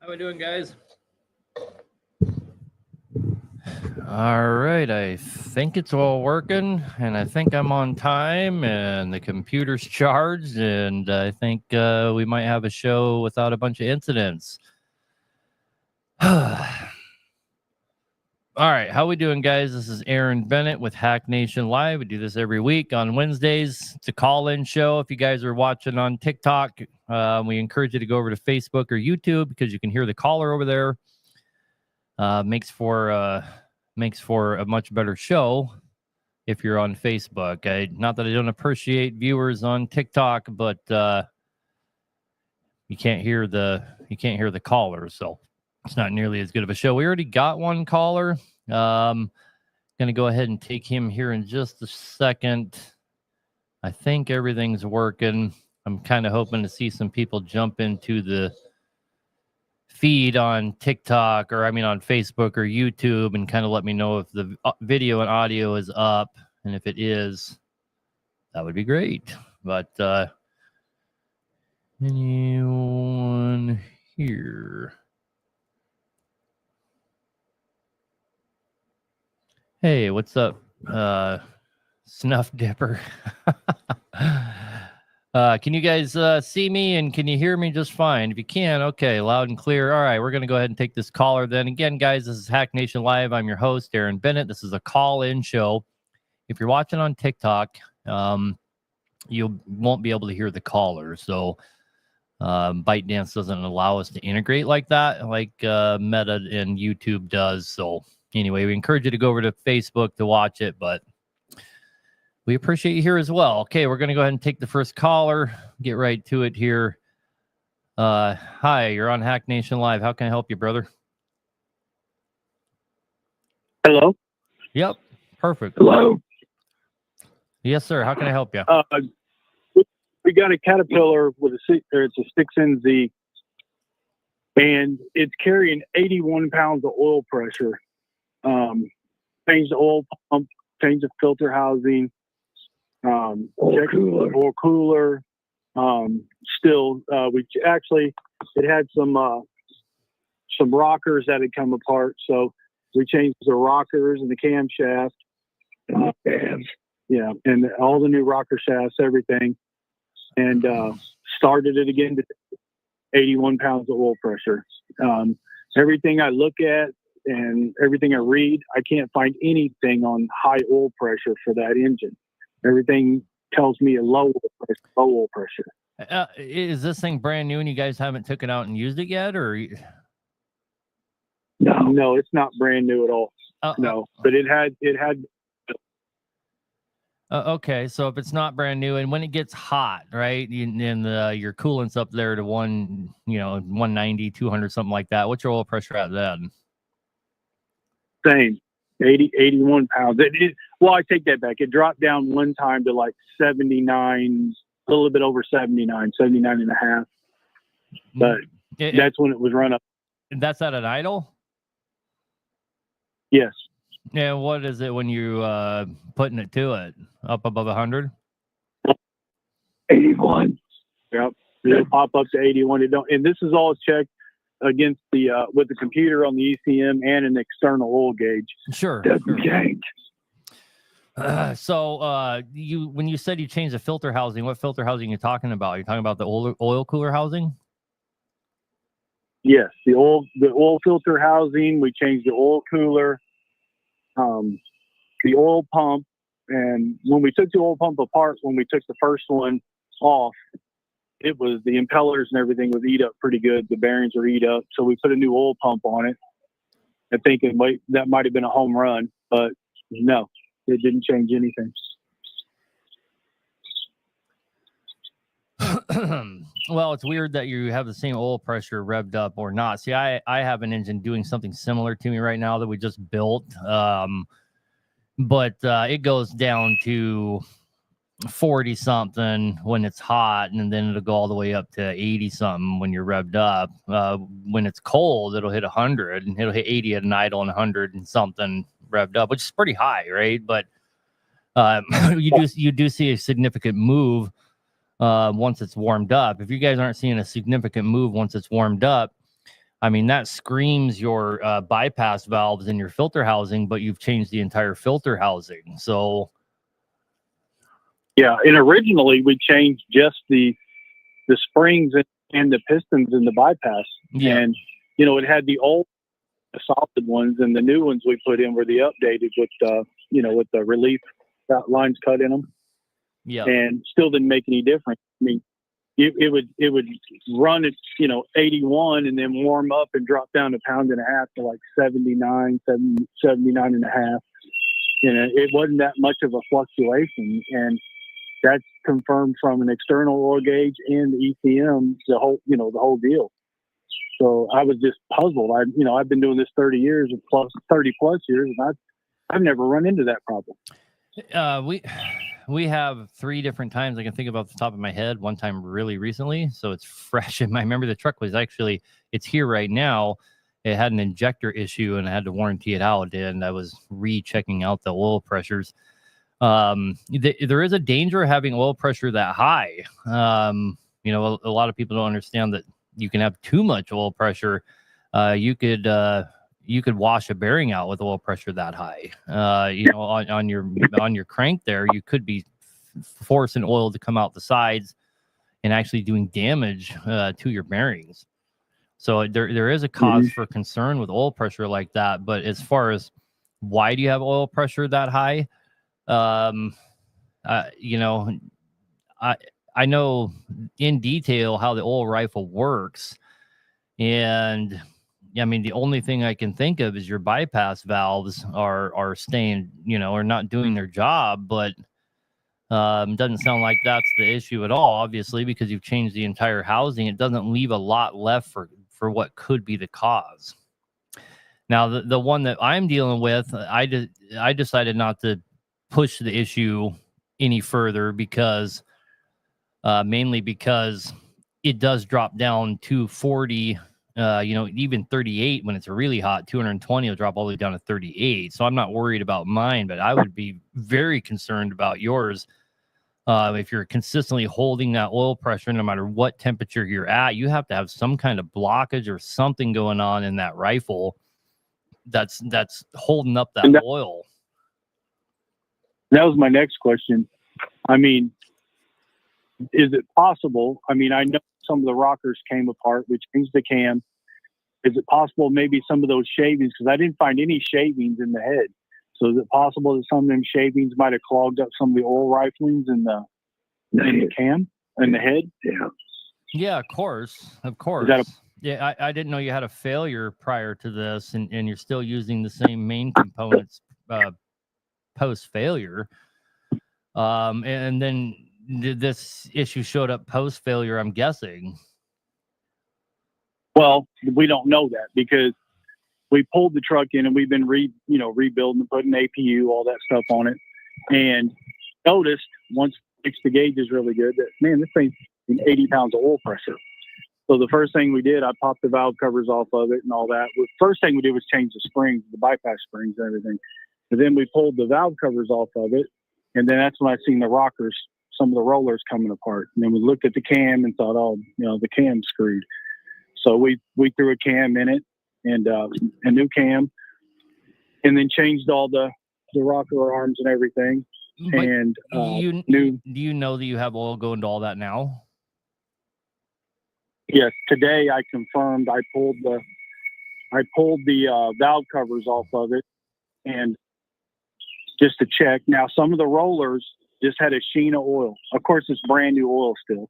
How we doing, guys? All right, I think it's all working, and I think I'm on time, and the computer's charged, and I think we might have a show without a bunch of incidents. All right, how we doing, guys? This is Aaron Bennett with Hacknation Live. We do this every week on Wednesdays. It's a call-in show. If you guys are watching on TikTok, we encourage you to go over to Facebook or YouTube because you can hear the caller over there. Makes for a much better show if you're on Facebook. Not that I don't appreciate viewers on TikTok, but you can't hear the caller, so it's not nearly as good of a show. We already got one caller. Gonna go ahead and take him here in just a second. I think everything's working. I'm kind of hoping to see some people jump into the feed on TikTok or on Facebook or YouTube and kind of let me know if the video and audio is up, and if it is, that would be great. But anyone here? Hey, what's up, Snuff Dipper? Can you guys see me, and can you hear me just fine? If you can, okay, loud and clear. All right, we're going to go ahead and take this caller then. Again, guys, this is Hack Nation Live. I'm your host, Aaron Bennett. This is a call-in show. If you're watching on TikTok, you won't be able to hear the caller. So ByteDance doesn't allow us to integrate like that, like Meta and YouTube does. So anyway, we encourage you to go over to Facebook to watch it, but we appreciate you here as well. Okay, we're going to go ahead and take the first caller, get right to it here. Hi, you're on Hack Nation Live. How can I help you, brother? Hello? Yep, perfect. Hello? Yes, sir. How can I help you? We got a Caterpillar with it's a 6NZ, and it's carrying 81 pounds of oil pressure. Changed the oil pump, changed the filter housing, checked the oil cooler. It had some rockers that had come apart, so we changed the rockers and the camshaft. Yeah, and all the new rocker shafts, everything, and started it again to 81 pounds of oil pressure. Everything I look at and everything I read, I can't find anything on high oil pressure for that engine. Everything tells me a low oil pressure. Is this thing brand new and you guys haven't took it out and used it yet, or? No, it's not brand new at all. No, but it had. Okay, so if it's not brand new, and when it gets hot, right, and your coolant's up there to 190, 200, something like that, what's your oil pressure at then? Same, 81 pounds. Well, I take that back. It dropped down one time to like 79, a little bit over 79 and a half. But that's when it was run up. That's at an idle? Yes. Yeah, what is it when you putting it to it? Up above 100? 81. Yep. It'll pop up to 81. And this is all checked against the with the computer on the ECM and an external oil gauge. Sure. Doesn't change. So when you said you changed the filter housing, what filter housing are you talking about? You're talking about the oil cooler housing? Yes, the oil filter housing. We changed the oil cooler, the oil pump, and when we took the oil pump apart, when we took the first one off, it was the impellers and everything was eat up pretty good. The bearings were eat up, so we put a new oil pump on it. I think that might have been a home run, but no, it didn't change anything. Well, it's weird that you have the same oil pressure revved up or not. See, I have an engine doing something similar to me right now that we just built, but it goes down to 40 something when it's hot, and then it'll go all the way up to 80 something when you're revved up. When it's cold, it'll hit 100, and it'll hit 80 at an idle and 100 and something revved up, which is pretty high, right? But you do see a significant move once it's warmed up. If you guys aren't seeing a significant move once it's warmed up, I mean, that screams your bypass valves in your filter housing, but you've changed the entire filter housing. So, yeah. And originally we changed just the springs and the pistons in the bypass. yeah, And, you know, it had the old solid ones, and the new ones we put in were the updated with, you know, with the relief lines cut in them. yeah, And still didn't make any difference. I mean, it would run at, you know, 81 and then warm up and drop down a pound and a half to like 79 and a half. You know, it wasn't that much of a fluctuation, and that's confirmed from an external oil gauge and the ECM, the whole deal. So I was just puzzled. I've been doing this 30 years plus 30 plus years, and I've never run into that problem. We have 3 different times I can think of off the top of my head. One time really recently, so it's fresh in my memory. The truck was actually, it's here right now. It had an injector issue and I had to warranty it out, and I was rechecking out the oil pressures. There is a danger of having oil pressure that high. You know, a lot of people don't understand that you can have too much oil pressure. You could wash a bearing out with oil pressure that high. You know, on your crank there, you could be forcing oil to come out the sides and actually doing damage to your bearings. So there is a cause for concern with oil pressure like that. But as far as why do you have oil pressure that high? You know, I know in detail how the oil rifle works, and I mean, the only thing I can think of is your bypass valves are staying, you know, are not doing their job. But doesn't sound like that's the issue at all, obviously, because you've changed the entire housing. It doesn't leave a lot left for what could be the cause. Now, the one that I'm dealing with, I decided not to push the issue any further because mainly because it does drop down to 40, you know, even 38 when it's really hot. 220 will drop all the way down to 38. So I'm not worried about mine, but I would be very concerned about yours. If you're consistently holding that oil pressure, no matter what temperature you're at, you have to have some kind of blockage or something going on in that rifle that's holding up that oil. That was my next question. I mean, is it possible? I mean, I know some of the rockers came apart. We changed the cam. Is it possible maybe some of those shavings, because I didn't find any shavings in the head. So is it possible that some of them shavings might have clogged up some of the oil riflings in the cam and the head? Yeah. Yeah, of course. Yeah, I didn't know you had a failure prior to this, and you're still using the same main components post failure. And then this issue showed up post failure, I'm guessing. Well, we don't know that because we pulled the truck in and we've been rebuilding and putting APU, all that stuff on it, and noticed once the gauge is really good that, man, this thing's 80 pounds of oil pressure. So the first thing we did, I popped the valve covers off of it and all that. The first thing we did was change the springs, the bypass springs and everything. But then we pulled the valve covers off of it, and then that's when I seen the rockers, some of the rollers coming apart. And then we looked at the cam and thought, oh, you know, the cam's screwed. So we threw a cam in it and a new cam, and then changed all the rocker arms and everything. But and do you know that you have oil going to all that now? Yes, today I confirmed. I pulled the valve covers off of it, and just to check. Now, some of the rollers just had a sheen of oil. Of course, it's brand new oil still,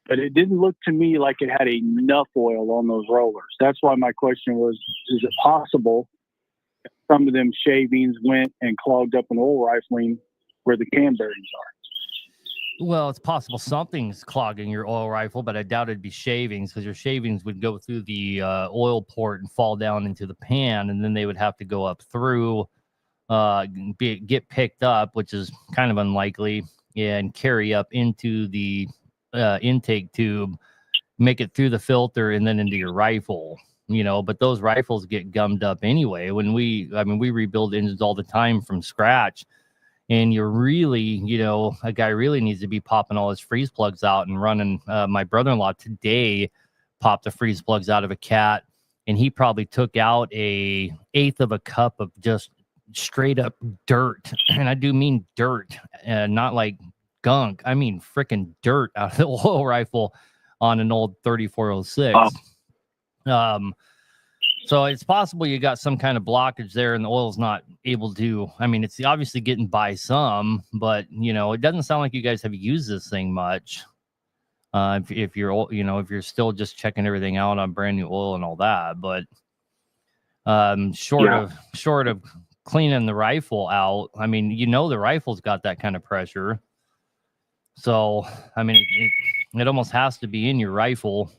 but it didn't look to me like it had enough oil on those rollers. That's why my question was: is it possible some of them shavings went and clogged up an oil rifling where the cam bearings are? Well, it's possible something's clogging your oil rifle, but I doubt it'd be shavings, because your shavings would go through the oil port and fall down into the pan, and then they would have to go up through, get picked up, which is kind of unlikely, and carry up into the intake tube, make it through the filter, and then into your rifle. You know, but those rifles get gummed up anyway. We rebuild engines all the time from scratch. And you're really, you know, a guy really needs to be popping all his freeze plugs out and running. My brother-in-law today popped the freeze plugs out of a cat and he probably took out a eighth of a cup of just straight up dirt. And I do mean dirt, not like gunk. I mean freaking dirt out of the oil rifle on an old 3406. So it's possible you got some kind of blockage there and the oil's not able to, I mean, it's obviously getting by some, but it doesn't sound like you guys have used this thing much. If you're, if you're still just checking everything out on brand new oil and all that, but short of cleaning the rifle out, I mean, the rifle's got that kind of pressure. So, I mean, it almost has to be in your rifle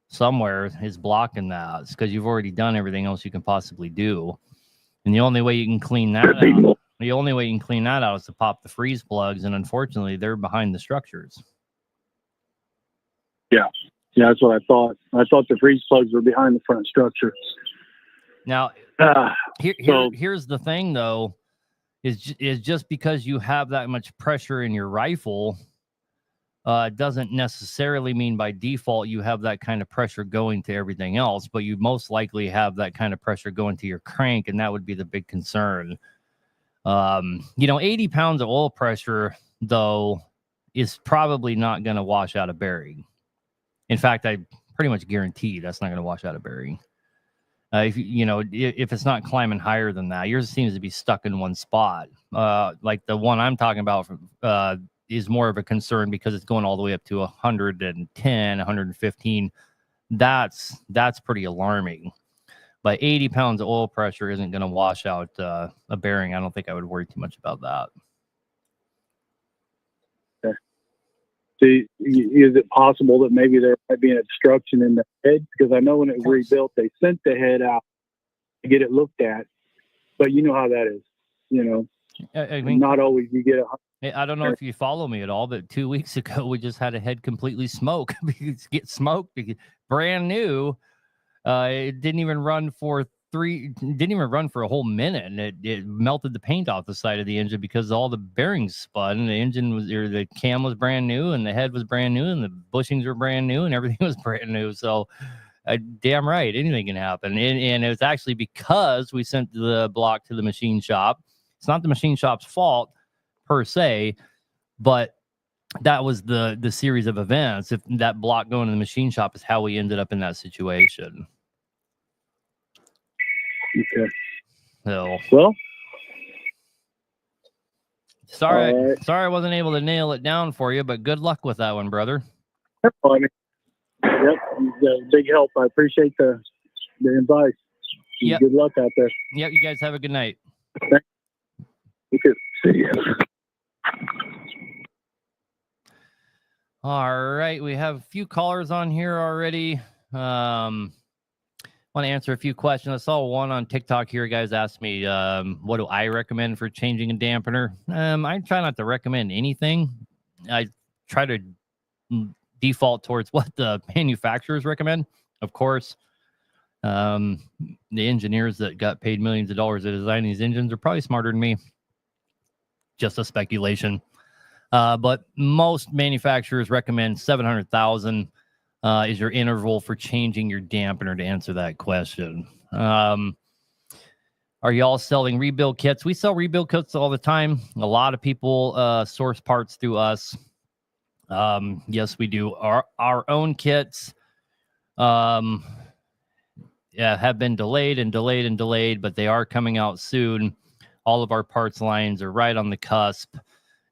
somewhere is blocking that. It's because you've already done everything else you can possibly do. And the only way you can clean that out, is to pop the freeze plugs. And unfortunately, they're behind the structures. Yeah, that's what I thought. I thought the freeze plugs were behind the front structure. Now, here's the thing, though, is just because you have that much pressure in your rifle, doesn't necessarily mean by default you have that kind of pressure going to everything else, but you most likely have that kind of pressure going to your crank, and that would be the big concern. 80 pounds of oil pressure, though, is probably not going to wash out a bearing. In fact, I pretty much guarantee that's not going to wash out a bearing. If it's not climbing higher than that, yours seems to be stuck in one spot. Like the one I'm talking about is more of a concern because it's going all the way up to 110, 115. That's pretty alarming. But 80 pounds of oil pressure isn't going to wash out a bearing. I don't think I would worry too much about that. See, is it possible that maybe there might be an obstruction in the head? Because I know when it was rebuilt, they sent the head out to get it looked at. But you know how that is. I mean, not always you get I don't know if you follow me at all, but 2 weeks ago, we just had a head completely smoked. Brand new. It didn't even run for a whole minute, and it melted the paint off the side of the engine because all the bearings spun. And the cam was brand new, and the head was brand new, and the bushings were brand new, and everything was brand new. So, damn right, anything can happen. And it was actually because we sent the block to the machine shop. It's not the machine shop's fault per se, but that was the series of events. If that block going to the machine shop is how we ended up in that situation. Okay. So, well, sorry I wasn't able to nail it down for you, but good luck with that one, brother. Yep, big help. I appreciate the advice. Yep. Good luck out there. Yep, you guys have a good night. Thanks. You too. See you. All right, we have a few callers on here already. Want to answer a few questions. I saw one on TikTok here. Guys asked me, what do I recommend for changing a dampener? I try not to recommend anything. I try to default towards what the manufacturers recommend. Of course, the engineers that got paid millions of dollars to design these engines are probably smarter than me. Just a speculation. But most manufacturers recommend 700,000 is your interval for changing your dampener, to answer that question. Are y'all selling rebuild kits? We sell rebuild kits all the time. A lot of people source parts through us. Yes, we do. Our own kits have been delayed, but they are coming out soon. All of our parts lines are right on the cusp,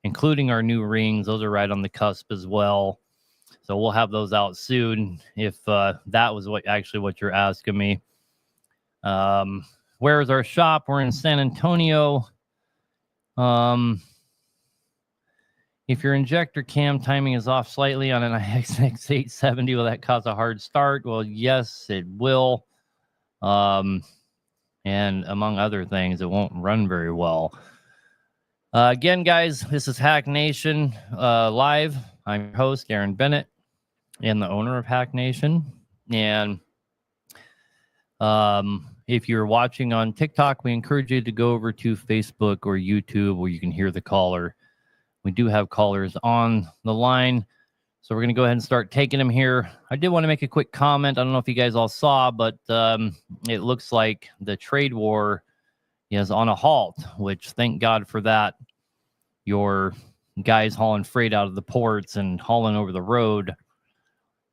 including our new rings. Those are right on the cusp as well. So we'll have those out soon, if that was what you're asking me. Where is our shop? We're in San Antonio. If your injector cam timing is off slightly on an IX870, will that cause a hard start? Well, yes, it will. And among other things, it won't run very well. Again, guys, this is Hack Nation Live. I'm your host, Aaron Bennett, and the owner of Hack Nation. And if you're watching on TikTok, we encourage you to go over to Facebook or YouTube where you can hear the caller. We do have callers on the line. So we're going to go ahead and start taking them here. I did want to make a quick comment. I don't know if you guys all saw, but it looks like the trade war is on a halt, which thank God for that. Your guys hauling freight out of the ports and hauling over the road,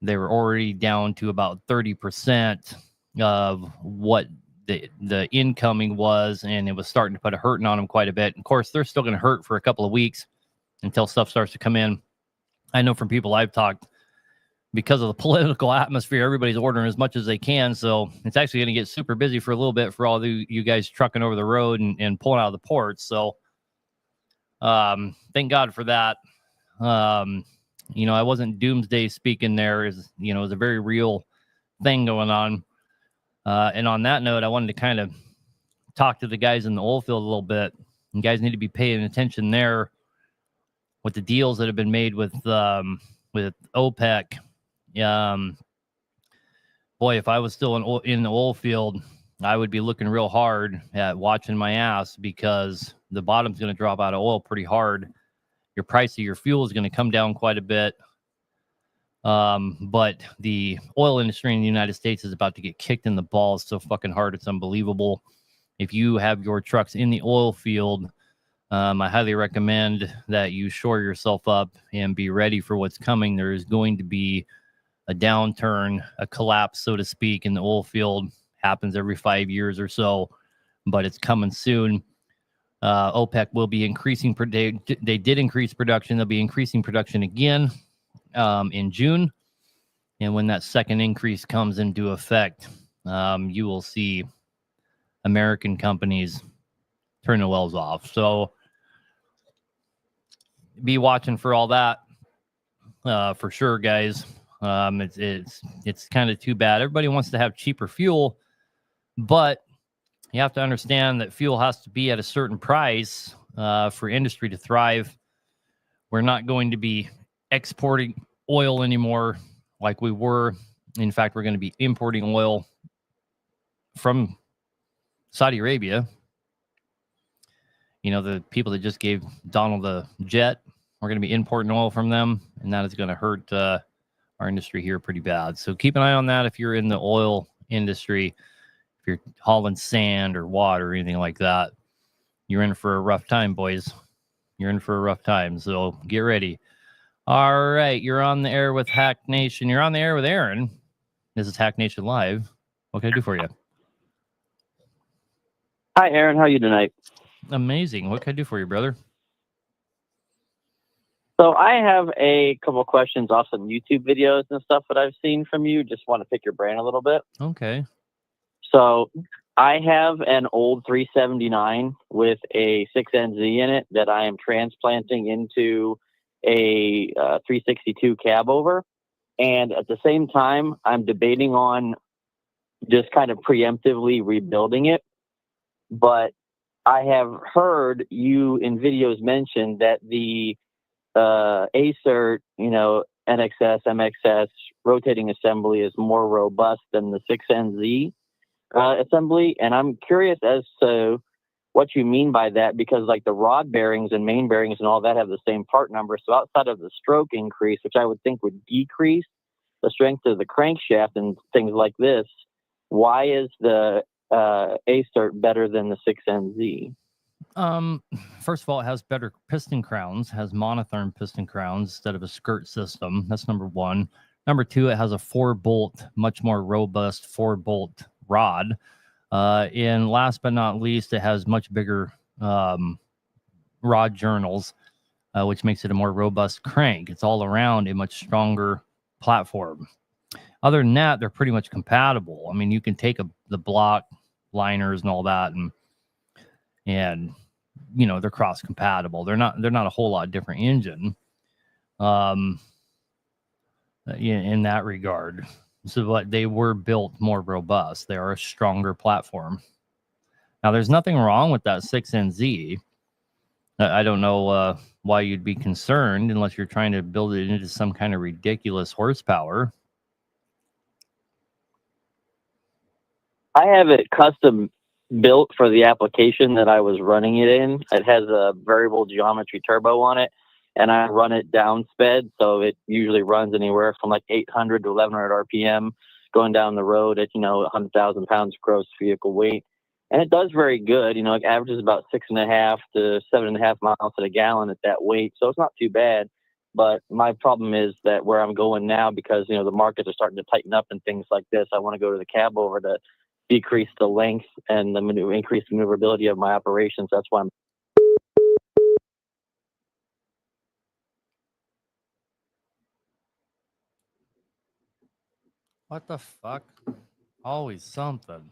they were already down to about 30% of what the incoming was, and it was starting to put a hurting on them quite a bit. Of course, they're still going to hurt for a couple of weeks until stuff starts to come in. I know from people I've talked, because of the political atmosphere, everybody's ordering as much as they can. So it's actually going to get super busy for a little bit for all you guys trucking over the road and pulling out of the ports. So thank God for that. I wasn't doomsday speaking there. It was a very real thing going on. And on that note, I wanted to kind of talk to the guys in the oil field a little bit. You guys need to be paying attention there with the deals that have been made with OPEC. Boy, if I was still in the oil field, I would be looking real hard at watching my ass, because the bottom's going to drop out of oil pretty hard. Your price of your fuel is going to come down quite a bit. But the oil industry in the United States is about to get kicked in the balls so fucking hard, it's unbelievable. If you have your trucks in the oil field, I highly recommend that you shore yourself up and be ready for what's coming. There is going to be a downturn, a collapse, so to speak, in the oil field. Happens every 5 years or so, but it's coming soon. OPEC will be increasing. They did increase production. They'll be increasing production again in June. And when that second increase comes into effect, you will see American companies turn the wells off. So be watching for all that for sure, guys. It's kind of too bad. Everybody wants to have cheaper fuel, but you have to understand that fuel has to be at a certain price for industry to thrive. We're not going to be exporting oil anymore like we were. In fact, we're going to be importing oil from Saudi Arabia. The people that just gave Donald the jet, we're going to be importing oil from them, and that is going to hurt our industry here pretty bad. So keep an eye on that if you're in the oil industry. If you're hauling sand or water or anything like that, you're in for a rough time, boys. You're in for a rough time, so get ready. All right, you're on the air with Hack Nation. You're on the air with Aaron. This is Hack Nation Live. What can I do for you? Hi, Aaron. How are you tonight? Amazing. What can I do for you, brother? So I have a couple questions off some YouTube videos and stuff that I've seen from you. Just want to pick your brain a little bit. Okay. So I have an old 379 with a 6NZ in it that I am transplanting into a 362 cab over. And at the same time, I'm debating on just kind of preemptively rebuilding it. But I have heard you in videos mention that the ACERT, NXS, MXS rotating assembly is more robust than the 6NZ assembly. And I'm curious as to what you mean by that, because like the rod bearings and main bearings and all that have the same part number. So outside of the stroke increase, which I would think would decrease the strength of the crankshaft and things like this, why is the ACERT better than the 6NZ? First of all, it has better piston crowns, has monotherm piston crowns instead of a skirt system. That's number one. Number two, it has a 4-bolt, much more robust 4-bolt rod. And last but not least, it has much bigger rod journals, which makes it a more robust crank. It's all around a much stronger platform. Other than that, they're pretty much compatible. I mean, you can take the block liners and all that, and they're cross compatible. They're not a whole lot different engine in that regard. So, but they were built more robust. They are a stronger platform. Now, there's nothing wrong with that 6NZ. I don't know why you'd be concerned unless you're trying to build it into some kind of ridiculous horsepower. I have it custom built for the application that I was running it in. It has a variable geometry turbo on it, and I run it down sped. So it usually runs anywhere from like 800 to 1100 RPM going down the road at, 100,000 pounds gross vehicle weight. And it does very good. It averages about 6.5 to 7.5 miles to the gallon at that weight. So it's not too bad. But my problem is that where I'm going now, because, the markets are starting to tighten up and things like this, I want to go to the cab over to decrease the length and increase the maneuverability of my operations. That's why I'm. What the fuck? Always something.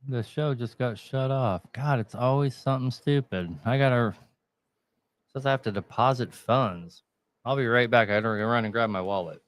The show just got shut off. God, it's always something stupid. Says I have to deposit funds. I'll be right back. I gotta run and grab my wallet.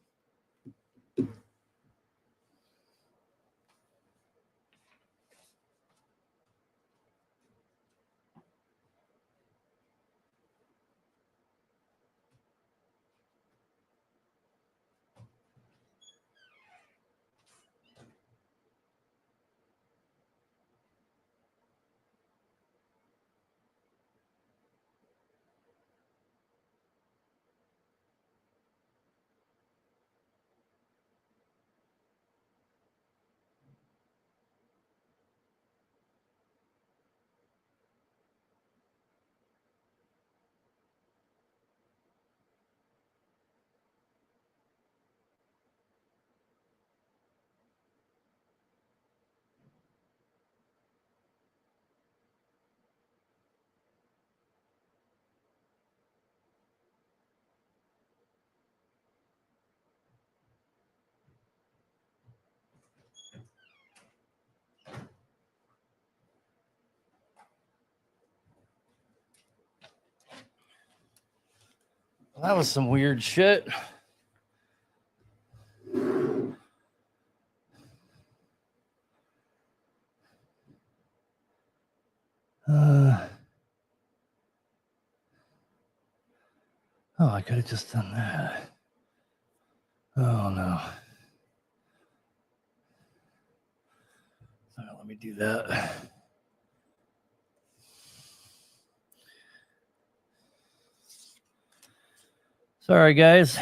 Well, that was some weird shit. Oh, I could have just done that. Oh no. Let me do that. Sorry, guys.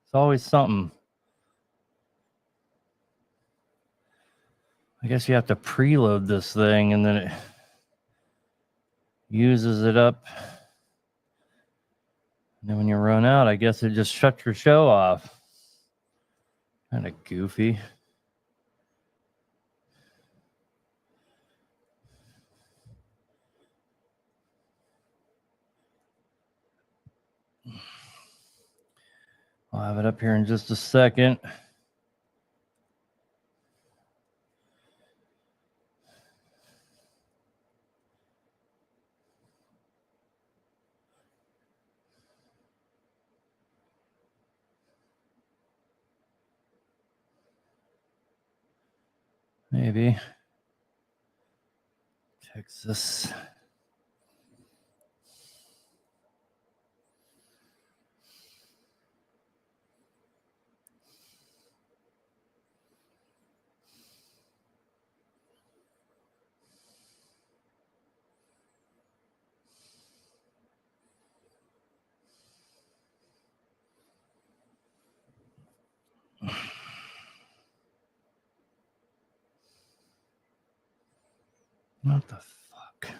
It's always something. I guess you have to preload this thing and then it uses it up. And then when you run out, I guess it just shuts your show off. Kind of goofy. I'll have it up here in just a second. Maybe. Texas. What the fuck?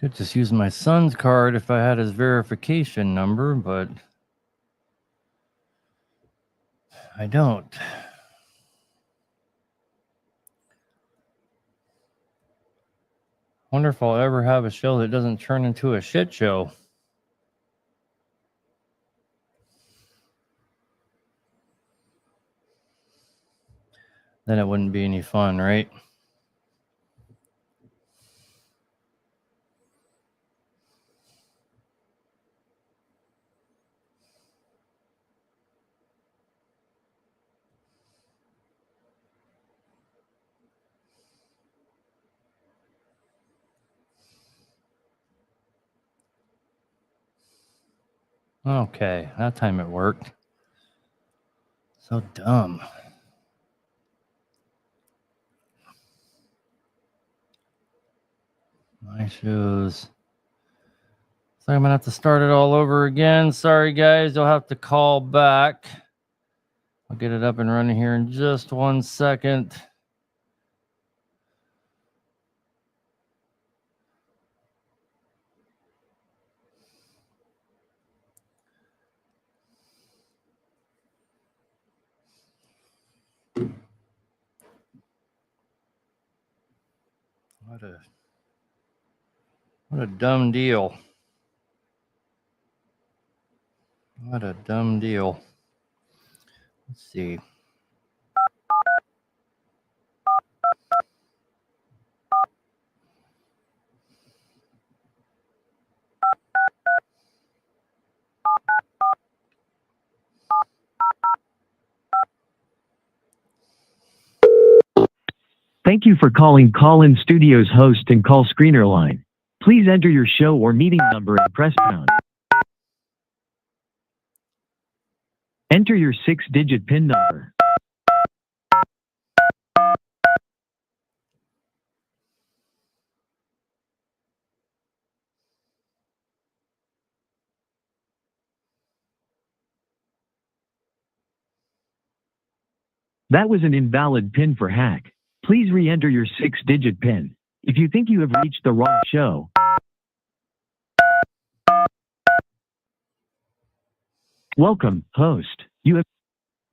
Could just use my son's card if I had his verification number, but I don't. Wonder if I'll ever have a show that doesn't turn into a shit show. Then it wouldn't be any fun, right? Okay, that time it worked. So dumb. My shoes. So I'm gonna have to start it all over again. Sorry guys, you'll have to call back. I'll get it up and running here in just 1 second. What a dumb deal. What a dumb deal. Let's see. Thank you for calling Call-In Studios host and call screener line. Please enter your show or meeting number and press pound. Enter your 6-digit PIN number. That was an invalid PIN for hack. Please re-enter your 6-digit PIN. If you think you have reached the wrong show, welcome, host.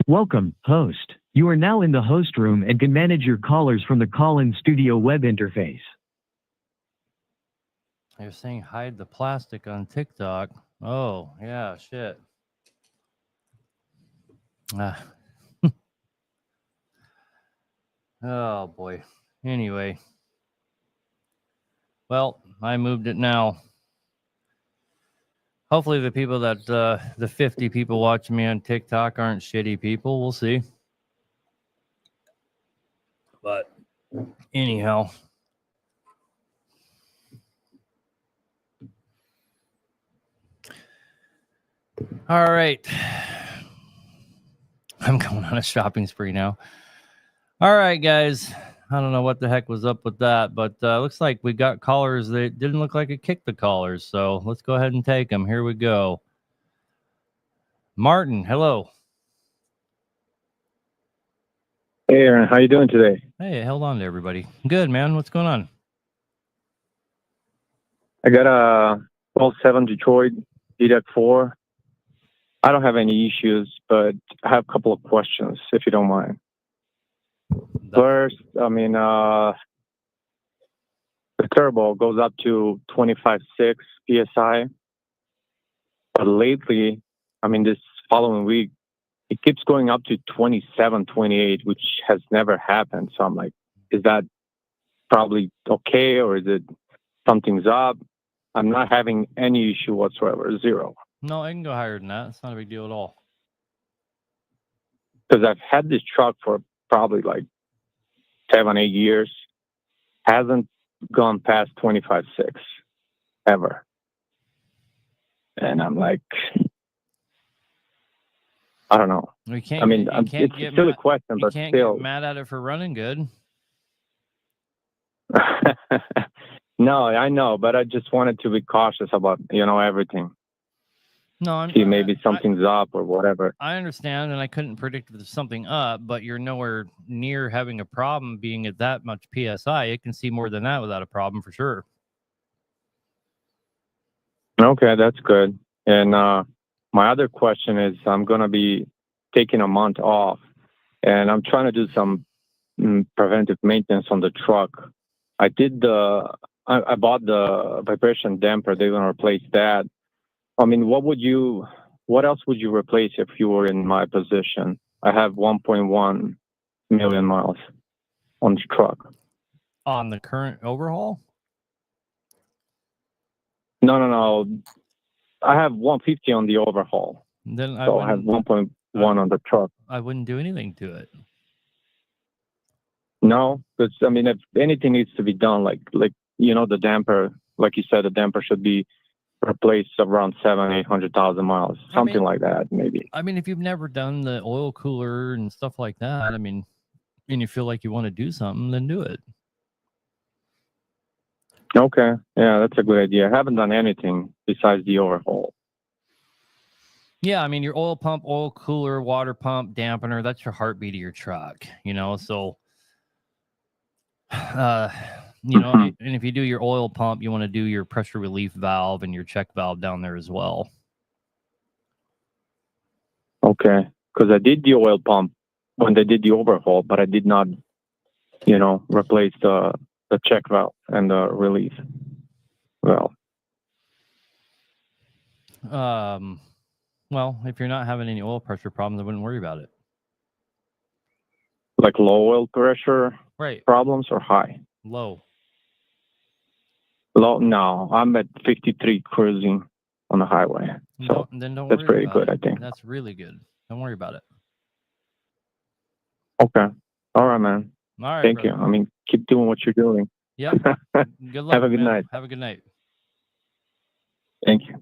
Welcome, host. You are now in the host room and can manage your callers from the Call-In Studio web interface. You're saying hide the plastic on TikTok. Oh, yeah, shit. Oh, boy. Anyway. Well, I moved it now. Hopefully the people that, the 50 people watching me on TikTok aren't shitty people. We'll see. But anyhow. All right. I'm going on a shopping spree now. All right, guys. I don't know what the heck was up with that, but looks like we got callers that didn't look like it kicked the callers. So let's go ahead and take them. Here we go. Martin, hello. Hey, Aaron, how you doing today? Hey, held on to everybody. Good, man. What's going on? I got a 12.7 Detroit DDEC 4. I don't have any issues, but I have a couple of questions, if you don't mind. First, I mean, the turbo goes up to 25.6 PSI. But lately, I mean, this following week, it keeps going up to 27, 28, which has never happened. So I'm like, is that probably okay, or is it something's up? I'm not having any issue whatsoever, zero. No, I can go higher than that. It's not a big deal at all. Because I've had this truck for probably like 7, 8 years. Hasn't gone past 25.6 ever. And I'm like, I don't know. We can't. I mean, it's get a silly mad, question, but can't still. get mad at it for running good. No, I know, but I just wanted to be cautious about, everything. No, See, maybe something's up or whatever. I understand, and I couldn't predict if there's something up, but you're nowhere near having a problem being at that much PSI. It can see more than that without a problem for sure. Okay, that's good. And my other question is, I'm gonna be taking a month off, and I'm trying to do some preventive maintenance on the truck. I bought the vibration damper. They're gonna replace that. I mean, what else would you replace if you were in my position? I have 1.1 million miles on the truck. On the current overhaul? No. I have 150 on the overhaul. Then So I have 1.1 on the truck. I wouldn't do anything to it. No, because I mean, if anything needs to be done, like the damper, like you said, the damper should be replaced around 800,000 miles, something like that, maybe. I mean, if you've never done the oil cooler and stuff like that, I mean, and you feel like you want to do something, then do it. Okay, yeah, that's a good idea. I haven't done anything besides the overhaul. Yeah, I mean, your oil pump, oil cooler, water pump, dampener, that's your heartbeat of your truck, so and if you do your oil pump, you want to do your pressure relief valve and your check valve down there as well. Okay, because I did the oil pump when they did the overhaul, but I did not, replace the check valve and the relief valve. Well, if you're not having any oil pressure problems, I wouldn't worry about it. Like low oil pressure problems or high? Low. Low? No, I'm at 53 cruising on the highway. So then don't that's worry pretty good, I think. That's really good. Don't worry about it. Okay. All right, man. All right. Thank you. I mean, keep doing what you're doing. Yep. Good luck. Have a good night. Have a good night. Thank you.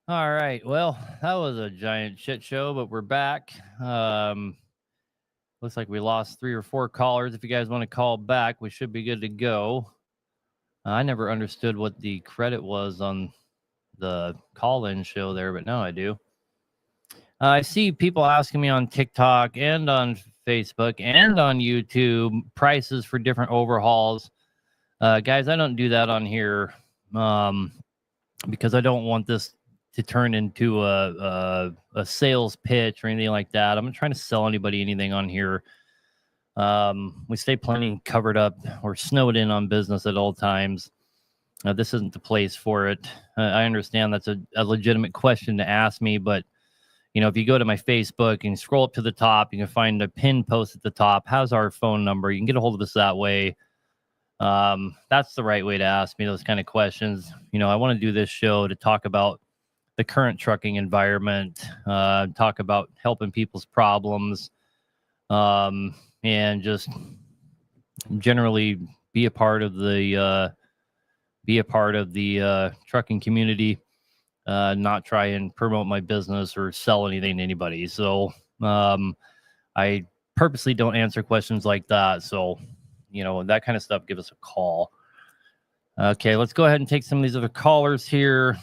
All right. Well, that was a giant shit show, but we're back. Looks like we lost 3 or 4 callers. If you guys want to call back, we should be good to go. I never understood what the credit was on the call-in show there, but now I do. I see people asking me on TikTok and on Facebook and on YouTube prices for different overhauls. Guys, I don't do that on here because I don't want this to turn into a sales pitch or anything like that. I'm not trying to sell anybody anything on here. We stay plenty covered up or snowed in on business at all times. This isn't the place for it. I understand that's a legitimate question to ask me, but if you go to my Facebook and scroll up to the top, you can find a pin post at the top. How's our phone number? You can get a hold of us that way. That's the right way to ask me those kind of questions. I want to do this show to talk about the current trucking environment, talk about helping people's problems, and just generally be a part of the trucking community. Not try and promote my business or sell anything to anybody. So I purposely don't answer questions like that. So, that kind of stuff, give us a call. Okay, let's go ahead and take some of these other callers here.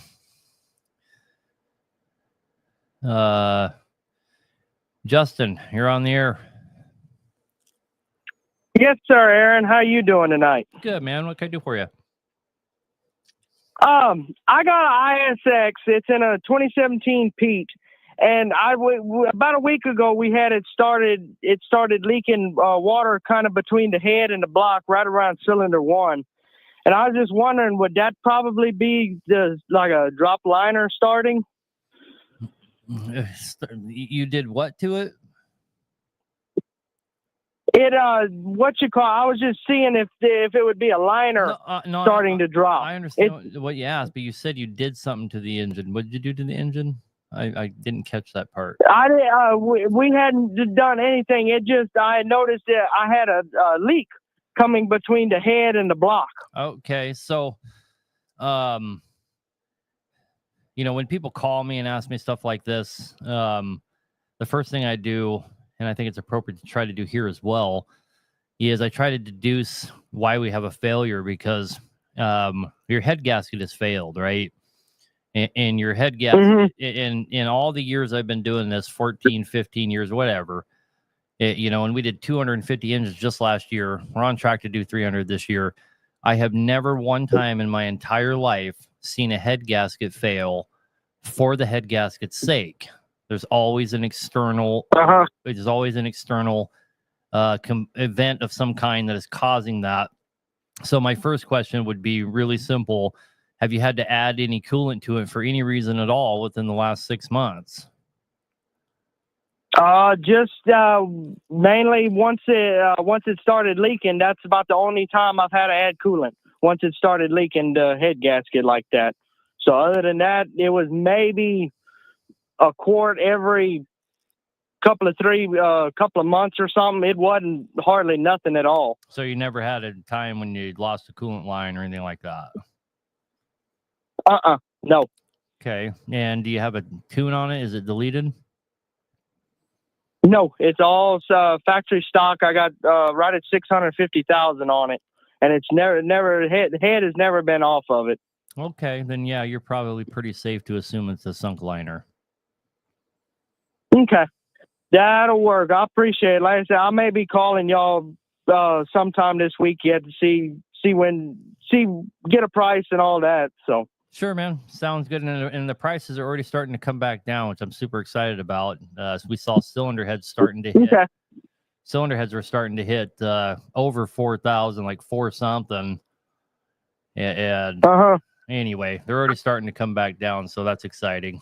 Justin, you're on the air. Yes, sir, Aaron. How you doing tonight? Good, man. What can I do for you? I got an ISX. It's in a 2017 Pete, and about a week ago we had it started. It started leaking water kind of between the head and the block, right around cylinder 1. And I was just wondering, would that probably be like a drop liner starting? You did what to it? I was just seeing if it would be a liner starting to drop. I understand what you asked, but you said you did something to the engine. What did you do to the engine? I didn't catch that part. We hadn't done anything. I noticed that I had a leak coming between the head and the block. Okay, so, when people call me and ask me stuff like this, the first thing I do, and I think it's appropriate to try to do here as well, is I try to deduce why we have a failure, because your head gasket has failed, right? And your head gasket, in all the years I've been doing this, 14, 15 years, whatever, and we did 250 engines just last year. We're on track to do 300 this year. I have never one time in my entire life seen a head gasket fail for the head gasket's sake. There's always an external. There's always an external event of some kind that is causing that. So my first question would be really simple. Have you had to add any coolant to it for any reason at all within the last 6 months? Just mainly once it started leaking. That's about the only time I've had to add coolant. Once it started leaking the head gasket like that. So other than that, it was maybe a quart every couple of months or something. It wasn't hardly nothing at all. So you never had a time when you lost a coolant line or anything like that? No. Okay. And do you have a tune on it? Is it deleted? No, it's all factory stock. I got right at 650,000 on it, and it's never head has never been off of it. Okay, then yeah, you're probably pretty safe to assume it's a sunk liner. Okay, that'll work. I appreciate it. Like I said, I may be calling y'all sometime this week yet to get a price and all that. So. Sure, man. Sounds good. And the prices are already starting to come back down, which I'm super excited about. So we saw cylinder heads starting to hit. Okay. Cylinder heads were starting to hit over 4,000, like 4 something. And anyway, they're already starting to come back down, so that's exciting.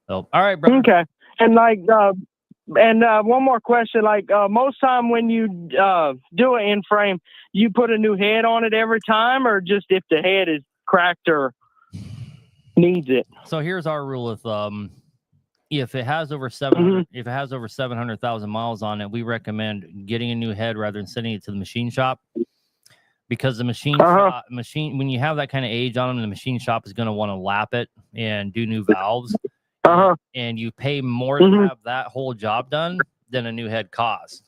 So, all right, bro. Okay. And one more question. Most time when you do an in-frame, you put a new head on it every time, or just if the head is cracked or needs it? So here's our rule of thumb. If it has over 700, if it has over 700,000 miles on it, we recommend getting a new head rather than sending it to the machine shop, because the machine when you have that kind of age on them, the machine shop is going to want to lap it and do new valves, and you pay more to have that whole job done than a new head costs.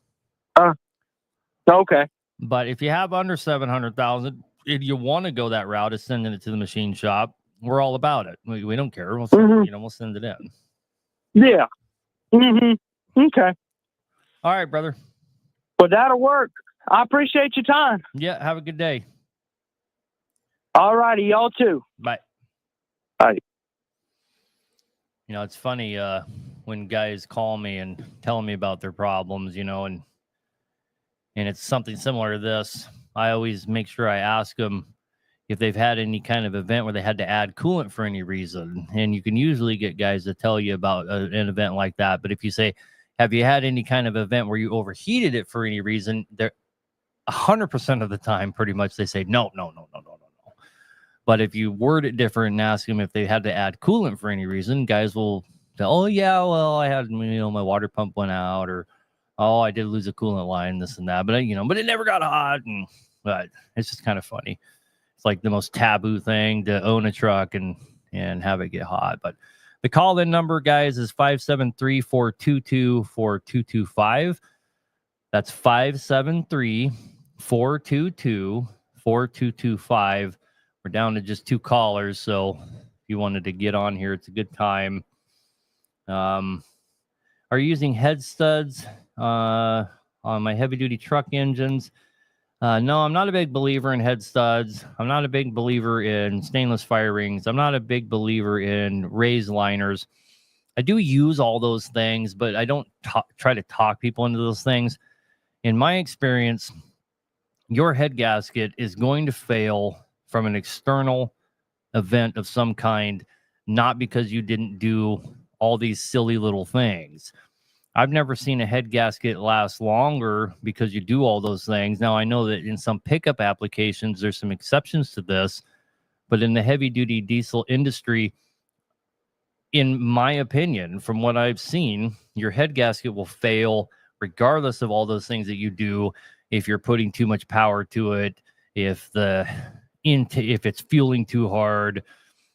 Okay. But if you have under 700,000, if you want to go that route of sending it to the machine shop, we're all about it. We don't care. We'll send, we'll send it in. Yeah. Okay. All right, brother. Well, that'll work. I appreciate your time. Yeah. Have a good day. All righty. Y'all too. Bye. Bye. You know, it's funny when guys call me and tell me about their problems, and it's something similar to this. I always make sure I ask them if they've had any kind of event where they had to add coolant for any reason. And you can usually get guys to tell you about an event like that. But if you say, have you had any kind of event where you overheated it for any reason? They're 100% of the time, pretty much, they say, no. But if you word it different and ask them if they had to add coolant for any reason, guys will say, oh, yeah, well, I had, my water pump went out, or, oh, I did lose a coolant line, this and that. But, but it never got hot. But it's just kind of funny. It's like the most taboo thing to own a truck and have it get hot. But the call-in number, guys, is 573-422-4225. That's 573-422-4225. We're down to just 2 callers, so if you wanted to get on here, it's a good time. Are you using head studs on my heavy-duty truck engines? No, I'm not a big believer in head studs. I'm not a big believer in stainless fire rings. I'm not a big believer in raised liners. I do use all those things, but I don't try to talk people into those things. In my experience, your head gasket is going to fail from an external event of some kind, not because you didn't do all these silly little things. I've never seen a head gasket last longer because you do all those things. Now, I know that in some pickup applications, there's some exceptions to this, but in the heavy-duty diesel industry, in my opinion, from what I've seen, your head gasket will fail regardless of all those things that you do. If you're putting too much power to it, if it's fueling too hard,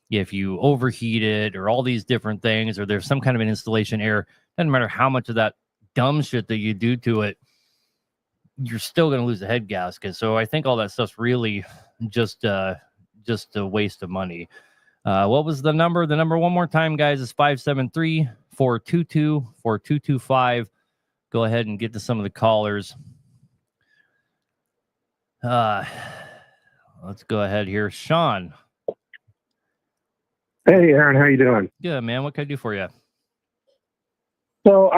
if you overheat it, or all these different things, or there's some kind of an installation error, doesn't matter how much of that dumb shit that you do to it, you're still going to lose the head gasket. So I think all that stuff's really just a waste of money. What was the number? The number one more time, guys, is 573-422-4225. Go ahead and get to some of the callers. Let's go ahead here. Sean, Hey, Aaron, how you doing? Good, man. What can I do for you? So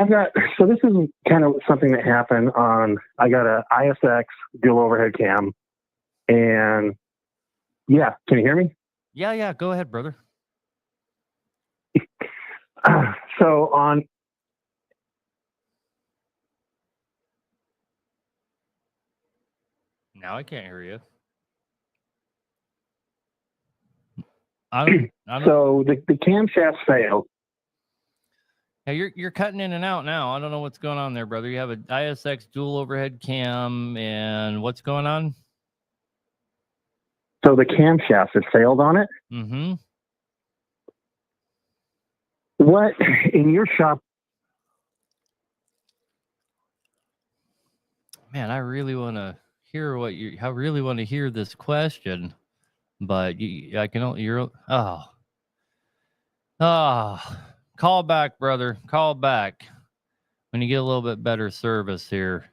this is kind of something that happened I got a ISX dual overhead cam, and yeah, can you hear me? Yeah. Go ahead, brother. So on, Now I can't hear you. I don't. so the camshaft failed. Yeah, you're cutting in and out now. I don't know what's going on there, brother. You have a ISX dual overhead cam, and what's going on? So the camshaft has failed on it. Mm-hmm. What in your shop? Man, I really want to hear I really want to hear this question, but I can only, call back, brother. Call back when you get a little bit better service here.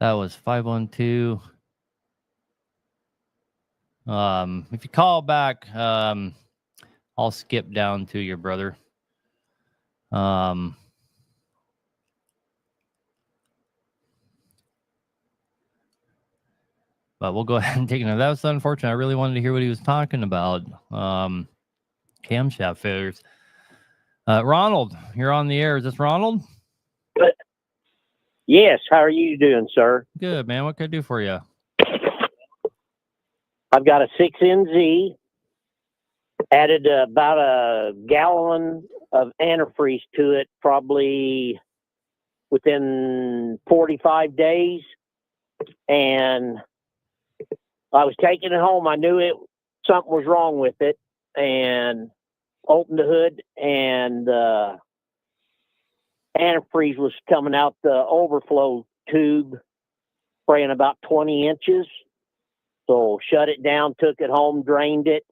That was 512. If you call back, I'll skip down to you, brother. But we'll go ahead and take it. That was unfortunate. I really wanted to hear what he was talking about. Camshaft failures. Ronald, you're on the air. Is this Ronald? Yes. How are you doing, sir? Good, man. What can I do for you? I've got a 6NZ, added about a gallon of antifreeze to it, probably within 45 days. And I was taking it home. I knew something was wrong with it, and opened the hood, and antifreeze was coming out the overflow tube, spraying about 20 inches. So shut it down, took it home, drained it,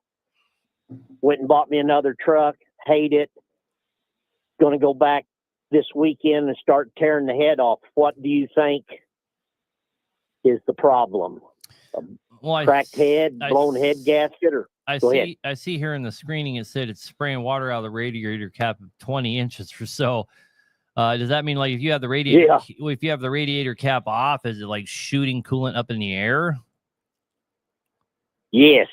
went and bought me another truck, hate it. Going to go back this weekend and start tearing the head off. What do you think is the problem? Well, Cracked head, blown head gasket, or I see here in the screening it said it's spraying water out of the radiator cap of 20 inches or so. Does that mean like if you have the radiator, if you have the radiator cap off, is it like shooting coolant up in the air? Yes.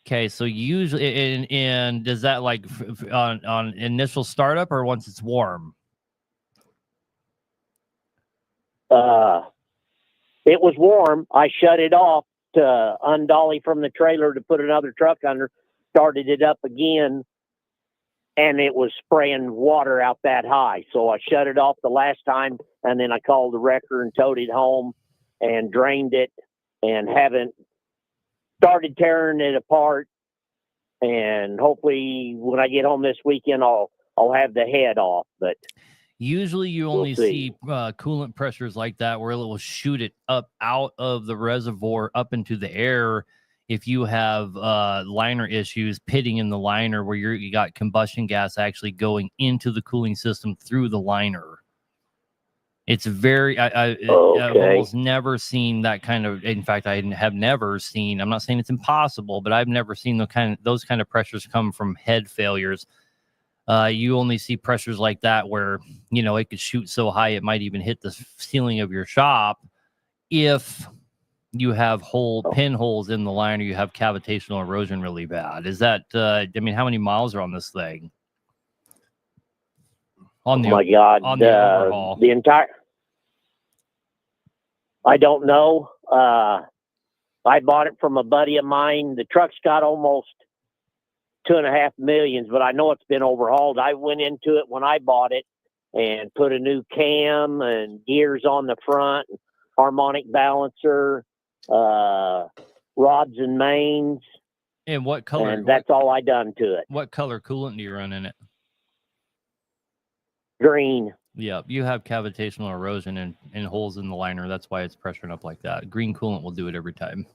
Okay, so usually, and does that like on initial startup or once it's warm? It was warm. I shut it off to undolly from the trailer to put another truck under, started it up again, and it was spraying water out that high. So I shut it off the last time, and then I called the wrecker and towed it home and drained it, and haven't started tearing it apart. And hopefully when I get home this weekend, I'll have the head off. But usually you only see coolant pressures like that where it will shoot it up out of the reservoir up into the air. If you have liner issues, pitting in the liner where you got combustion gas actually going into the cooling system through the liner. It's very, I've almost never seen that kind of, in fact, I have never seen, I'm not saying it's impossible, but I've never seen those kind of pressures come from head failures. You only see pressures like that where, it could shoot so high it might even hit the ceiling of your shop. If you have pinholes in the liner, you have cavitational erosion really bad. Is that, how many miles are on this thing? On the overhaul. The entire, I don't know. I bought it from a buddy of mine. The truck's got almost 2.5 million, but I know it's been overhauled. I went into it when I bought it and put a new cam and gears on the front, harmonic balancer, rods and mains. And what color? And that's all I done to it. What color coolant do you run in it? Green. Yeah, you have cavitational erosion and holes in the liner. That's why it's pressuring up like that. Green coolant will do it every time.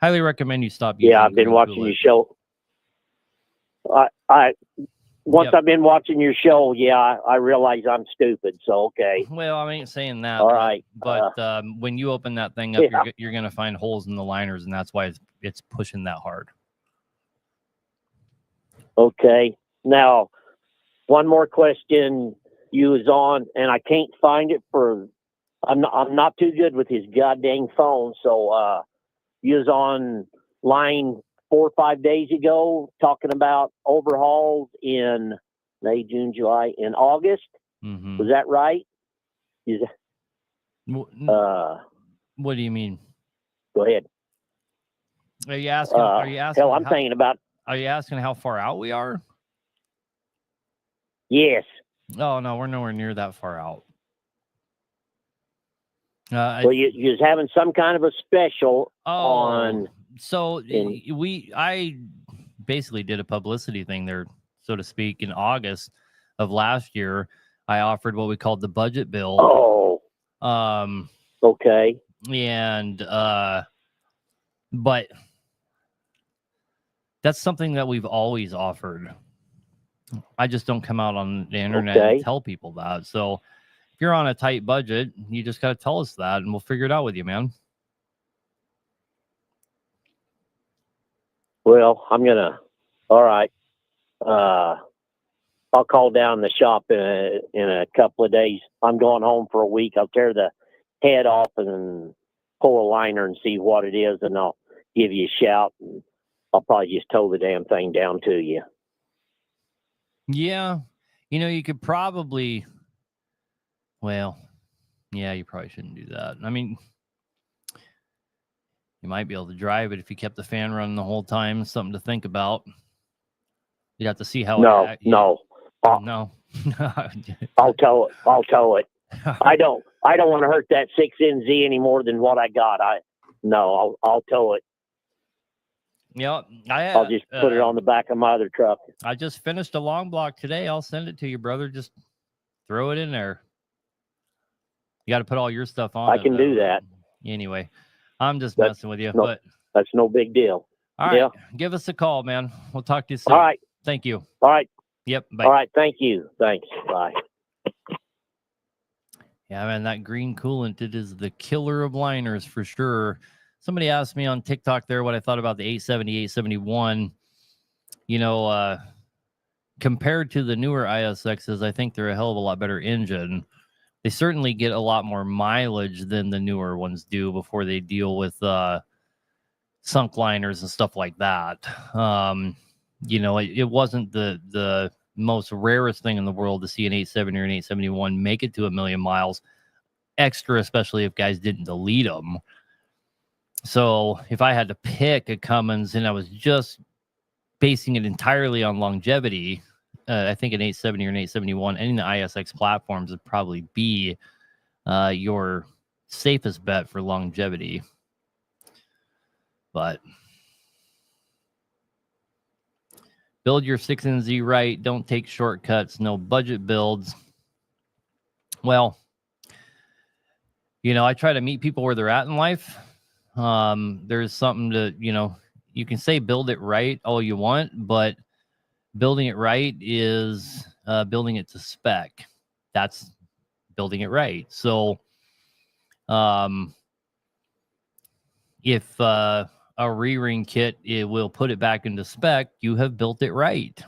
Highly recommend you stop using I've been watching your show. I've been watching your show, I realize I'm stupid. So, okay. Well, I ain't saying that. All right. But when you open that thing up, you're going to find holes in the liners, and that's why it's pushing that hard. Okay. Now, one more question. You was on, and I can't find it for. I'm not too good with his goddamn phone. So you was on line 4 or 5 days ago talking about overhauls in May, June, July, in August. Mm-hmm. Was that right? What do you mean? Go ahead. Are you asking? Are you asking? Hell, I'm thinking about. Are you asking how far out we are? Yes. Oh no, we're nowhere near that far out. Well, you was having some kind of a special on. So I basically did a publicity thing there, so to speak, in August of last year. I offered what we called the budget bill. Oh. Okay. And but that's something that we've always offered. I just don't come out on the internet and tell people that. So if you're on a tight budget, you just got to tell us that and we'll figure it out with you, man. Well, all right. I'll call down the shop in a couple of days. I'm going home for a week. I'll tear the head off and pull a liner and see what it is, and I'll give you a shout. And I'll probably just tow the damn thing down to you. Yeah. You could probably, well, yeah, you probably shouldn't do that. I mean, you might be able to drive it if you kept the fan running the whole time. Something to think about. You'd have to see how No. No. I'll tow it. I don't want to hurt that 6NZ any more than what I got. I'll tow it. Yeah, I'll just put it on the back of my other truck. I just finished a long block today. I'll send it to you, brother. Just throw it in there. You got to put all your stuff on. I can do that. Anyway, I'm just messing with you, but that's no big deal. All right, give us a call, man. We'll talk to you soon. All right. Thank you. All right. Yep. Bye. All right. Thank you. Thanks. Bye. Yeah, man, that green coolant, it is the killer of liners for sure. Somebody asked me on TikTok there what I thought about the 870, 871. Compared to the newer ISXs, I think they're a hell of a lot better engine. They certainly get a lot more mileage than the newer ones do before they deal with sunk liners and stuff like that. It wasn't the most rarest thing in the world to see an 870 or an 871 make it to 1 million miles extra, especially if guys didn't delete them. So if I had to pick a Cummins and I was just basing it entirely on longevity, I think an 870 or an 871, any of the ISX platforms would probably be your safest bet for longevity. But build your 6NZ right. Don't take shortcuts. No budget builds. Well, I try to meet people where they're at in life. There's something to, you can say build it right all you want, but building it right is building it to spec. That's building it right. So if a re-ring kit, it will put it back into spec, you have built it right.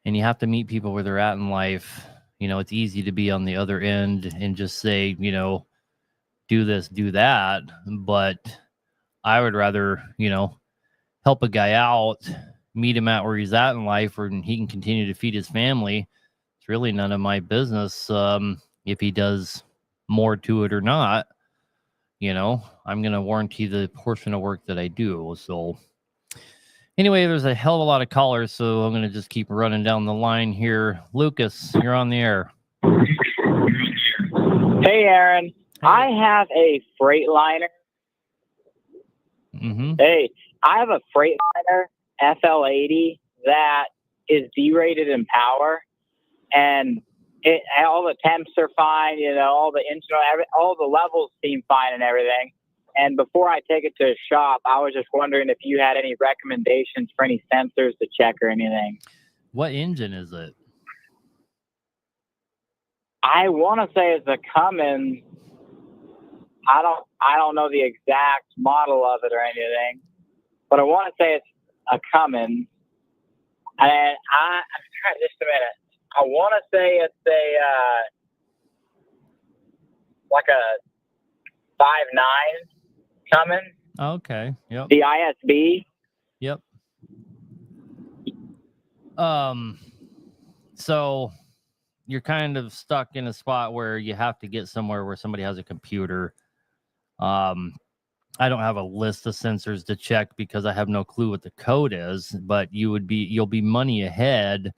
And you have to meet people where they're at in life. It's easy to be on the other end and just say, do this, do that. But I would rather, help a guy out, meet him at where he's at in life, or he can continue to feed his family. It's really none of my business if he does more to it or not. I'm going to warranty the portion of work that I do. So anyway, there's a hell of a lot of callers, so I'm going to just keep running down the line here. Lucas, you're on the air. Hey, Aaron. Hey. I have a Freightliner. Mm-hmm. Hey, I have a Freightliner FL80 that is derated in power, and all the temps are fine. All the all the levels seem fine and everything. And before I take it to a shop, I was just wondering if you had any recommendations for any sensors to check or anything. What engine is it? I want to say it's a Cummins. I don't know the exact model of it or anything, but I want to say it's a Cummins, and I'm trying just a minute. I want to say it's like a 5.9 Cummins. Okay. Yep. The ISB. Yep. So you're kind of stuck in a spot where you have to get somewhere where somebody has a computer. I don't have a list of sensors to check because I have no clue what the code is, but you'll be money ahead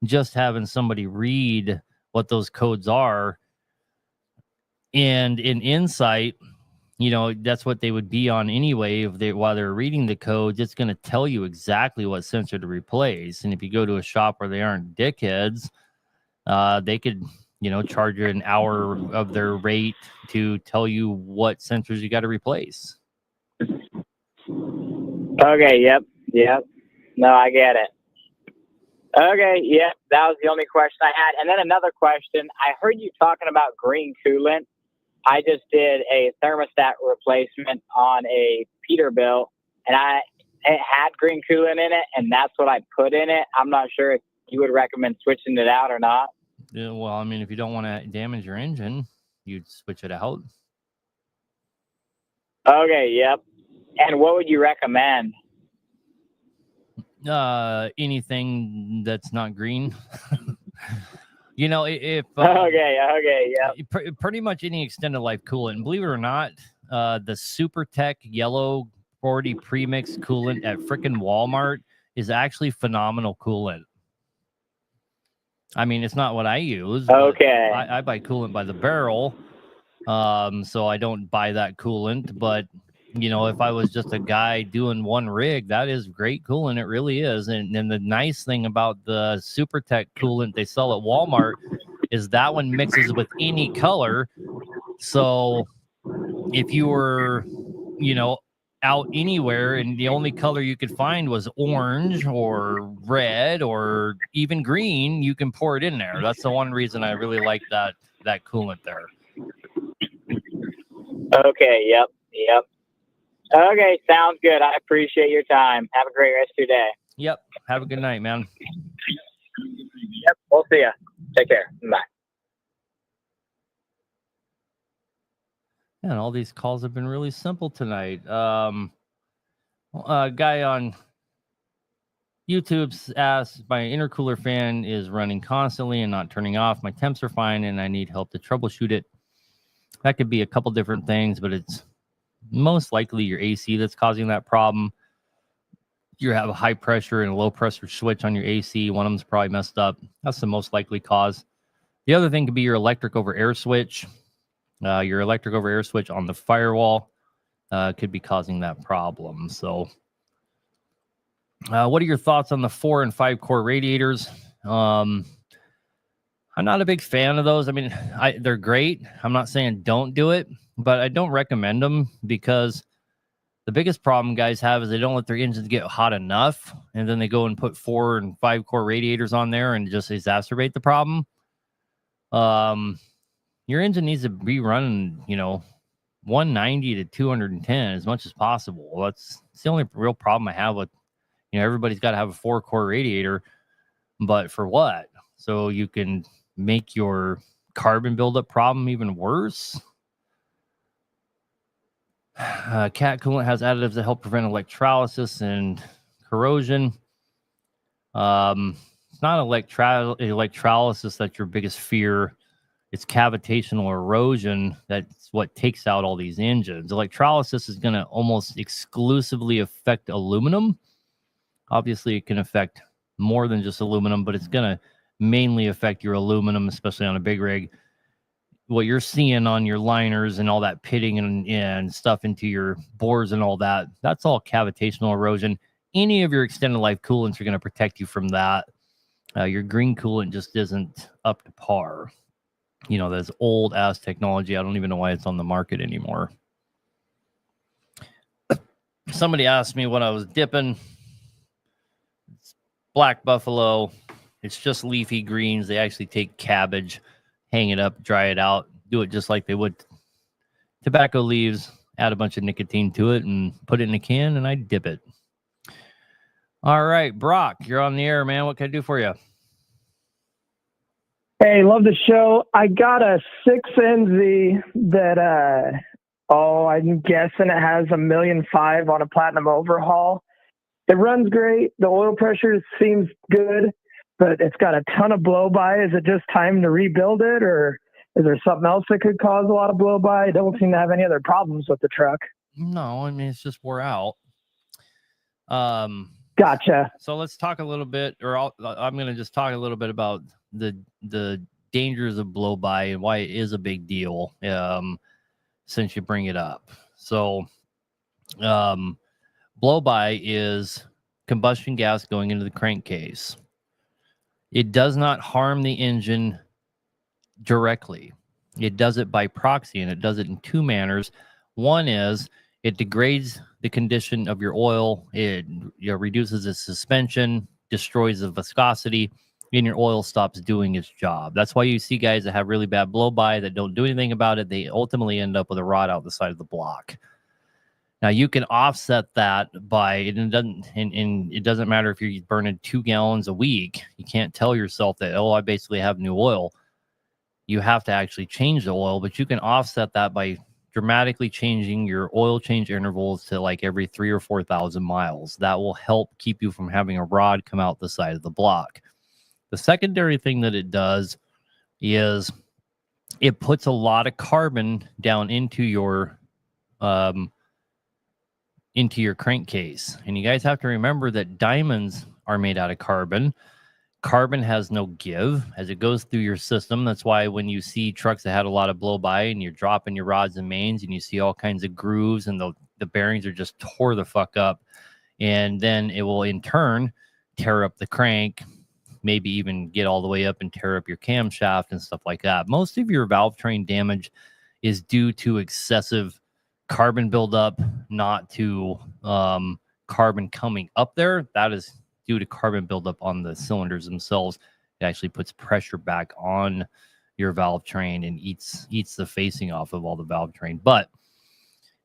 just having somebody read what those codes are. And in Insight, that's what they would be on anyway. While they're reading the codes, it's going to tell you exactly what sensor to replace. And if you go to a shop where they aren't dickheads, they could, charge you an hour of their rate to tell you what sensors you got to replace. Okay, yep. No, I get it. Okay, yep, that was the only question I had. And then another question, I heard you talking about green coolant. I just did a thermostat replacement on a Peterbilt, and it had green coolant in it, and that's what I put in it. I'm not sure if you would recommend switching it out or not. Yeah, well, I mean, if you don't want to damage your engine, you'd switch it out. Okay, yep. And what would you recommend? Anything that's not green. If Okay, yeah. Pretty much any extended life coolant. And believe it or not, the SuperTech yellow 40 premix coolant at frickin' Walmart is actually phenomenal coolant. I mean, it's not what I use. Okay. I buy coolant by the barrel, so I don't buy that coolant. But if I was just a guy doing one rig, that is great coolant. It really is. And the nice thing about the SuperTech coolant they sell at Walmart is that one mixes with any color. So if you were, out anywhere and the only color you could find was orange or red or even green, you can pour it in there. That's the one reason I really like that coolant there. Okay, yep. Okay, sounds good. I appreciate your time. Have a great rest of your day. Yep. Have a good night, man. Yep, we'll see ya. Take care. Bye. And all these calls have been really simple tonight. A guy on YouTube's asked, my intercooler fan is running constantly and not turning off. My temps are fine and I need help to troubleshoot it. That could be a couple different things, but it's most likely your AC that's causing that problem. You have a high pressure and a low pressure switch on your AC. One of them's probably messed up. That's the most likely cause. The other thing could be your electric over air switch. Your electric over air switch on the firewall could be causing that problem. So what are your thoughts on the 4 and 5 core radiators? I'm not a big fan of those. I mean, they're great. I'm not saying don't do it, but I don't recommend them because the biggest problem guys have is they don't let their engines get hot enough, and then they go and put 4 and 5 core radiators on there and just exacerbate the problem. Your engine needs to be running, 190 to 210 as much as possible. That's the only real problem I have with, everybody's got to have a 4-core radiator, but for what? So you can make your carbon buildup problem even worse. Cat coolant has additives that help prevent electrolysis and corrosion. It's not electrolysis that's your biggest fear. It's cavitational erosion. That's what takes out all these engines. Electrolysis is going to almost exclusively affect aluminum. Obviously, it can affect more than just aluminum, but it's going to mainly affect your aluminum, especially on a big rig. What you're seeing on your liners and all that pitting and stuff into your bores and all that, that's all cavitational erosion. Any of your extended life coolants are going to protect you from that. Your green coolant just isn't up to par. That's old ass technology. I don't even know why it's on the market anymore. Somebody asked me what I was dipping. It's Black Buffalo. It's just leafy greens. They actually take cabbage, hang it up, dry it out, do it just like they would tobacco leaves, add a bunch of nicotine to it and put it in a can, and I dip it. All right, Brock, you're on the air, man. What can I do for you? Hey, love the show. I got a 6NZ that, I'm guessing it has 1.5 million on a platinum overhaul. It runs great. The oil pressure seems good, but it's got a ton of blow-by. Is it just time to rebuild it, or is there something else that could cause a lot of blow-by? I don't seem to have any other problems with the truck. No, I mean, it's just wore out. Gotcha. So let's talk a little bit, or I'm going to just talk a little bit about the dangers of blow-by and why it is a big deal, since you bring it up. So blow-by is combustion gas going into the crankcase. It does not harm the engine directly. It does it by proxy, and it does it in two manners. One is it degrades the condition of your oil. It reduces its suspension, destroys the viscosity, and your oil stops doing its job. That's why you see guys that have really bad blow-by that don't do anything about it. They ultimately end up with a rod out the side of the block. Now you can offset that by, and it doesn't matter if you're burning 2 gallons a week. You can't tell yourself that, I basically have new oil. You have to actually change the oil, but you can offset that by dramatically changing your oil change intervals to like every 3,000 or 4,000 miles. That will help keep you from having a rod come out the side of the block. The secondary thing that it does is it puts a lot of carbon down into your crankcase. And you guys have to remember that diamonds are made out of carbon. Carbon has no give as it goes through your system. That's why when you see trucks that had a lot of blow-by and you're dropping your rods and mains and you see all kinds of grooves and the bearings are just tore the fuck up. And then it will in turn tear up the crank, maybe even get all the way up and tear up your camshaft and stuff like that. Most of your valve train damage is due to excessive carbon buildup, not to carbon coming up there. That is due to carbon buildup on the cylinders themselves. It actually puts pressure back on your valve train and eats the facing off of all the valve train. But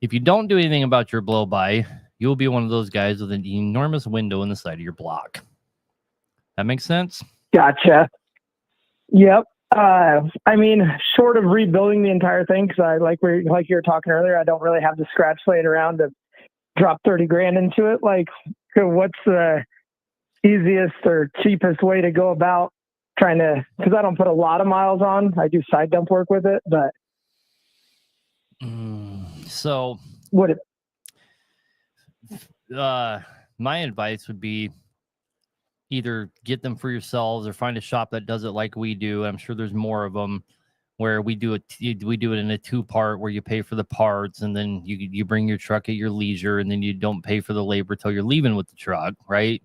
if you don't do anything about your blow-by, you'll be one of those guys with an enormous window in the side of your block. That makes sense? Gotcha. Yep. I mean, short of rebuilding the entire thing, because like you were talking earlier, I don't really have the scratch laying around to drop 30 grand into it. Like, what's the easiest or cheapest way to go about trying to, because I don't put a lot of miles on. I do side dump work with it, but so would it? My advice would be either get them for yourselves or find a shop that does it like we do. I'm sure there's more of them where we do it in a 2-part where you pay for the parts and then you bring your truck at your leisure and then you don't pay for the labor till you're leaving with the truck, right?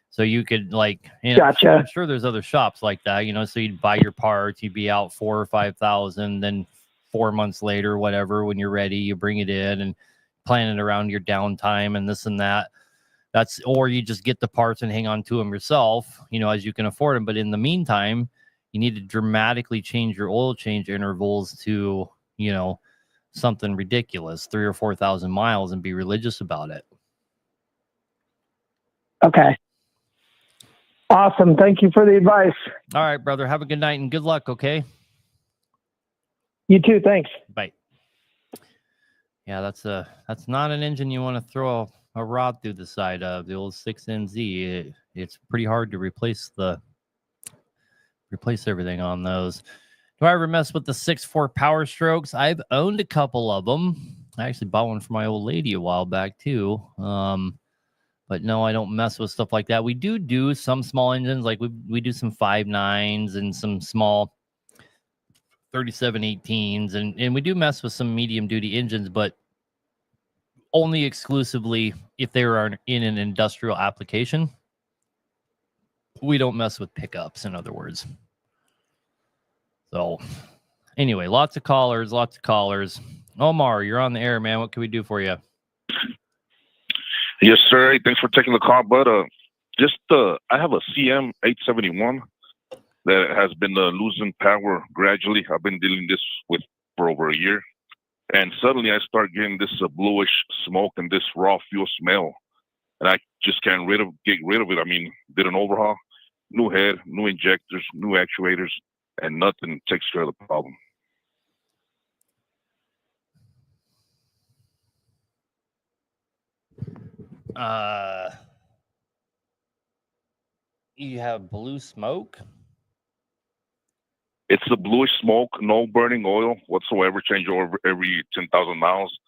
So you could Gotcha. I'm sure there's other shops like that, so you'd buy your parts, you'd be out 4,000 or 5,000, then 4 months later, whatever, when you're ready, you bring it in and plan it around your downtime and this and that. Or you just get the parts and hang on to them yourself, as you can afford them. But in the meantime, you need to dramatically change your oil change intervals to, something ridiculous, 3,000 or 4,000 miles, and be religious about it. Okay. Awesome. Thank you for the advice. All right, brother. Have a good night and good luck. Okay. You too. Thanks. Bye. Yeah, that's not an engine you want to throw a rod through the side of. The old 6NZ. It's pretty hard to replace everything on those. Do I ever mess with the 6.4 Power Strokes? I've owned a couple of them. I actually bought one for my old lady a while back too. But no, I don't mess with stuff like that. We do some small engines, like we do some 5.9s and some small 3718s, and we do mess with some medium duty engines, but only exclusively if they are in an industrial application. We don't mess with pickups, in other words. So anyway, lots of callers. Omar, you're on the air, man. What can we do for you? Yes, sir. Hey, thanks for taking the call. But I have a CM 871 that has been losing power gradually. I've been dealing this with for over a year. And suddenly I start getting this bluish smoke and this raw fuel smell. and I just can't get rid of it. I mean, did an overhaul, new head, new injectors, new actuators, and nothing takes care of the problem. You have blue smoke? It's the bluish smoke, no burning oil whatsoever, change over every 10,000 miles.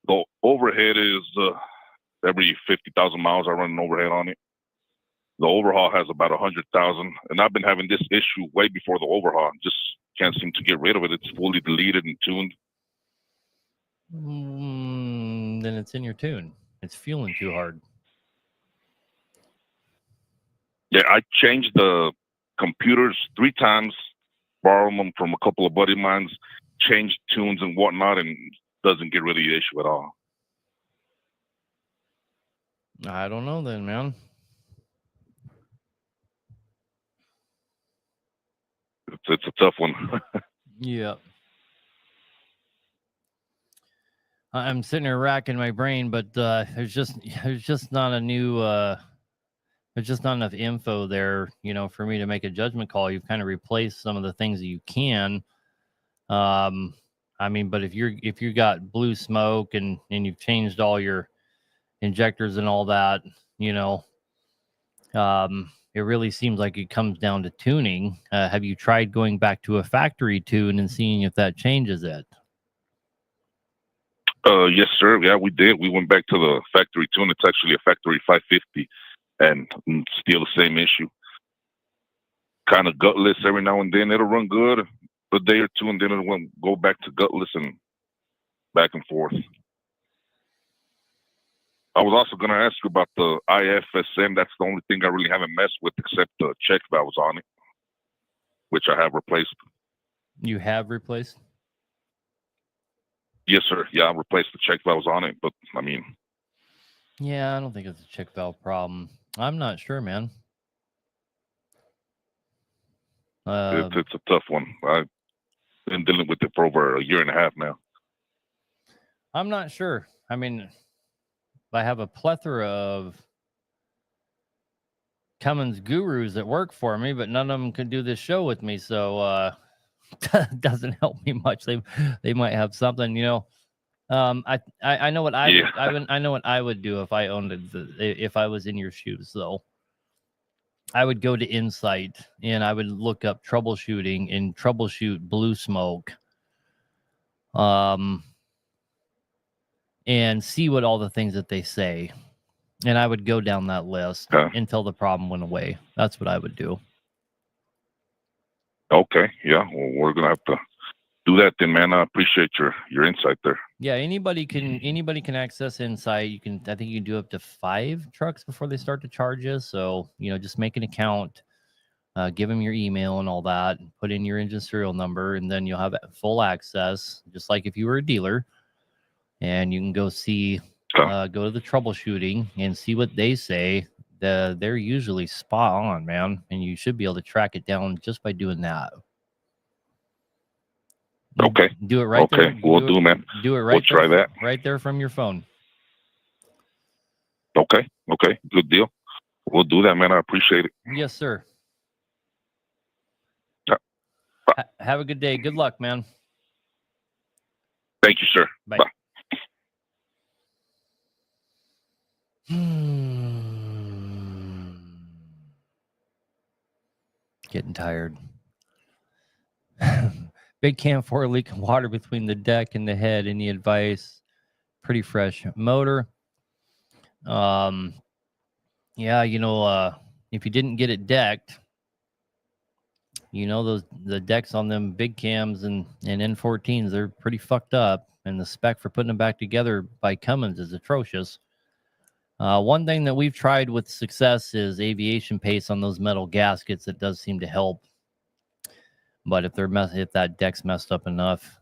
The overhead is every 50,000 miles I run an overhead on it. The overhaul has about 100,000, and I've been having this issue way before the overhaul. Just can't seem to get rid of it. It's fully deleted and tuned. Then it's in your tune. It's fueling too hard. Yeah, I changed the computers 3 times, borrowed them from a couple of buddy of mine, changed tunes and whatnot, and doesn't get rid of the issue at all. I don't know then, man. It's a tough one. Yeah. I'm sitting here racking my brain, but there's just not a new there's just not enough info there, for me to make a judgment call. You've kind of replaced some of the things that you can. I mean, but if you got blue smoke and you've changed all your injectors and all that, it really seems like it comes down to tuning. Have you tried going back to a factory tune and seeing if that changes it? Yes, sir. Yeah, we did. We went back to the factory tune. It's actually a factory 550, and still the same issue. Kind of gutless every now and then. It'll run good a day or two, and then it'll go back to gutless and back and forth. I was also going to ask you about the IFSM. That's the only thing I really haven't messed with except the check valves on it, which I have replaced. You have replaced? Yes, sir. Yeah, I replaced the check valves on it, but I mean... Yeah, I don't think it's a check valve problem. I'm not sure, man. It's a tough one. I've been dealing with it for over a year and a half now. I'm not sure. I mean, I have a plethora of Cummins gurus that work for me, but none of them can do this show with me, so doesn't help me much. They might have something, I know what I know what I would do if I owned if I was in your shoes, though. I would go to Insight and I would look up troubleshooting and troubleshoot blue smoke, and see what all the things that they say. And I would go down that list until the problem went away. That's what I would do. Okay. Yeah. Well, we're going to have to do that then, man. I appreciate your insight there. Yeah. Anybody can access Insight. I think you can do up to 5 trucks before they start to charge you. So, just make an account, give them your email and all that, and put in your engine serial number, and then you'll have full access, just like if you were a dealer. And you can go see, go to the troubleshooting and see what they say. They're usually spot on, man. And you should be able to track it down just by doing that. Okay. Do it right there. Okay, we'll do, man. Do it right. We'll try that. Right there from your phone. Okay. Good deal. We'll do that, man. I appreciate it. Yes, sir. Yeah. Have a good day. Good luck, man. Thank you, sir. Bye. Bye. Getting tired. Big cam 4 leaking water between the deck and the head. Any advice? Pretty fresh motor. Yeah, if you didn't get it decked, the decks on them big cams and N14s, they're pretty fucked up, and the spec for putting them back together by Cummins is atrocious. One thing that we've tried with success is aviation paste on those metal gaskets. It does seem to help. But if that deck's messed up enough,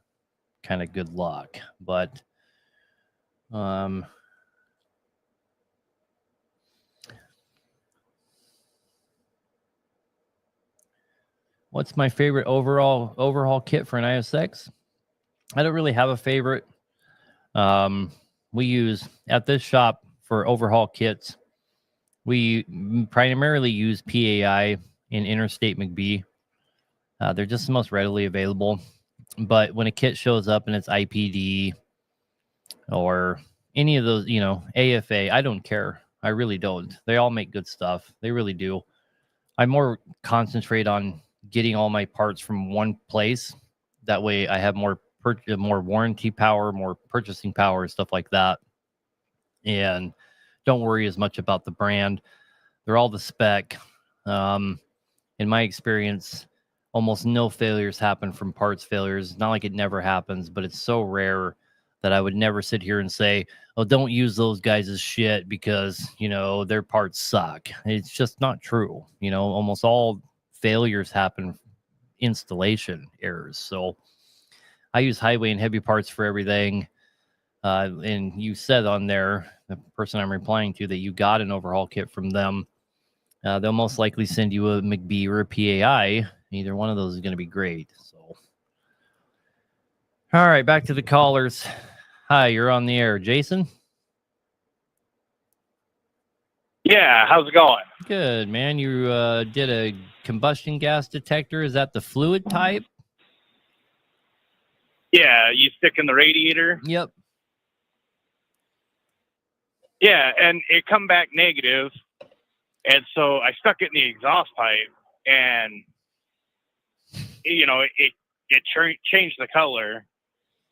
kind of good luck. But what's my favorite overhaul kit for an ISX? I don't really have a favorite. We use at this shop for overhaul kits. We primarily use PAI in Interstate McBee. They're just the most readily available. But when a kit shows up and it's IPD or any of those, AFA, I don't care. I really don't. They all make good stuff. They really do. I more concentrate on getting all my parts from one place. That way I have more warranty power, more purchasing power, stuff like that. And don't worry as much about the brand. They're all the spec. In my experience, almost no failures happen from parts failures. It's not like it never happens, but it's so rare that I would never sit here and say, oh, don't use those guys as shit because, their parts suck. It's just not true. Almost all failures happen installation errors. So I use highway and heavy parts for everything. And you said on there, the person I'm replying to, that you got an overhaul kit from them. They'll most likely send you a McBee or a PAI. Either one of those is going to be great. So, all right, back to the callers. Hi, you're on the air. Jason? Yeah, how's it going? Good, man. You did a combustion gas detector. Is that the fluid type? Yeah, you stick in the radiator. Yep. Yeah, and it come back negative. And so I stuck it in the exhaust pipe, and it changed the color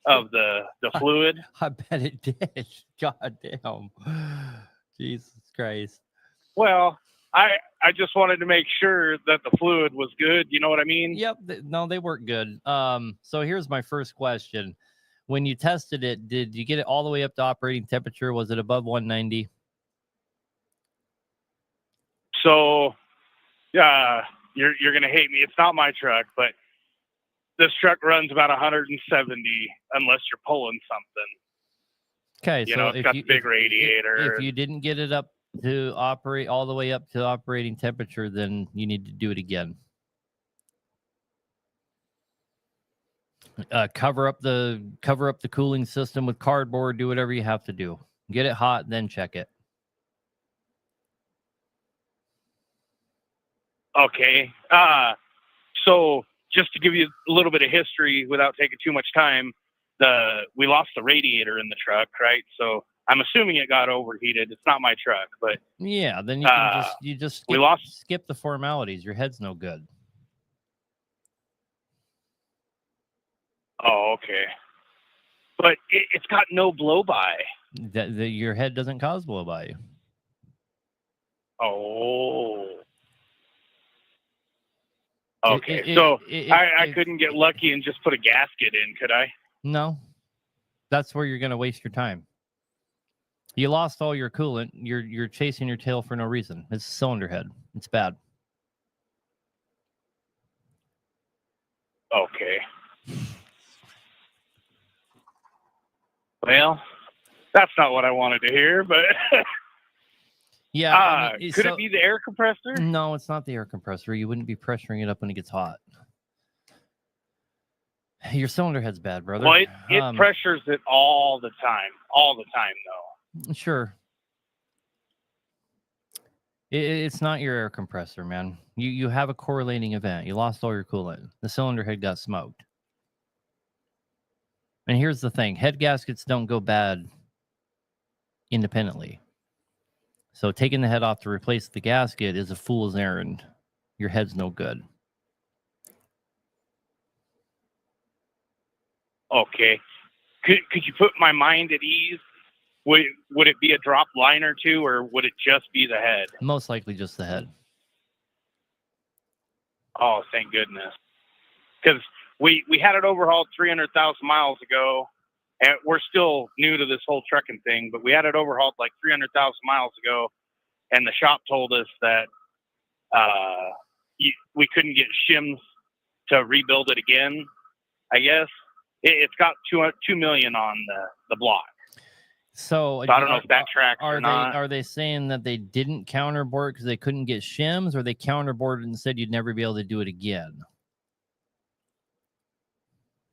of the fluid. I bet it did. God damn. Jesus Christ. Well, I just wanted to make sure that the fluid was good. You know what I mean? Yep. No, they work good. So here's my first question. When you tested it, did you get it all the way up to operating temperature? Was it above 190? So, you're gonna hate me. It's not my truck, but this truck runs about 170 unless you're pulling something. Okay, so it's got the big radiator. If you didn't get it up to operate all the way up to operating temperature, then you need to do it again. Cover up the cooling system with cardboard. Do whatever you have to do. Get it hot, then check it. Okay. So just to give you a little bit of history without taking too much time, we lost the radiator in the truck, right? So I'm assuming it got overheated. It's not my truck, but yeah, then you just skip the formalities. Your head's no good. Oh, okay. But it's got no blow by. Your head doesn't cause blow by. Oh. Okay, so I couldn't get lucky and just put a gasket in, could I? No. That's where you're going to waste your time. You lost all your coolant. You're chasing your tail for no reason. It's a cylinder head. It's bad. Okay. Well, that's not what I wanted to hear, but yeah. Could it be the air compressor? No, it's not the air compressor. You wouldn't be pressuring it up when it gets hot. Your cylinder head's bad, brother. Well, it pressures it all the time. All the time, though. Sure. It's not your air compressor, man. You have a correlating event. You lost all your coolant. The cylinder head got smoked. And here's the thing. Head gaskets don't go bad independently. So taking the head off to replace the gasket is a fool's errand. Your head's no good. Okay. Could you put my mind at ease? Would it be a drop line or two, or would it just be the head? Most likely just the head. Oh, thank goodness. Because we had it overhauled 300,000 miles ago, and we're still new to this whole trucking thing, but we had it overhauled like 300,000 miles ago, and the shop told us that we couldn't get shims to rebuild it again, I guess. It's got $2 million on the block. So I don't know if that tracks or not. Are they saying that they didn't counterboard because they couldn't get shims, or they counterboarded and said you'd never be able to do it again?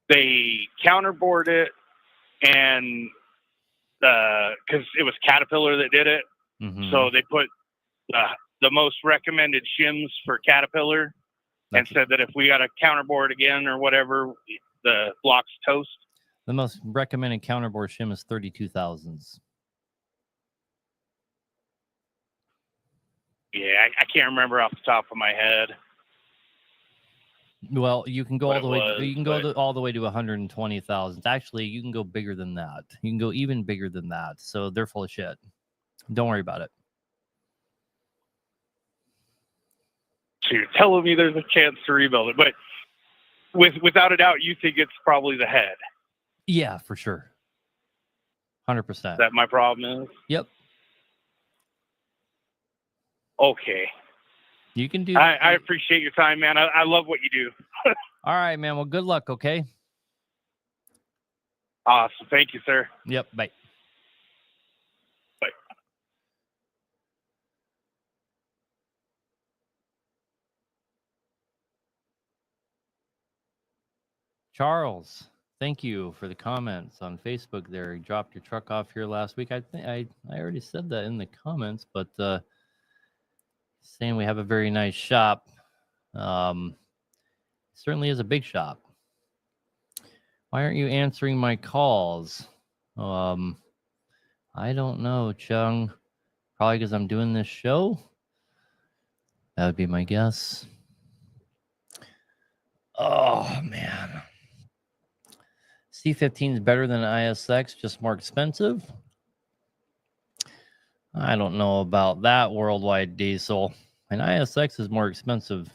They counterboard it, and because it was Caterpillar that did it, so they put the most recommended shims for Caterpillar, and said that if we got a counterboard again or whatever, the block's toast. The most recommended counterboard shim is 32,000s. Yeah, I can't remember off the top of my head. Well, you can go What all the it way. was, You can go all the way to 120,000. Actually, you can go bigger than that. You can go even bigger than that. So they're full of shit. Don't worry about it. So you're telling me there's a chance to rebuild it, but without a doubt, you think it's probably the head. Yeah, for sure. 100%. That my problem is? Yep. Okay. You can do. I appreciate your time, man. I love what you do. All right, man. Well, good luck, okay? Awesome. Thank you, sir. Yep. Bye. Bye. Charles, thank you for the comments on Facebook there. You dropped your truck off here last week. I think I already said that in the comments, but saying we have a very nice shop. Certainly is a big shop. Why aren't you answering my calls? I don't know, Chung. Probably because I'm doing this show. That would be my guess. Oh, man. C15 is better than ISX, just more expensive. I don't know about that worldwide diesel. An ISX is more expensive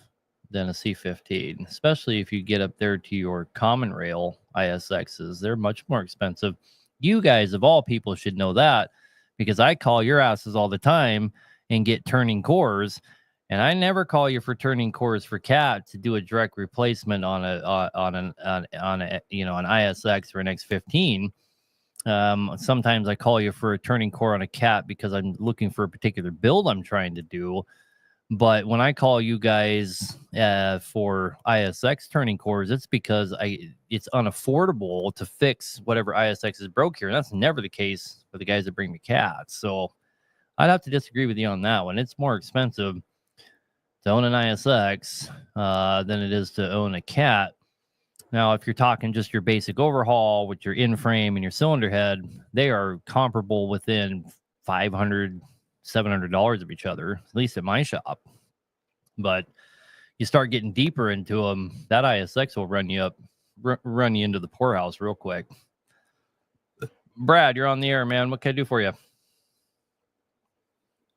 than a C15, especially if you get up there to your common rail ISXs. They're much more expensive. You guys, of all people, should know that because I call your asses all the time and get turning cores, and I never call you for turning cores for Cat to do a direct replacement on an ISX or an X15. Sometimes I call you for a turning core on a Cat because I'm looking for a particular build I'm trying to do. But when I call you guys for ISX turning cores, it's because it's unaffordable to fix whatever ISX is broke here. And that's never the case for the guys that bring me Cats. So I'd have to disagree with you on that one. It's more expensive to own an ISX than it is to own a Cat. Now, if you're talking just your basic overhaul with your in-frame and your cylinder head, they are comparable within $500, $700 of each other, at least at my shop. But you start getting deeper into them, that ISX will run you into the poorhouse real quick. Brad, you're on the air, man. What can I do for you?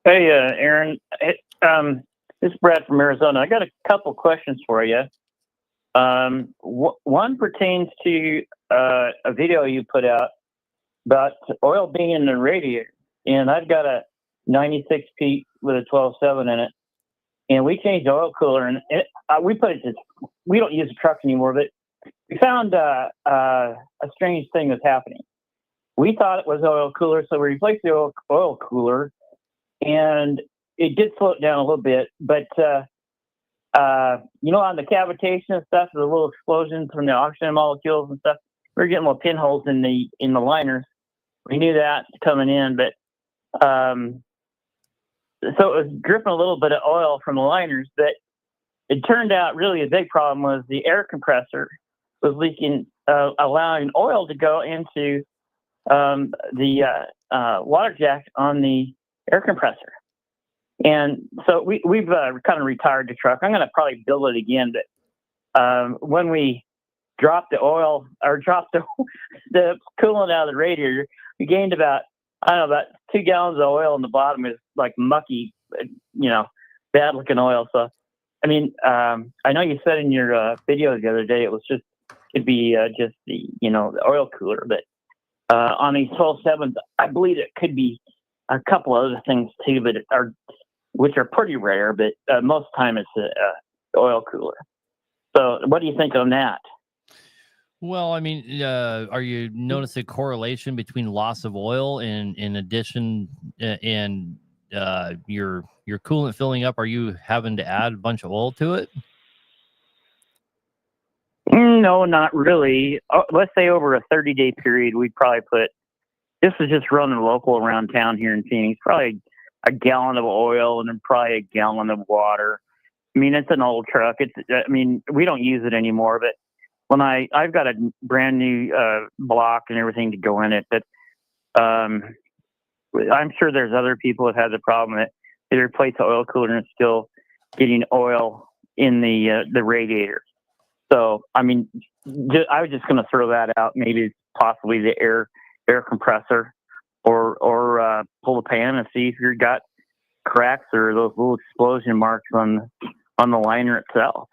Hey, Aaron. This is Brad from Arizona. I got a couple questions for you. One pertains to a video you put out about oil being in the radiator. And I've got a 96 Pete with a 12.7 in it. And we changed the oil cooler. And we don't use the truck anymore, but we found a strange thing was happening. We thought it was oil cooler, so we replaced the oil cooler. And it did slow it down a little bit. But on the cavitation and stuff, the little explosions from the oxygen molecules and stuff, we were getting little pinholes in the liners. We knew that coming in, but so it was dripping a little bit of oil from the liners. But it turned out really a big problem was the air compressor was leaking, allowing oil to go into the water jack on the air compressor. And so we've kind of retired the truck. I'm going to probably build it again, but when we dropped the oil or dropped the coolant out of the radiator, we gained about 2 gallons of oil, and the bottom is like mucky, bad looking oil. So, I mean, I know you said in your video the other day it'd be just the oil cooler, but on these 12.7s, I believe it could be a couple other things too, but which are pretty rare, but most of the time it's the oil cooler. So what do you think on that? Well, I mean, are you noticing a correlation between loss of oil and in addition and your coolant filling up? Are you having to add a bunch of oil to it? No, not really. Let's say over a 30-day period, we'd probably this is just running local around town here in Phoenix, probably a gallon of oil and then probably a gallon of water. I mean, it's an old truck. We don't use it anymore, but when I've got a brand new block and everything to go in it, but I'm sure there's other people that have the problem that they replace the oil cooler and it's still getting oil in the radiator. So, I mean, I was just going to throw that out. Maybe it's possibly the air compressor, or pull the pan and see if you've got cracks or those little explosion marks on the liner itself.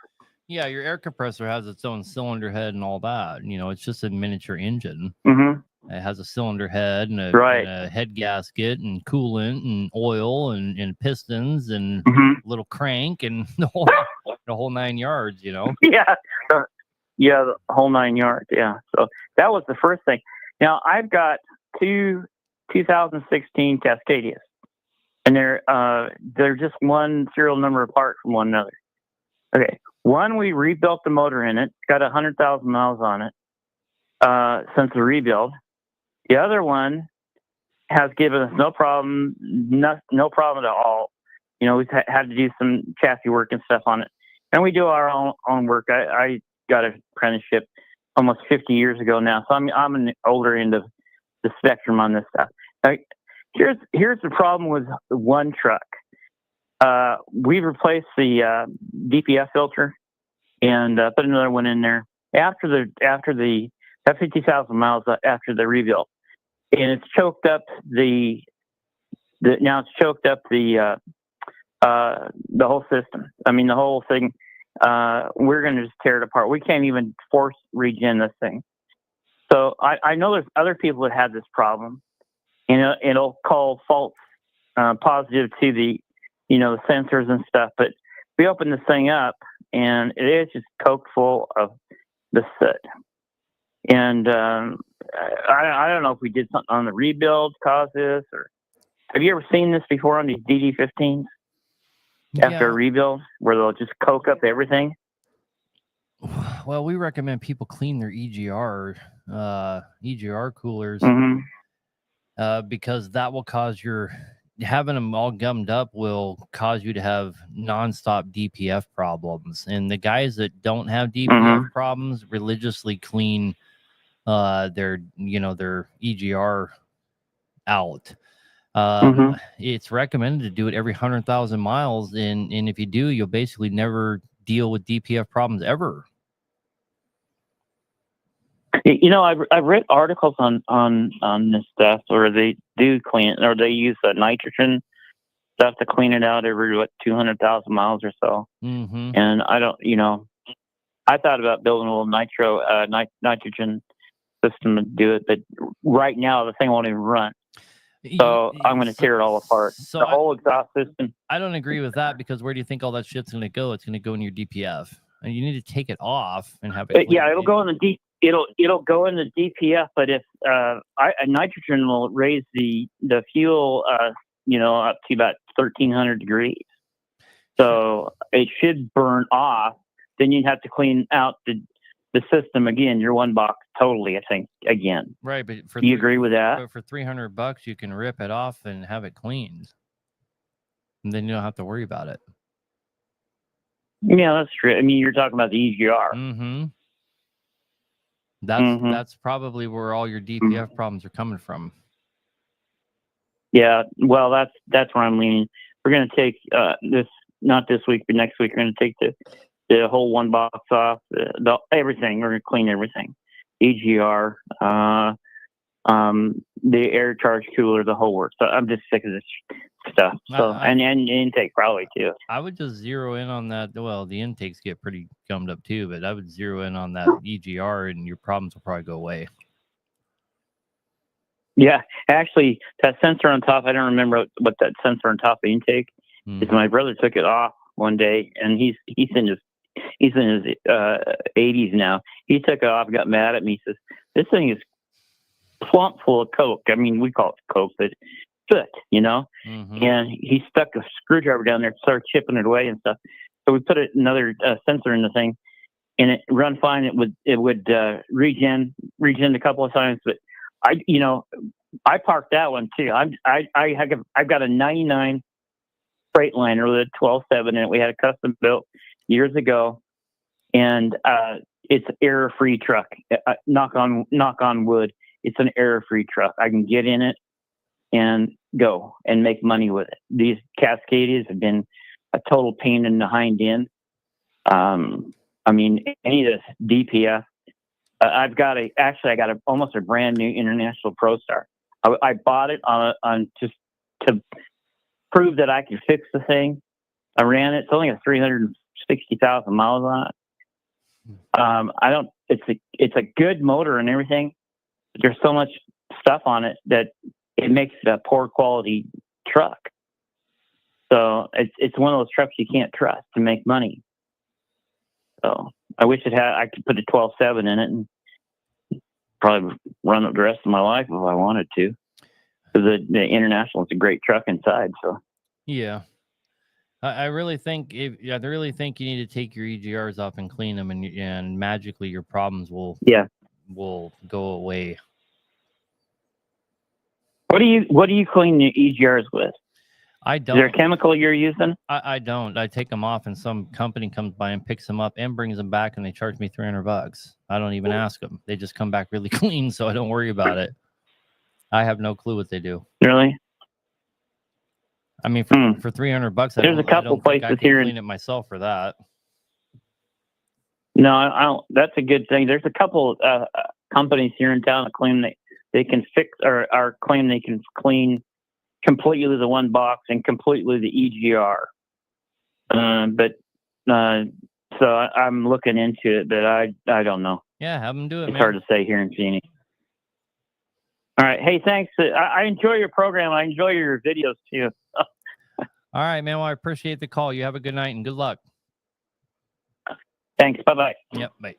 Yeah, your air compressor has its own cylinder head and all that. It's just a miniature engine. Mm-hmm. It has a cylinder head and Right. and a head gasket and coolant and oil and pistons and little crank and the whole 9 yards. Yeah. Yeah, the whole 9 yards. Yeah. So that was the first thing. Now I've got two 2016 Cascadias, and they're just one serial number apart from one another. Okay. One, we rebuilt the motor in it. It's got 100,000 miles on it since the rebuild. The other one has given us no problem at all. We've had to do some chassis work and stuff on it, and we do our own work. I got an apprenticeship almost 50 years ago now, so I'm in the older end of the spectrum on this stuff. Now, here's the problem with one truck. We replaced the DPF filter and put another one in there after the 50,000 miles after the rebuild, and it's choked up the whole system. I mean, the whole thing. We're going to just tear it apart. We can't even force regen this thing. So I know there's other people that have this problem, and it'll call false positive to the sensors and stuff. But we open this thing up, and it is just coked full of the soot. And I don't know if we did something on the rebuild cause this, or have you ever seen this before on these DD15s? After a rebuild, where they'll just coke up everything? Well, we recommend people clean their EGR coolers because that will cause having them all gummed up will cause you to have nonstop DPF problems. And the guys that don't have DPF problems religiously clean their EGR out. It's recommended to do it every 100,000 miles, and if you do, you'll basically never deal with DPF problems ever. I've read articles on this stuff, or they do clean it, or they use nitrogen stuff to clean it out every 200,000 miles or so. And I don't, I thought about building a little nitrogen system to do it, but right now the thing won't even run. So I'm going to tear it all apart. So the whole exhaust system. I don't agree with that, because where do you think all that shit's going to go? It's going to go in your DPF, and you need to take it off and have it. Yeah, it'll go in the it'll go in the DPF, but if nitrogen will raise the fuel, up to about 1,300 degrees, so it should burn off. Then you have to clean out the system again, your one box totally, I think, again. Right, but do you agree with that? But for $300, you can rip it off and have it cleaned, and then you don't have to worry about it. Yeah, that's true. I mean, you're talking about the EGR. That's probably where all your DPF problems are coming from. Yeah, well, that's where I'm leaning. We're going to take not this week, but next week. We're going to take the whole one box off, everything. We're going to clean everything. EGR, the air charge cooler, the whole works. So I'm just sick of this stuff. So and intake probably too. I would just zero in on that. Well, the intakes get pretty gummed up too, but I would zero in on that EGR, and your problems will probably go away. Yeah, actually, that sensor on top, I don't remember what that sensor on top of the intake is. My brother took it off one day, and he's in his 80s now. He took it off, got mad at me. He says, "This thing is plump full of coke." I mean, we call it coke, but soot, And he stuck a screwdriver down there and started chipping it away and stuff. So we put another sensor in the thing, and it run fine. It would regen a couple of times, but I parked that one too. I've got a 99 Freightliner with a 12.7 in it. We had a custom built years ago, and it's an error-free truck. Knock on wood. It's an error-free truck. I can get in it and go and make money with it. These Cascadias have been a total pain in the hind end. I mean, any of this DPF. I got almost a brand new International Pro Star. I bought it on just to prove that I could fix the thing. I ran it. It's only got 360,000 miles on it. It's a good motor and everything. But there's so much stuff on it that it makes it a poor quality truck. So it's one of those trucks you can't trust to make money. So I wish I could put a 12.7 in it and probably run it the rest of my life if I wanted to. Because the International is a great truck inside. So yeah. I really think you need to take your EGRs off and clean them, and magically your problems will go away. What do you clean the EGRs with? I don't. Is there a chemical you're using? I don't. I take them off, and some company comes by and picks them up and brings them back, and they charge me $300. I don't even ask them. They just come back really clean, so I don't worry about it. I have no clue what they do. Really? I mean, for $300, there's a couple places I can here clean it myself for that. No, I don't. That's a good thing. There's a couple companies here in town that claim they can fix or claim they can clean completely the one box and completely the EGR. So I'm looking into it, but I don't know. Yeah, have them do it. It's hard to say here in Phoenix. All right. Hey, thanks. I enjoy your program. I enjoy your videos too. All right, man. Well, I appreciate the call. You have a good night and good luck. Thanks. Bye-bye. Yep. Bye.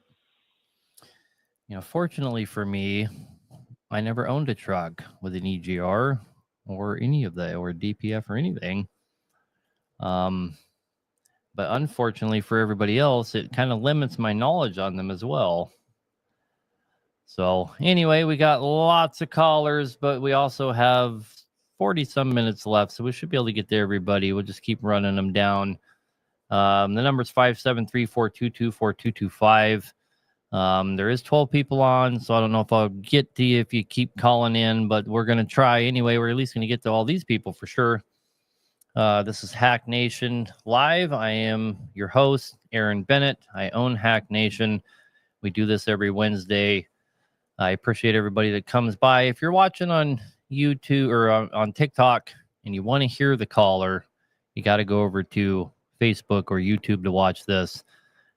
Fortunately for me, I never owned a truck with an EGR or any of that, or DPF or anything. But unfortunately for everybody else, it kind of limits my knowledge on them as well. So anyway, we got lots of callers, but we also have 40 some minutes left, so we should be able to get to everybody. We'll just keep running them down. The number is 573-422-4225. There is 12 people on, so I don't know if I'll get to you if you keep calling in, but we're going to try anyway. We're at least going to get to all these people for sure. This is Hack Nation Live. I am your host, Aaron Bennett. I own Hack Nation. We do this every Wednesday. I appreciate everybody that comes by. If you're watching on YouTube or on TikTok and you want to hear the caller, you got to go over to Facebook or YouTube to watch this,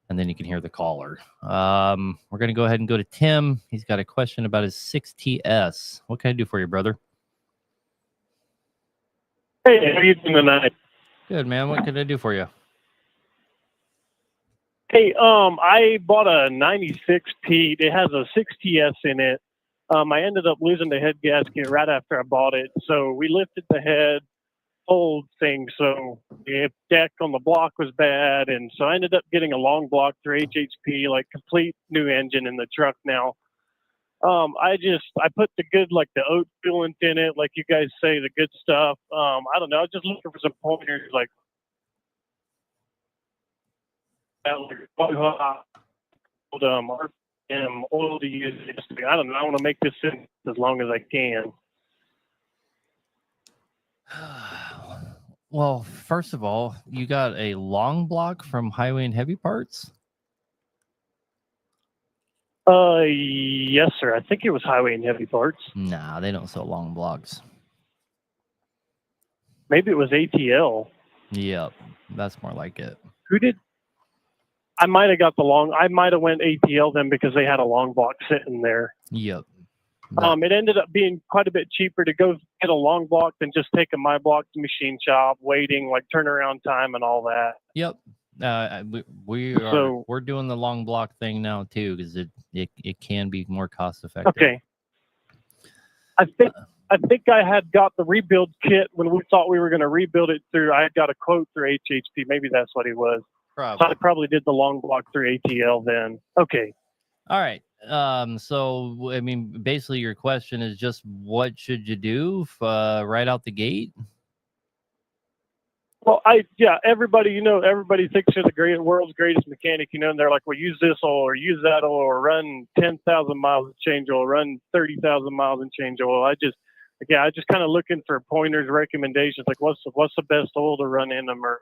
and then you can hear the caller. We're going to go ahead and go to Tim. He's got a question about his 6TS. What can I do for you, brother? Hey, how are you doing tonight? Good, man. What can I do for you? Hey, I bought a 96 Pete. It has a 6TS in it. I ended up losing the head gasket right after I bought it. So we lifted the head, whole thing. So the deck on the block was bad. And so I ended up getting a long block through HHP, like complete new engine in the truck now. I put the good, like the oat coolant in it, like you guys say, the good stuff. I don't know. I was just looking for some pointers, like oil to use. I don't know. I want to make this in as long as I can. Well, first of all, you got a long block from Highway and Heavy Parts? Yes, sir. I think it was Highway and Heavy Parts. Nah, they don't sell long blocks. Maybe it was ATL. Yep, that's more like it. Who did? I might have got the long. I might have went ATL then because they had a long block sitting there. Yep. It ended up being quite a bit cheaper to go get a long block than just taking my block to machine shop, waiting, like turnaround time and all that. Yep. We're doing the long block thing now too because it can be more cost effective. Okay. I think I had got the rebuild kit when we thought we were going to rebuild it through. I had got a quote through HHP. Maybe that's what it was. Probably. So I probably did the long block through ATL then. Okay. All right. So I mean, basically, your question is just what should you do right out the gate? Well, everybody, everybody thinks they're the world's greatest mechanic, and they're like, well, use this oil or use that oil or run 10,000 miles of change oil, run 30,000 miles in change oil. I just kind of looking for pointers, recommendations, like what's the best oil to run in them, or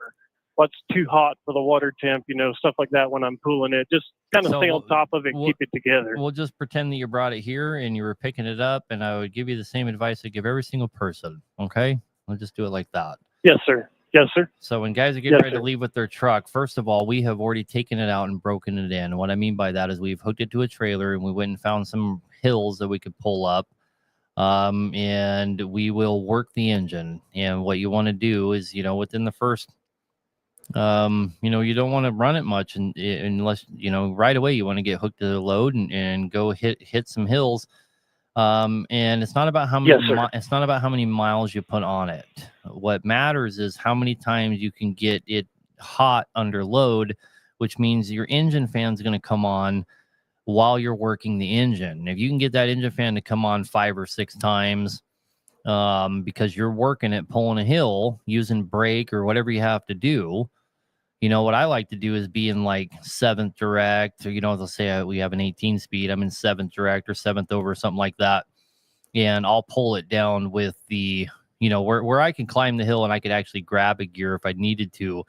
what's too hot for the water temp, stuff like that when I'm pooling it. Just kind of stay on top of it, keep it together. We'll just pretend that you brought it here and you were picking it up, and I would give you the same advice I give every single person. Okay? We'll just do it like that. Yes, sir. Yes, sir. So when guys are getting ready to leave with their truck, first of all, we have already taken it out and broken it in. What I mean by that is we've hooked it to a trailer and we went and found some hills that we could pull up. And we will work the engine. And what you want to do is, within the first, you don't want to run it much unless, right away you want to get hooked to the load and go hit some hills. And it's not about how many it's not about how many miles you put on it. What matters is how many times you can get it hot under load, which means your engine fan's going to come on while you're working the engine. If you can get that engine fan to come on 5 or 6 times, because you're working it, pulling a hill, using brake or whatever you have to do. What I like to do is be in like 7th direct, or, they'll say we have an 18 speed. I'm in 7th direct or 7th over, something like that. And I'll pull it down with the, where I can climb the hill and I could actually grab a gear if I needed to,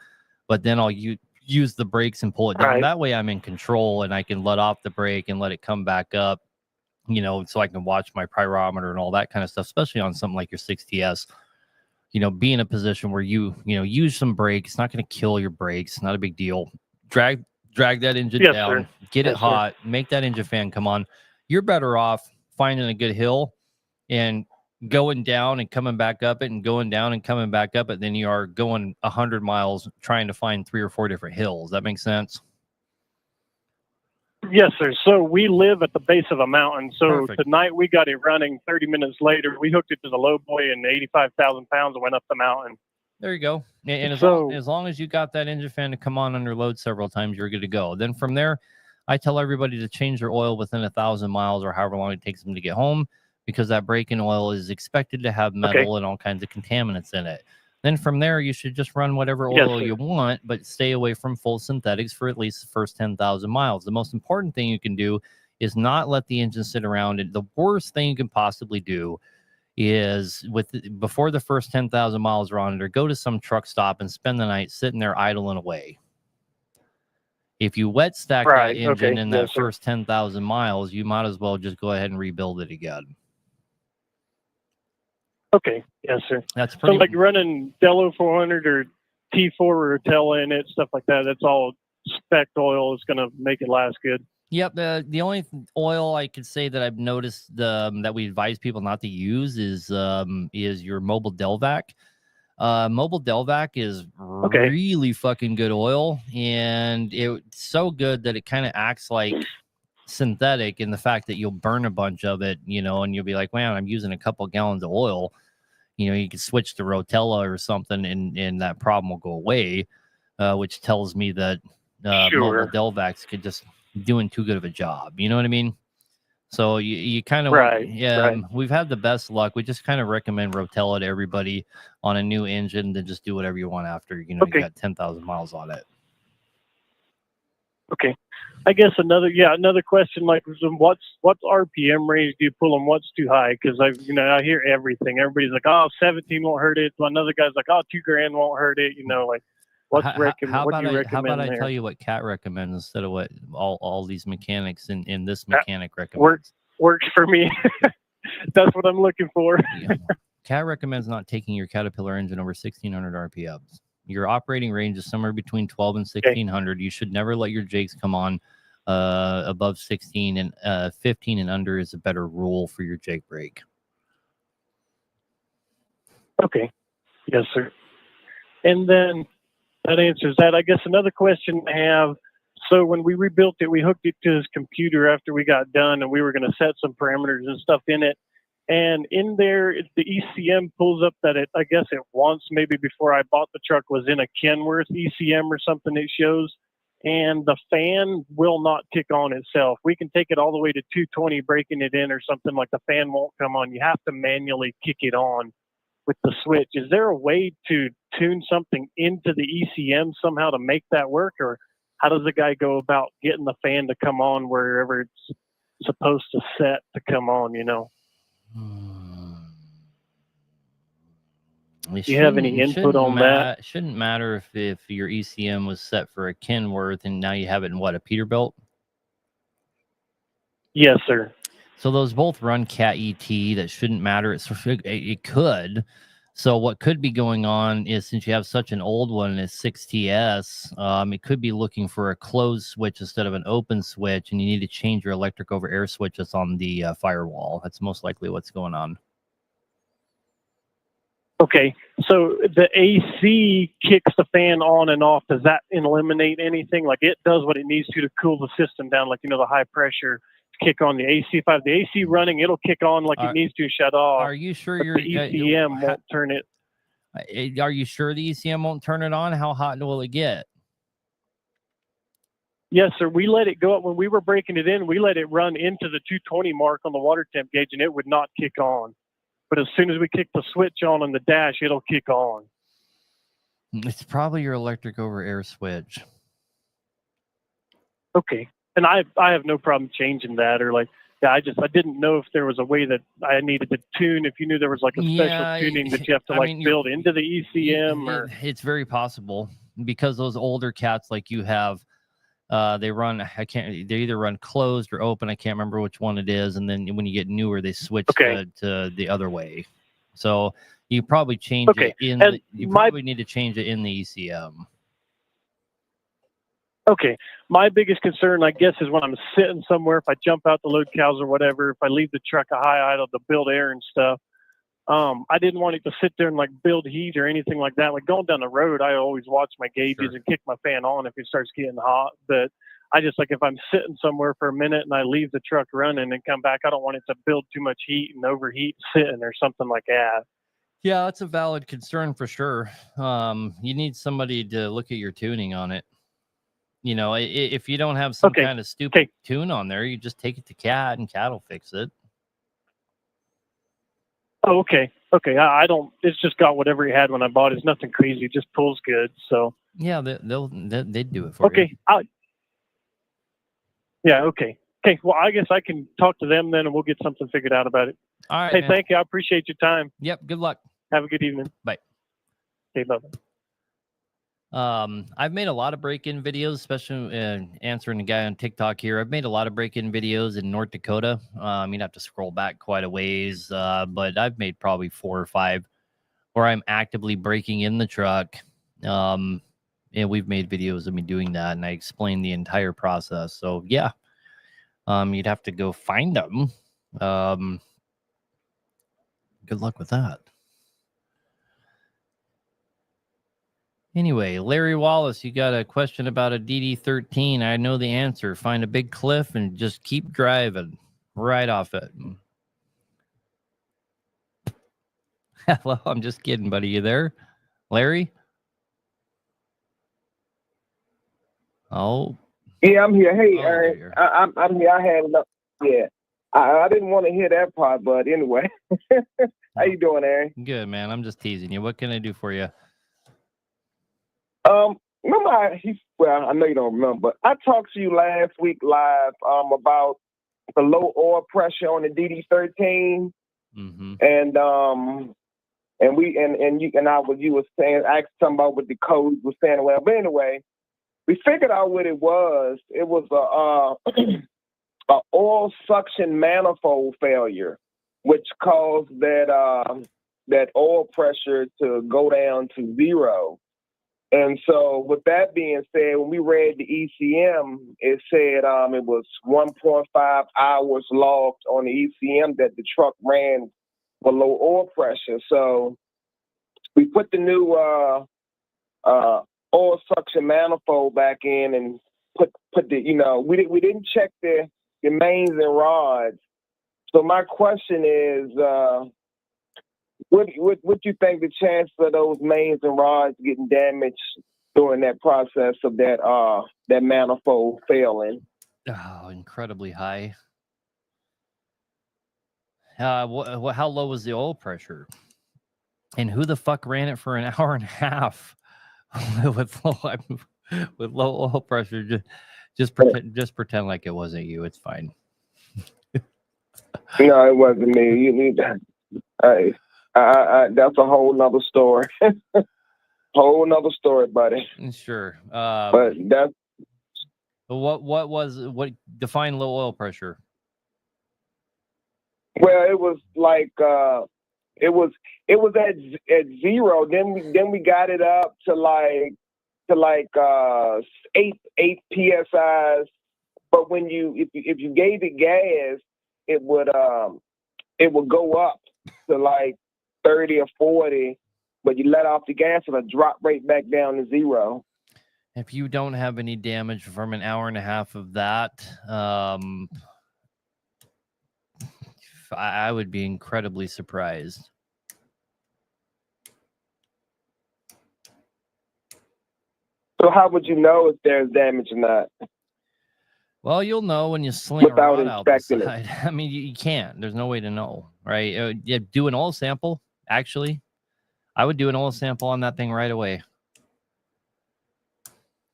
but then I'll use the brakes and pull it down. Right. That way I'm in control and I can let off the brake and let it come back up, so I can watch my pyrometer and all that kind of stuff, especially on something like your 6TS. Be in a position where you use some brakes. It's not going to kill your brakes. Not a big deal. Drag that engine down, get it hot, make that engine fan come on. You're better off finding a good hill and going down and coming back up it and going down and coming back up it than you are going 100 miles trying to find 3 or 4 different hills. That makes sense? Yes, sir. So we live at the base of a mountain. So Perfect. Tonight we got it running. 30 minutes later, we hooked it to the low boy and 85,000 pounds and went up the mountain. There you go. And as long as you got that engine fan to come on under load several times, you're good to go. Then from there, I tell everybody to change their oil within 1,000 miles or however long it takes them to get home, because that break-in oil is expected to have metal and all kinds of contaminants in it. Then from there, you should just run whatever oil you want, but stay away from full synthetics for at least the first 10,000 miles. The most important thing you can do is not let the engine sit around. And the worst thing you can possibly do is before the first 10,000 miles are on it, or go to some truck stop and spend the night sitting there idling away. If you wet stack that engine in that first 10,000 miles, you might as well just go ahead and rebuild it again. Okay. Yes, sir. That's pretty. So like running Delo 400 or T4 or Rotella in it, stuff like that. That's all spec oil is going to make it last good. Yep. The only oil I could say that I've noticed that we advise people not to use is your Mobile Delvac. Mobile Delvac is really fucking good oil, and it's so good that it kind of acts like synthetic in the fact that you'll burn a bunch of it, and you'll be like, man, I'm using a couple gallons of oil. You can switch to Rotella or something and that problem will go away, which tells me that Mobile Delvacs could just doing too good of a job. You know what I mean? So you kind of, we've had the best luck. We just kind of recommend Rotella to everybody on a new engine, then just do whatever you want after, you got 10,000 miles on it. Okay. I guess another question, like, what's RPM range do you pull them? What's too high? Because I hear everything. Everybody's like, oh, 17 won't hurt it. Another guy's like, oh, $2,000 won't hurt it. Like, what do you recommend? How about I tell you what Cat recommends instead of what all these mechanics in this mechanic recommends? Works for me. That's what I'm looking for. Cat recommends not taking your Caterpillar engine over 1,600 RPMs. Your operating range is somewhere between 12 and 1,600. You should never let your jakes come on above 16, and 15 and under is a better rule for your jake brake. Okay. Yes, sir. And then that answers that. I guess another question I have, so when we rebuilt it, we hooked it to his computer after we got done, and we were going to set some parameters and stuff in it. And in there, the ECM pulls up that I guess it once, maybe before I bought the truck, was in a Kenworth ECM or something it shows. and the fan will not kick on itself. We can take it all the way to 220, breaking it in or something, like the fan won't come on. You have to manually kick it on with the switch. Is there a way to tune something into the ECM somehow to make that work, or how does the guy go about getting the fan to come on wherever it's supposed to set to come on, you know? Do you have any input on that? Shouldn't matter if your ECM was set for a Kenworth and now you have it in what, a Peterbilt? Yes, sir. So those both run Cat ET. That shouldn't matter. It could. So what could be going on is, since you have such an old one, it's 6TS, it could be looking for a closed switch instead of an open switch, and you need to change your electric over air switch that's on the firewall. That's most likely what's going on. Okay, so the AC kicks the fan on and off. Does that eliminate anything? Like, it does what it needs to cool the system down, like, you know, the high pressure kick on the AC. If I have the AC running, it'll kick on like it needs to, shut off. Are you sure the ECM won't turn it? Are you sure the ECM won't turn it on? How hot will it get? Yes, sir. We let it go up when we were breaking it in. We let it run into the 220 mark on the water temp gauge, and it would not kick on. But as soon as we kick the switch on the dash, it'll kick on. It's probably your electric over air switch. Okay. And I have no problem changing that, or like, yeah, I didn't know if there was a way that I needed to tune, if you knew there was like a special tuning that you have to build into the ECM, or it's very possible, because those older cats like you have, they either run closed or open. I can't remember which one it is. And then when you get newer, they switch to the other way. So you probably change it in, probably need to change it in the ECM. Okay. My biggest concern, I guess, is when I'm sitting somewhere, if I jump out to load cows or whatever, if I leave the truck a high idle to build air and stuff, I didn't want it to sit there and like build heat or anything like that. Like going down the road, I always watch my gauges and kick my fan on if it starts getting hot. But I just, like, if I'm sitting somewhere for a minute and I leave the truck running and come back, I don't want it to build too much heat and overheat sitting or something like that. Yeah, that's a valid concern for sure. You need somebody to look at your tuning on it. You know, if you don't have some kind of stupid tune on there, you just take it to Cat and Cat will fix it. Oh, okay. Okay. I don't, it's just got whatever he had when I bought it. It's nothing crazy. It just pulls good. So, yeah, they'd do it for you. Okay. Yeah. Okay. Okay. Well, I guess I can talk to them then and we'll get something figured out about it. All right. Hey, man. Thank you. I appreciate your time. Yep. Good luck. Have a good evening. Bye. Okay. Bye-bye. I've made a lot of break-in videos, especially answering the guy on TikTok here. I've made a lot of break-in videos in North Dakota. You'd have to scroll back quite a ways, but I've made probably 4 or 5 where I'm actively breaking in the truck. And we've made videos of me doing that, and I explain the entire process. So yeah, you'd have to go find them. Good luck with that. Anyway, Larry Wallace, you got a question about a DD13. I know the answer. Find a big cliff and just keep driving right off it. Hello, I'm just kidding, buddy. You there, Larry? Oh. Yeah, I'm here. Hey, Aaron, I'm here. I had enough. Yeah, I didn't want to hear that part, but anyway. How you doing, Aaron? Good, man. I'm just teasing you. What can I do for you? Remember, I know you don't remember, but I talked to you last week live about the low oil pressure on the DD13, you were saying, asked something about what the code was saying. Well, but anyway, we figured out what it was. It was a oil suction manifold failure, which caused that oil pressure to go down to 0. And so with that being said, when we read the ECM, it said it was 1.5 hours logged on the ECM that the truck ran below oil pressure. So we put the new oil suction manifold back in and put the, we didn't check the mains and rods. So my question is, what you think the chance of those mains and rods getting damaged during that process of that manifold failing. Oh, incredibly high. How low was the oil pressure? And who the fuck ran it for an hour and a half with low oil pressure? Just pretend like it wasn't you. It's fine. No, it wasn't me. You need that. That's a whole nother story. Whole nother story, buddy. Sure. But that's what define low oil pressure? Well, it was like it was at zero. Then we got it up to like 8 psi's. But when if you gave it gas, it would go up to like 30 or 40. But you let off the gas, it'll drop right back down to zero. If you don't have any damage from an hour and a half of that, I would be incredibly surprised. So how would you know if there's damage or not? Well, you'll know when you sling Without a rod out the inspecting it. side. I mean, you can't. There's no way to know, right? Yeah, do an oil sample. Actually, I would do an oil sample on that thing right away.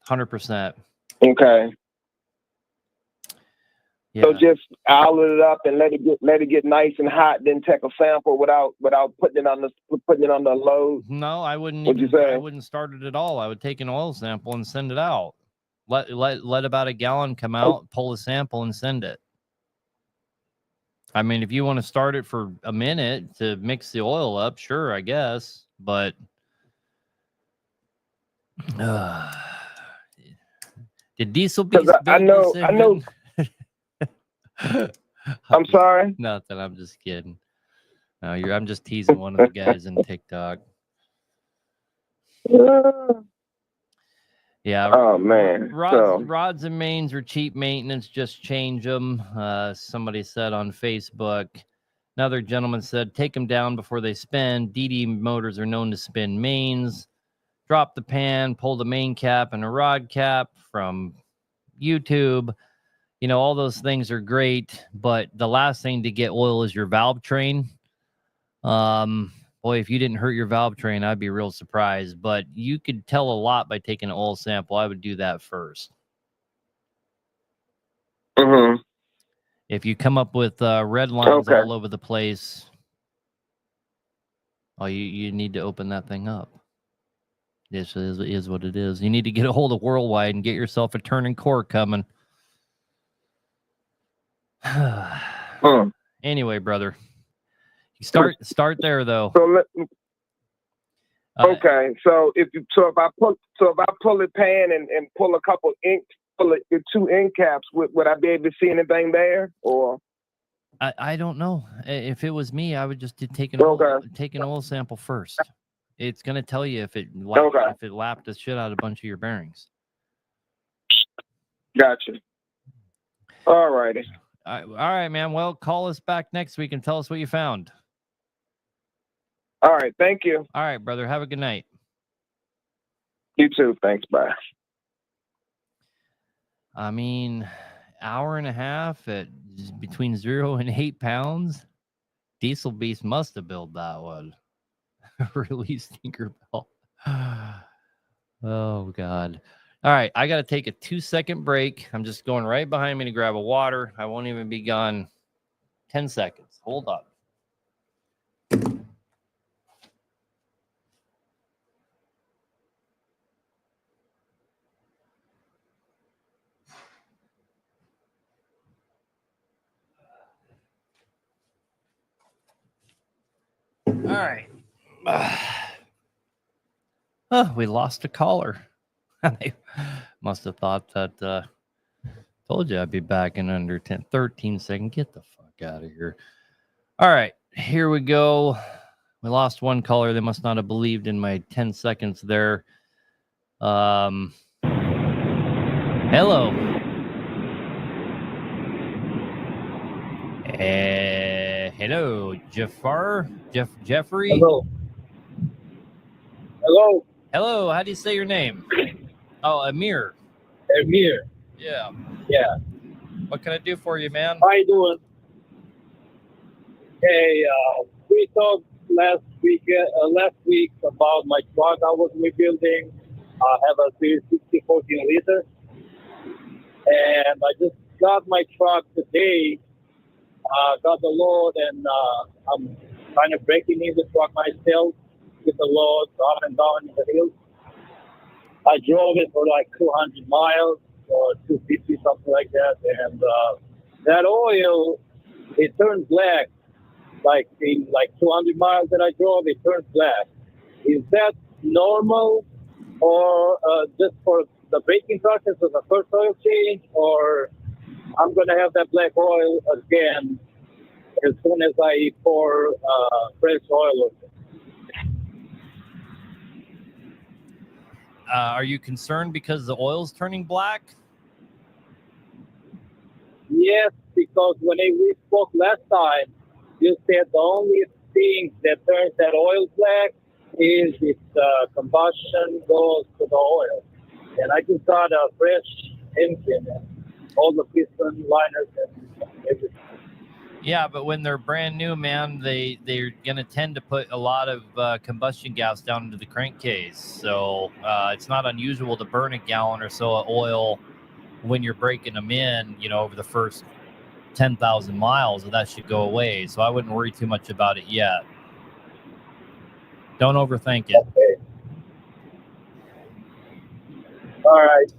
100%. Okay. Yeah. So just owl it up and let it get nice and hot, then take a sample without putting it on the load. No, I wouldn't. What'd you say? I wouldn't start it at all. I would take an oil sample and send it out. Let about a gallon come out, pull a sample, and send it. I mean, if you want to start it for a minute to mix the oil up, sure, I guess. But did Diesel Beast? I know. I'm sorry. Nothing. I'm just kidding. No, I'm just teasing one of the guys in TikTok. Yeah. Oh man. Rods and mains are cheap maintenance. Just change them. Somebody said on Facebook. Another gentleman said, take them down before they spin. DD motors are known to spin mains. Drop the pan, pull the main cap and a rod cap from YouTube. You know, all those things are great, but the last thing to get oil is your valve train. Boy, if you didn't hurt your valve train, I'd be real surprised. But you could tell a lot by taking an oil sample. I would do that first. Mm-hmm. If you come up with red lines all over the place, you need to open that thing up. This is what it is. You need to get a hold of Worldwide and get yourself a turning core coming. Anyway, brother, you start there though. Okay, so if I pull the pan and pull a couple the 2 end caps, would I be able to see anything there? Or I don't know. If it was me, I would just take an oil sample first. It's gonna tell you if it lapped the shit out of a bunch of your bearings. Gotcha. All righty. All right, man. Well, call us back next week and tell us what you found. All right. Thank you. All right, brother. Have a good night. You too. Thanks. Bye. I mean, hour and a half at between 0 and 8 pounds. Diesel Beast must have built that one. Release Tinkerbell. Oh, God. All right, I got to take a 2-second break. I'm just going right behind me to grab a water. I won't even be gone 10 seconds. Hold on. All right. Oh, we lost a caller. They must have thought that told you I'd be back in under 13 seconds. Get the fuck out of here. All right, here we go. We lost one caller. They must not have believed in my 10 seconds there. Hello. Hello, Jeffrey. Hello. Hello. How do you say your name? Oh, Amir. Amir. Yeah. Yeah. What can I do for you, man? How you doing? Hey, we talked last week about my truck I was rebuilding. I have a 360 14 liter, and I just got my truck today. Got the load, and I'm kind of breaking in the truck myself with the load up and down in the hills. I drove it for like 200 miles or 250, something like that, and that oil, it turned black. Like in like 200 miles that I drove, it turned black. Is that normal, or just for the braking process of the first oil change, or I'm gonna have that black oil again as soon as I pour fresh oil over it? Are you concerned because the oil's turning black? Yes, because when we spoke last time, you said the only thing that turns that oil black is if combustion goes to the oil. And I just got a fresh engine and all the piston liners and everything. Yeah, but when they're brand new, man, they're gonna tend to put a lot of combustion gas down into the crankcase. So it's not unusual to burn a gallon or so of oil when you're breaking them in, over the first 10,000 miles, and that should go away. So I wouldn't worry too much about it yet. Don't overthink it. Okay. All right.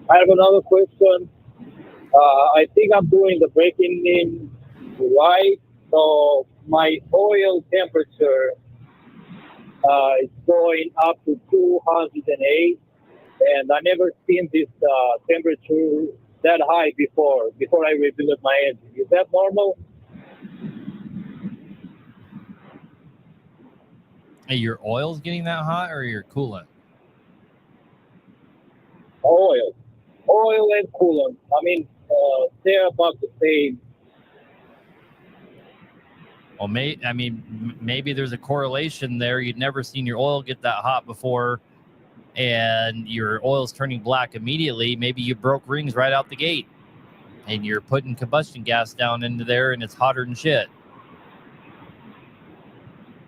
I have another question. I think I'm doing the breaking in right. So my oil temperature is going up to 208, and I never seen this temperature that high before I rebuilt my engine. Is that normal? Hey, your oil's getting that hot, or your coolant? Oil and coolant. I mean, they're about the same. Well, maybe there's a correlation there. You'd never seen your oil get that hot before, and your oil's turning black immediately. Maybe you broke rings right out the gate, and you're putting combustion gas down into there, and it's hotter than shit.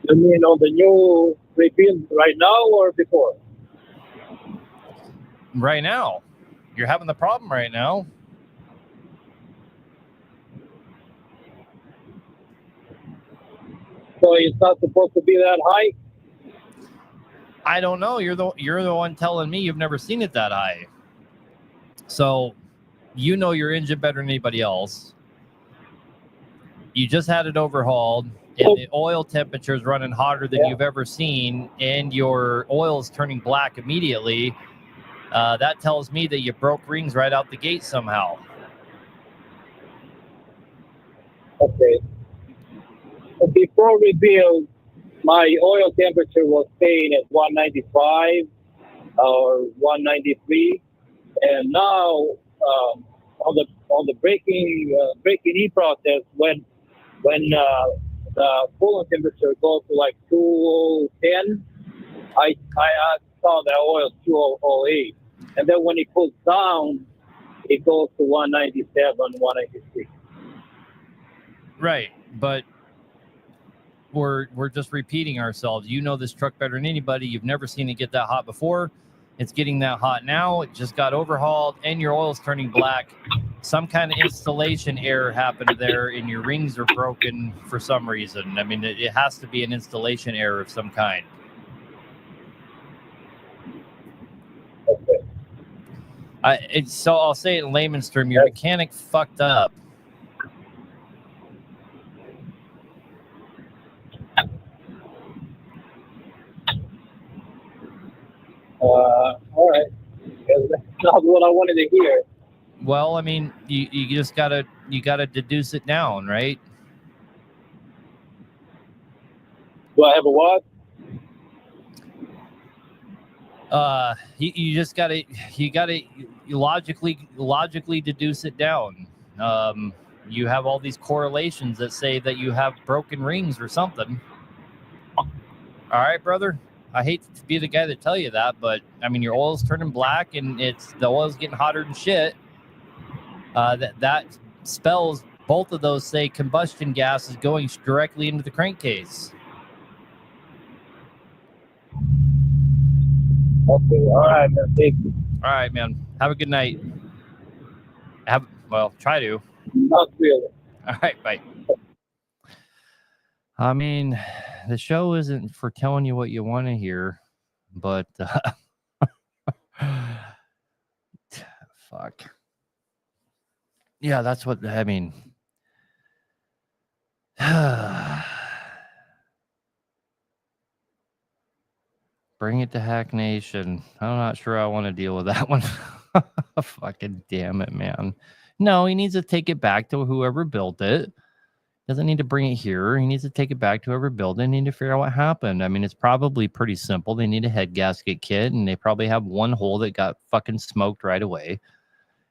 You mean on the new rebuild right now or before? Right now. You're having the problem right now. So it's not supposed to be that high? I don't know. You're the one telling me you've never seen it that high. So you know your engine better than anybody else. You just had it overhauled, and the oil temperature is running hotter than you've ever seen, and your oil is turning black immediately. That tells me that you broke rings right out the gate somehow. Okay. So before rebuild, my oil temperature was staying at 195 or 193, and now on the breaking in process, when the coolant temperature goes to like 210, I saw the oil 208, and then when it cools down, it goes to 197, 193. Right, but we're just repeating ourselves. You know this truck better than anybody. You've never seen it get that hot before. It's getting that hot now. It just got overhauled, and your oil's turning black. Some kind of installation error happened there, and your rings are broken for some reason. I mean, it has to be an installation error of some kind. Okay. So I'll say it in layman's terms, your mechanic fucked up. All right. That's not what I wanted to hear. Well, I mean, you just gotta deduce it down, right? Do I have a what? You just gotta logically deduce it down. You have all these correlations that say that you have broken rings or something. All right, brother. I hate to be the guy that tell you that, but I mean, your oil's turning black and the oil's getting hotter than shit. That spells both of those say combustion gas is going directly into the crankcase. Okay, all right, man. Thank you. All right, man. Have a good night. Try to. Not really. All right, bye. I mean, the show isn't for telling you what you want to hear, but fuck. Yeah, that's what I mean. Bring it to Hack Nation. I'm not sure I want to deal with that one. Fucking damn it, man. No, he needs to take it back to whoever built it. Doesn't need to bring it here. He needs to take it back to whoever built it and need to figure out what happened. I mean, it's probably pretty simple. They need a head gasket kit, and they probably have one hole that got fucking smoked right away.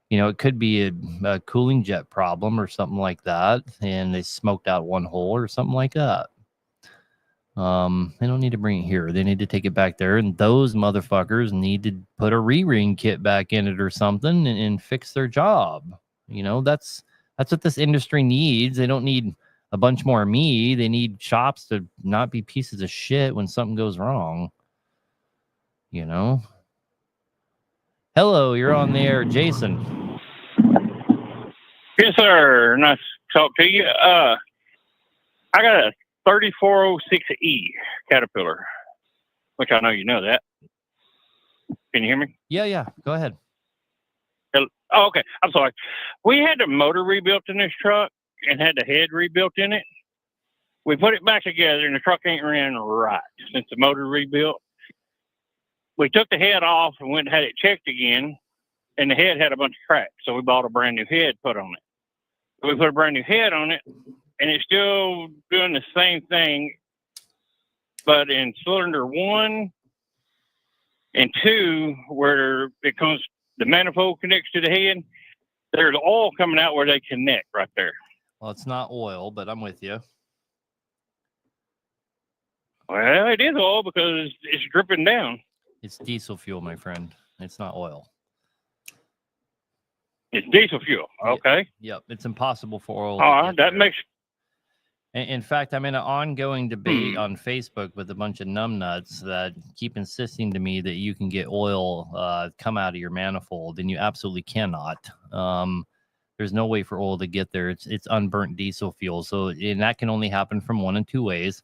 You know, it could be a cooling jet problem or something like that, and they smoked out one hole or something like that. They don't need to bring it here. They need to take it back there, and those motherfuckers need to put a re-ring kit back in it or something and fix their job. You know, that's what this industry needs. They don't need a bunch more of me. They need shops to not be pieces of shit when something goes wrong. You know? Hello, you're on the air, Jason. Yes, sir. Nice to talk to you. I got a 3406E Caterpillar, which I know you know that. Can you hear me? Yeah. Go ahead. Oh, okay. I'm sorry. We had the motor rebuilt in this truck and had the head rebuilt in it. We put it back together, and the truck ain't ran right since the motor rebuilt. We took the head off and went and had it checked again, and the head had a bunch of cracks. So we bought a brand new head put on it. We put a brand new head on it, and it's still doing the same thing, but in cylinder 1 and 2, where it comes, the manifold connects to the head, there's oil coming out where they connect right there. Well, it's not oil, but I'm with you. Well, it is oil because it's dripping down. It's diesel fuel, my friend. It's not oil. It's diesel fuel. Okay. Yep. It's impossible for oil. All right. That makes. In fact, I'm in an ongoing debate on Facebook with a bunch of numbnuts that keep insisting to me that you can get oil come out of your manifold, and you absolutely cannot. There's no way for oil to get there. It's unburnt diesel fuel. So, and that can only happen from one of two ways.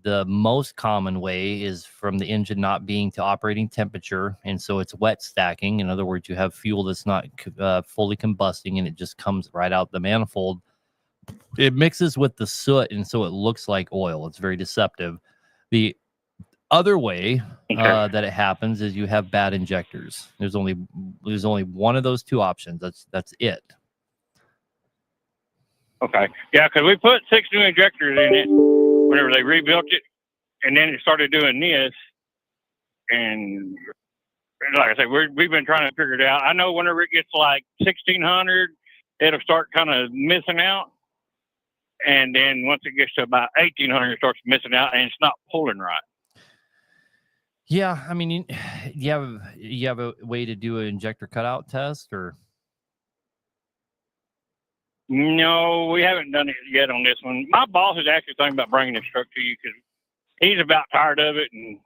The most common way is from the engine not being to operating temperature, and so it's wet stacking. In other words, you have fuel that's not fully combusting, and it just comes right out the manifold. It mixes with the soot, and so it looks like oil. It's very deceptive. The other way that it happens is you have bad injectors. There's only one of those two options. That's it. Okay. Yeah, because we put 6 new injectors in it whenever they rebuilt it, and then it started doing this. And like I said, we've been trying to figure it out. I know whenever it gets like 1,600, it'll start kind of missing out. And then once it gets to about 1,800, it starts missing out, and it's not pulling right. Yeah, I mean, you have a way to do an injector cutout test, or? No, we haven't done it yet on this one. My boss is actually thinking about bringing this truck to you because he's about tired of it, and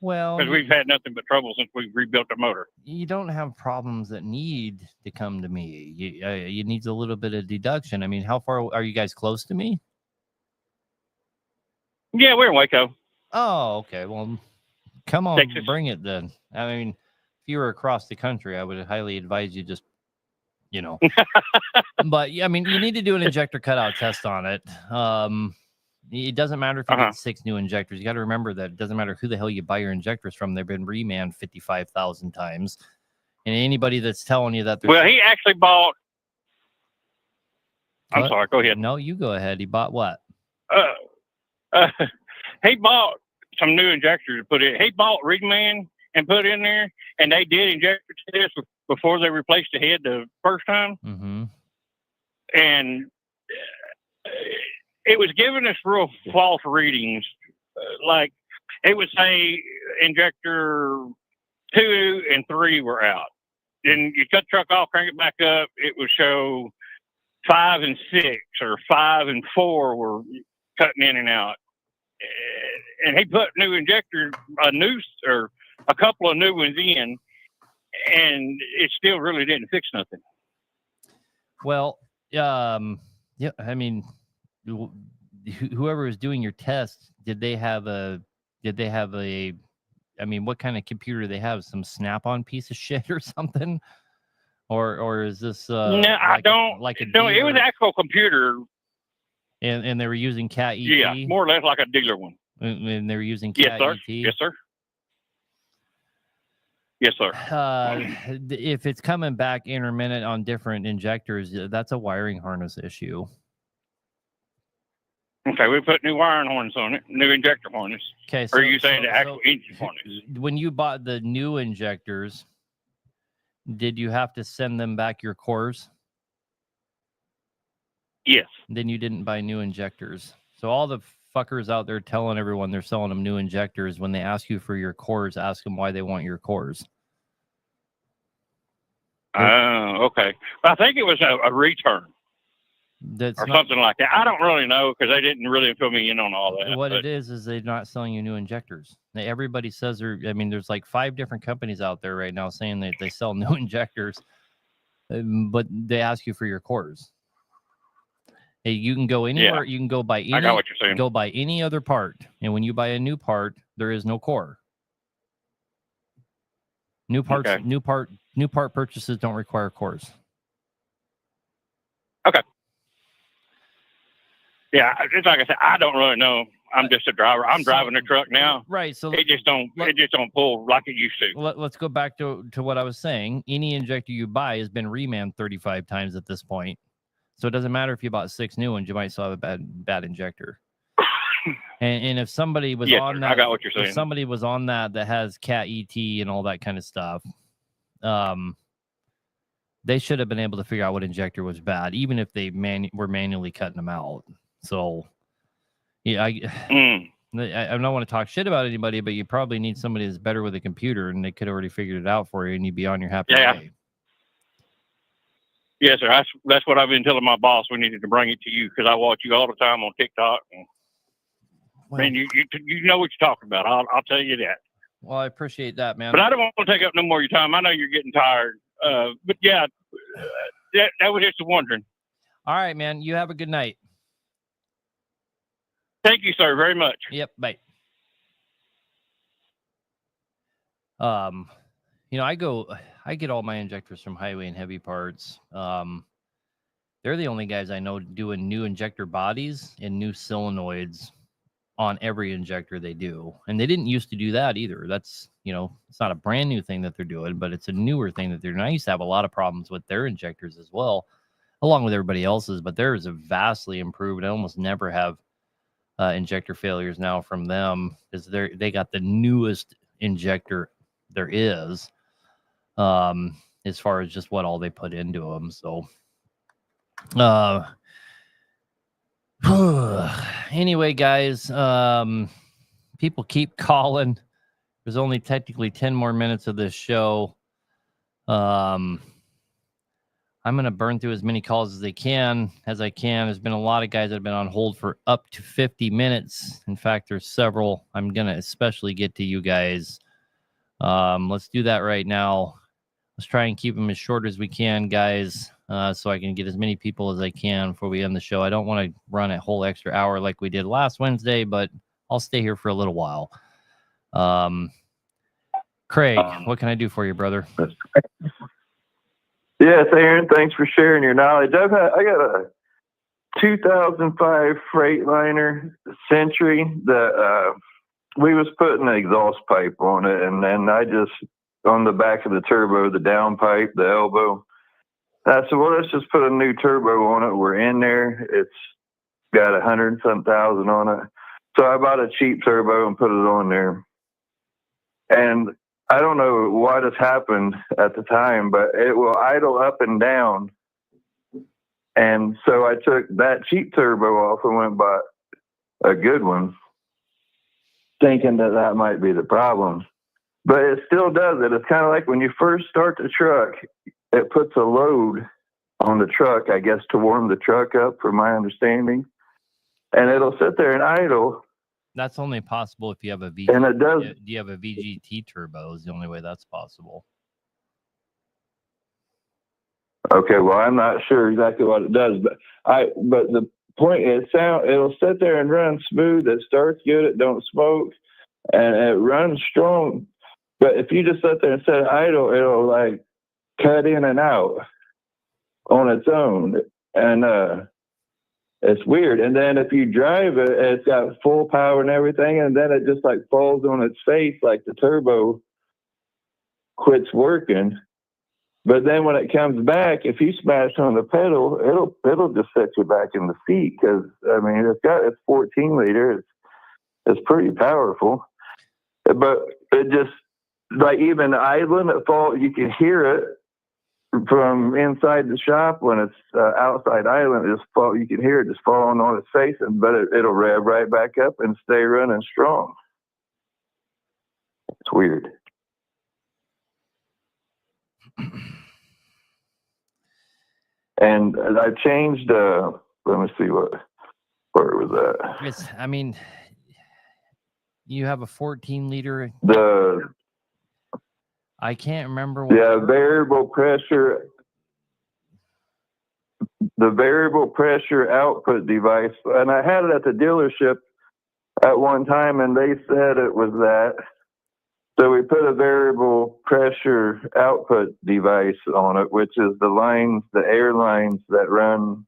because we've had nothing but trouble since we rebuilt the motor. You don't have problems that need to come to me. You need a little bit of deduction. I mean, how far are you guys close to me? Yeah, we're in Waco. Oh, okay. Well, come on, Texas. Bring it then. I mean, if you were across the country, I would highly advise you just, But yeah, I mean, you need to do an injector cutout test on it. It doesn't matter if you get 6 new injectors. You got to remember that it doesn't matter who the hell you buy your injectors from. They've been remanned 55,000 times. And anybody that's telling you that... Well, he actually bought... I'm sorry, go ahead. No, you go ahead. He bought what? He bought some new injectors to put in. He bought Reman and put in there, and they did injector tests before they replaced the head the first time. Mm-hmm. And it was giving us real false readings. Like it would say injector 2 and 3 were out. Then you cut the truck off, crank it back up, it would show 5 and 6 or 5 and 4 were cutting in and out. And he put new injectors, or a couple of new ones in, and it still really didn't fix nothing. Well, yeah, I mean, whoever was doing your test, did they have a, I mean, what kind of computer do they have? Some Snap-on piece of shit or something? Or is this no, I don't. No, it was an actual computer. And they were using Cat ET? Yeah, more or less like a dealer one. And they were using Yes, Cat sir. ET? Yes, sir. Yes, sir. If it's coming back intermittent on different injectors, that's a wiring harness issue. Okay, we put new wiring harness on it, new injector harness. Okay, or are you saying the actual engine harness? When you bought the new injectors, did you have to send them back your cores? Yes. Then you didn't buy new injectors. So all the fuckers out there telling everyone they're selling them new injectors, when they ask you for your cores, ask them why they want your cores. Okay. I think it was a return. That's or something like that. I don't really know because they didn't really fill me in on all that. What it is they're not selling you new injectors. Everybody says there's like 5 different companies out there right now saying that they sell new injectors, but they ask you for your cores. Hey, you can go anywhere. Yeah. You can go buy any. I got what you're saying. Go buy any other part, and when you buy a new part, there is no core. New parts, okay. New part purchases don't require cores. Okay. Yeah, it's like I said, I don't really know. I'm just a driver. I'm driving the truck now. Right. So it just don't pull like it used to. Let's go back to what I was saying. Any injector you buy has been remanned 35 times at this point. So it doesn't matter if you bought 6 new ones, you might still have a bad injector. And if somebody was on that, I got what you're saying. If somebody was on that has Cat ET and all that kind of stuff, they should have been able to figure out what injector was bad, even if they were manually cutting them out. So, yeah, I don't want to talk shit about anybody, but you probably need somebody that's better with a computer, and they could have already figured it out for you, and you'd be on your happy day. Yes, sir. That's what I've been telling my boss. We needed to bring it to you because I watch you all the time on TikTok. And, man, you know what you're talking about. I'll tell you that. Well, I appreciate that, man. But I don't want to take up no more of your time. I know you're getting tired. But yeah, that was just wondering. All right, man. You have a good night. Thank you, sir, very much. Yep. Bye. I get all my injectors from Highway and Heavy Parts. They're the only guys I know doing new injector bodies and new solenoids on every injector they do. And they didn't used to do that either. That's, it's not a brand new thing that they're doing, but it's a newer thing that they're doing. I used to have a lot of problems with their injectors as well, along with everybody else's, but theirs are vastly improved. I almost never have injector failures now from them because they got the newest injector there is, as far as just what all they put into them. So anyway, guys, people keep calling. There's only technically 10 more minutes of this show. I'm going to burn through as many calls as I can. There's been a lot of guys that have been on hold for up to 50 minutes. In fact, there's several. I'm going to especially get to you guys. Let's do that right now. Let's try and keep them as short as we can, guys, so I can get as many people as I can before we end the show. I don't want to run a whole extra hour like we did last Wednesday, but I'll stay here for a little while. Craig, what can I do for you, brother? Yes, Aaron, thanks for sharing your knowledge. I got a 2005 Freightliner Century that we was putting an exhaust pipe on it, and then I just, on the back of the turbo, the down pipe, the elbow, I said, well, let's just put a new turbo on it. We're in there. It's got 100-some-thousand on it. So I bought a cheap turbo and put it on there. And I don't know what has happened at the time, but it will idle up and down. And so I took that cheap turbo off and went and bought a good one. thinking that that might be the problem. But it still does it. It's kind of like when you first start the truck, it puts a load on the truck, I guess, to warm the truck up, from my understanding. And it'll sit there and idle. That's only possible if you have a VGT. And it does. Do you have a VGT turbo? Is the only way that's possible. Okay, well, I'm not sure exactly what it does, but the point is, it'll sit there and run smooth. It starts good. It don't smoke, and it runs strong. But if you just sit there and set idle, it'll like cut in and out on its own, and it's weird. And then if you drive it, it's got full power and everything, and then it just like falls on its face, like the turbo quits working. But then when it comes back, if you smash on the pedal, it'll just set you back in the seat, because I mean it's 14 liter. It's pretty powerful, but it just like even idling, you can hear it from inside the shop when it's outside idling. You can hear it just falling on its face, but it'll rev right back up and stay running strong. It's weird. And I changed. Let me see where was that? I mean, you have a 14 liter. I can't remember. Variable pressure. The variable pressure output device, and I had it at the dealership at one time, and they said it was that. So we put a variable pressure output device on it, which is the air lines that run.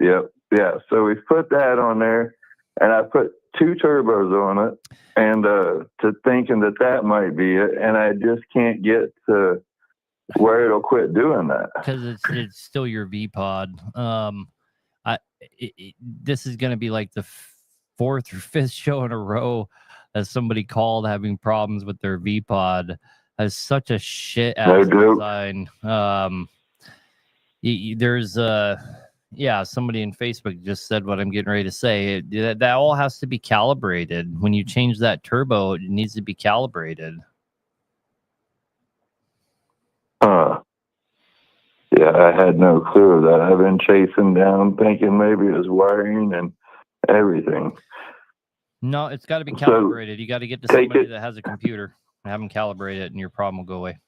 Yep. Yeah. So we've put that on there, and I put 2 turbos on it, and to thinking that might be it, and I just can't get to where it'll quit doing that, because it's still your V pod. This is going to be like the 4th or 5th show in a row that somebody called having problems with their V pod. Has such a shit ass design. There's somebody in Facebook just said what I'm getting ready to say. That all has to be calibrated. When you change that turbo, it needs to be calibrated. Yeah, I had no clue of that. I've been chasing down thinking maybe it was wiring and everything. No, it's got to be calibrated. You got to get to somebody that has a computer and have them calibrate it, and your problem will go away.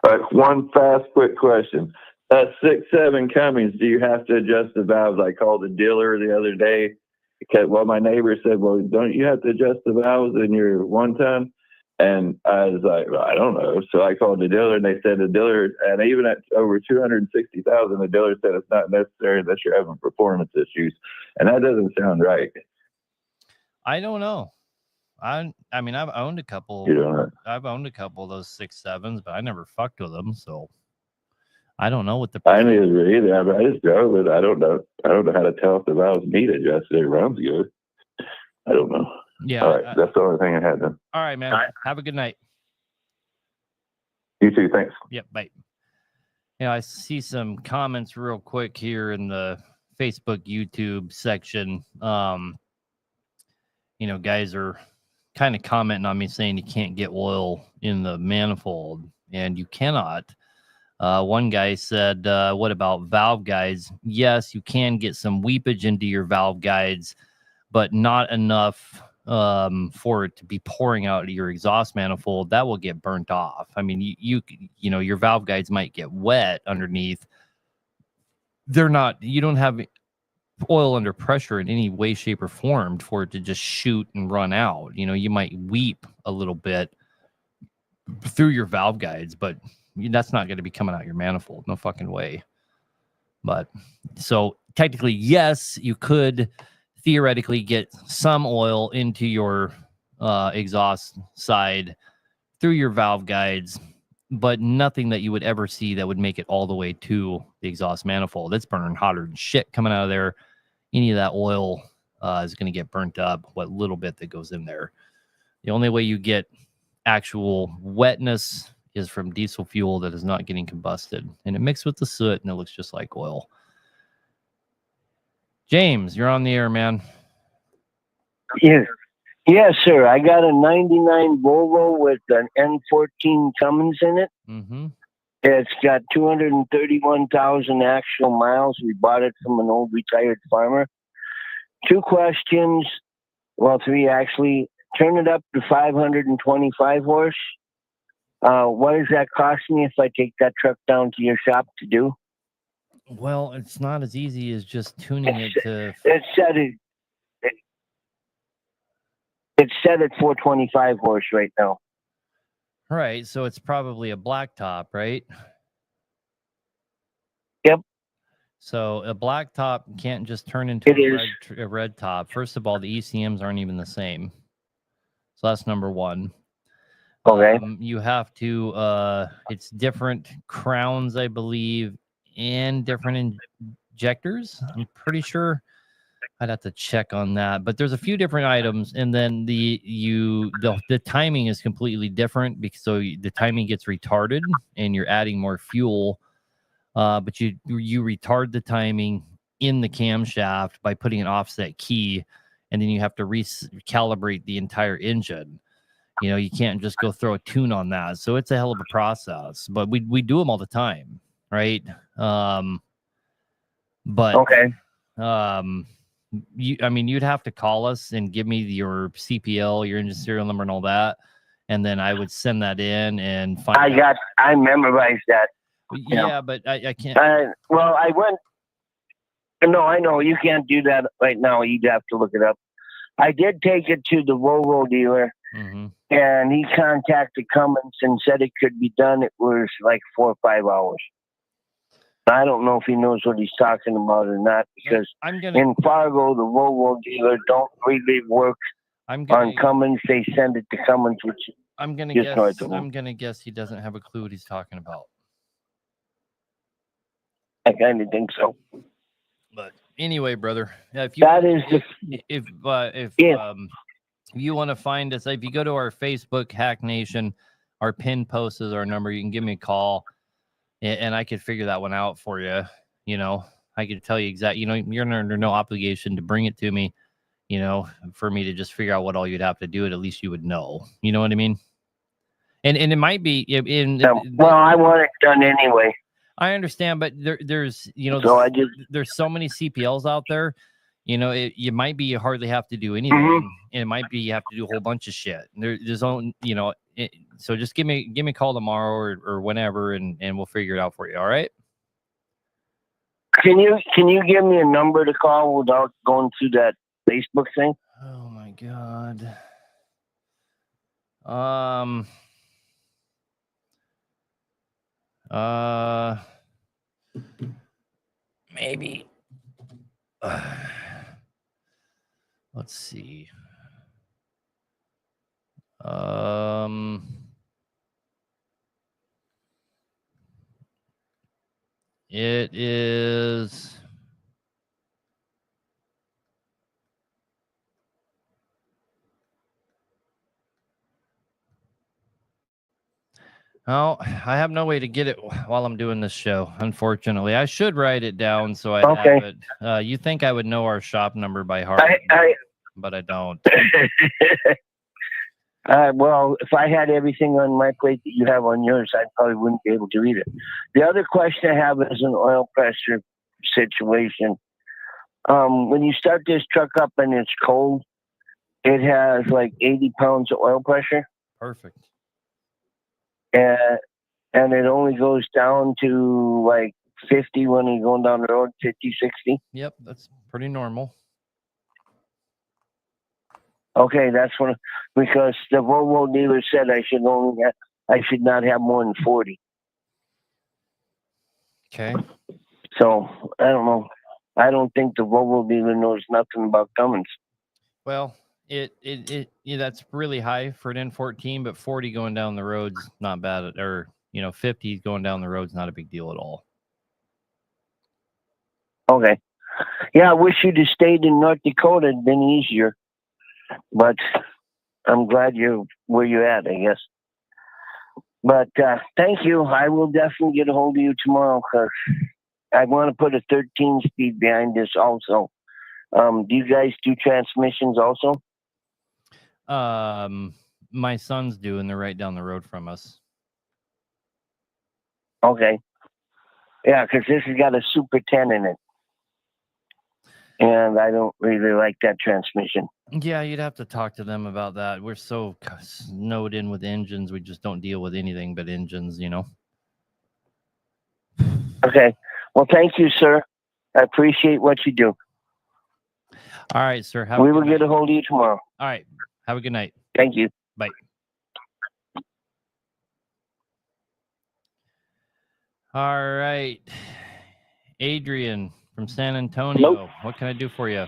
All right, one fast, quick question. That 6.7 Cummins, do you have to adjust the valves? I called the dealer the other day because, my neighbor said, well, don't you have to adjust the valves in your 1-ton? And I was like, well, I don't know. So I called the dealer, and they said and even at over 260,000, the dealer said it's not necessary unless you're having performance issues. And that doesn't sound right. I don't know. I mean, I've owned a couple. I've owned a couple of those 6.7s, but I never fucked with them, so I don't know what the. I neither either. I just drove it. I don't know. I don't know how to tell if the valves need adjusted. It runs good. I don't know. Yeah. All right. That's the only thing I had then. All right, man. All right. Have a good night. You too. Thanks. Yep. Bye. I see some comments real quick here in the Facebook, YouTube section. Guys are kind of commenting on me saying you can't get oil in the manifold, and you cannot. One guy said, what about valve guides? Yes, you can get some weepage into your valve guides, but not enough for it to be pouring out of your exhaust manifold. That will get burnt off. I mean, your valve guides might get wet underneath. You don't have oil under pressure in any way, shape, or form for it to just shoot and run out. You might weep a little bit through your valve guides, but that's not going to be coming out your manifold. No fucking way. But so technically, yes, you could theoretically get some oil into your exhaust side through your valve guides, but nothing that you would ever see that would make it all the way to the exhaust manifold. It's burning hotter than shit coming out of there. Any of that oil is going to get burnt up, what little bit that goes in there. The only way you get actual wetness is from diesel fuel that is not getting combusted, and it mixed with the soot, and it looks just like oil. James, you're on the air, man. Yes. Yes, sir. I got a 99 Volvo with an N14 Cummins in it. Mm-hmm. It's got 231,000 actual miles. We bought it from an old retired farmer. 2 questions. Well, 3 actually. Turn it up to 525 horse. What does that cost me if I take that truck down to your shop to do? Well, it's not as easy as just tuning it to. It's set at 425 horse right now. Right, so it's probably a blacktop, right? Yep. So a blacktop can't just turn into It is. a red top. First of all, the ECMs aren't even the same. So that's number one. Okay. You have to it's different crowns, I believe, and different injectors. I'm pretty sure. I'd have to check on that, but there's a few different items, and then the timing is completely different because the timing gets retarded, and you're adding more fuel, but you retard the timing in the camshaft by putting an offset key, and then you have to recalibrate the entire engine. You know, you can't just go throw a tune on that, so it's a hell of a process. But we do them all the time, right? But okay. You'd have to call us and give me your CPL, your engine serial number, and all that, and then I would send that in and find. I memorized that. Yeah, but I can't. Well, I went. No, I know you can't do that right now. You'd have to look it up. I did take it to the Volvo dealer, and he contacted Cummins and said it could be done. It was like 4 or 5 hours. I don't know if he knows what he's talking about or not, because in Fargo, the Volvo dealer don't really work on Cummins. They send it to Cummins, which I'm gonna just guess. north of him. I'm gonna guess he doesn't have a clue what he's talking about. I kind of think so. But anyway, brother, if you want to find us, if you go to our Facebook, Hack Nation, our pin post is our number. You can give me a call. And I could figure that one out for you. You know, I could tell you exactly, you're under no obligation to bring it to me, for me to just figure out what all you'd have to do. At least you would know. You know what I mean? And it might be well, I want it done anyway. I understand, but there's there's so many CPLs out there. You might be you hardly have to do anything, and it might be you have to do a whole bunch of shit. There's only so just give me a call tomorrow or whenever, and we'll figure it out for you. All right? Can you give me a number to call without going through that Facebook thing? Oh my God. Maybe. Let's see. It is. Oh, I have no way to get it while I'm doing this show. Unfortunately, I should write it down so I have it. You think I would know our shop number by heart, but I don't. Well, if I had everything on my plate that you have on yours, I probably wouldn't be able to either. The other question I have is an oil pressure situation. When you start this truck up and it's cold, it has like 80 pounds of oil pressure. Perfect. And it only goes down to like 50 when you're going down the road, 50, 60. Yep, that's pretty normal. Okay, that's what, because the Volvo dealer said I should not have more than 40. Okay. So I don't know. I don't think the Volvo dealer knows nothing about Cummins. Well, that's really high for an N14, but 40 going down the road's not bad, or 50 going down the road's not a big deal at all. Okay. Yeah, I wish you'd have stayed in North Dakota. It'd been easier. But I'm glad you're where you're at, I guess. But thank you. I will definitely get a hold of you tomorrow, because I want to put a 13 speed behind this also. Do you guys do transmissions also? My sons do, and they're right down the road from us. Okay. Yeah, because this has got a Super 10 in it. And I don't really like that transmission. Yeah, you'd have to talk to them about that. We're so snowed in with engines, we just don't deal with anything but engines, you know? Okay. Well, thank you, sir. I appreciate what you do. All right, sir. We will get a hold of you tomorrow. All right. Have a good night. Thank you. Bye. All right. Adrian from San Antonio. What can I do for you?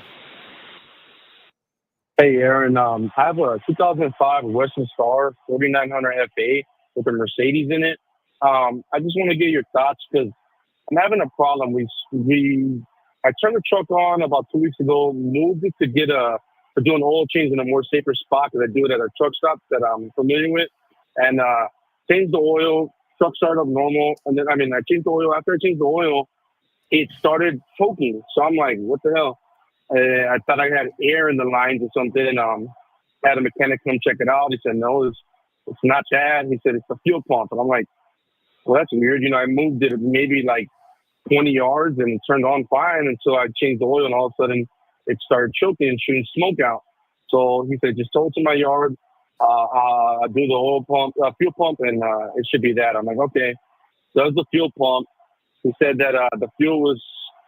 Hey, Aaron. I have a 2005 Western Star 4900 FA with a Mercedes in it. I just want to get your thoughts because I'm having a problem. I turned the truck on about 2 weeks ago, moved it to do an oil change in a more safer spot because I do it at a truck stop that I'm familiar with, and changed the oil. Truck started up normal, and then I changed the oil. After I changed the oil, it started choking. So I'm like, what the hell? I thought I had air in the lines or something. Had a mechanic come check it out. He said, no, it's not that. He said, it's the fuel pump. And I'm like, well, that's weird. I moved it maybe like 20 yards and it turned on fine until I changed the oil, and all of a sudden it started choking and shooting smoke out. So he said, just tow it to my yard. I'll do the fuel pump, and it should be that. I'm like, okay. So that was the fuel pump. He said that the fuel was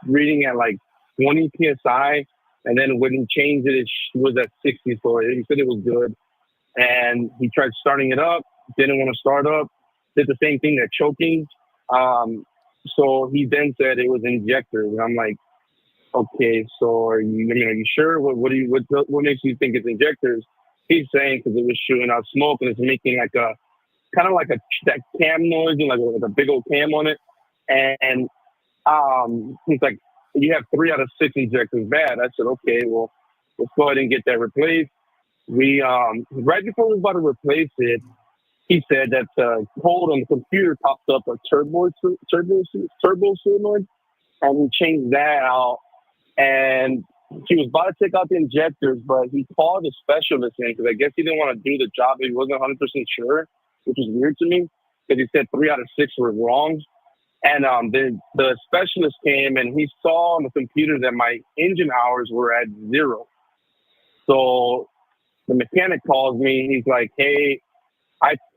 reading at like 20 psi, and then when he changed it, it was at 60. So he said it was good. And he tried starting it up, didn't want to start up, did the same thing, that choking. So he then said it was injectors. And I'm like, okay, so are you sure? What makes you think it's injectors? He's saying because it was shooting out smoke and it's making like a kind of like that cam noise and like with a big old cam on it. And he's like, you have 3 out of 6 injectors bad. I said, okay, well, let's go ahead and get that replaced. We right before we were about to replace it, he said that the code on the computer popped up a turbo solenoid, and he changed that out. And he was about to take out the injectors, but he called a specialist in because I guess he didn't want to do the job. He wasn't 100% sure, which was weird to me because he said 3 out of 6 were wrong. And the specialist came and he saw on the computer that my engine hours were at 0. So the mechanic calls me. He's like, "Hey,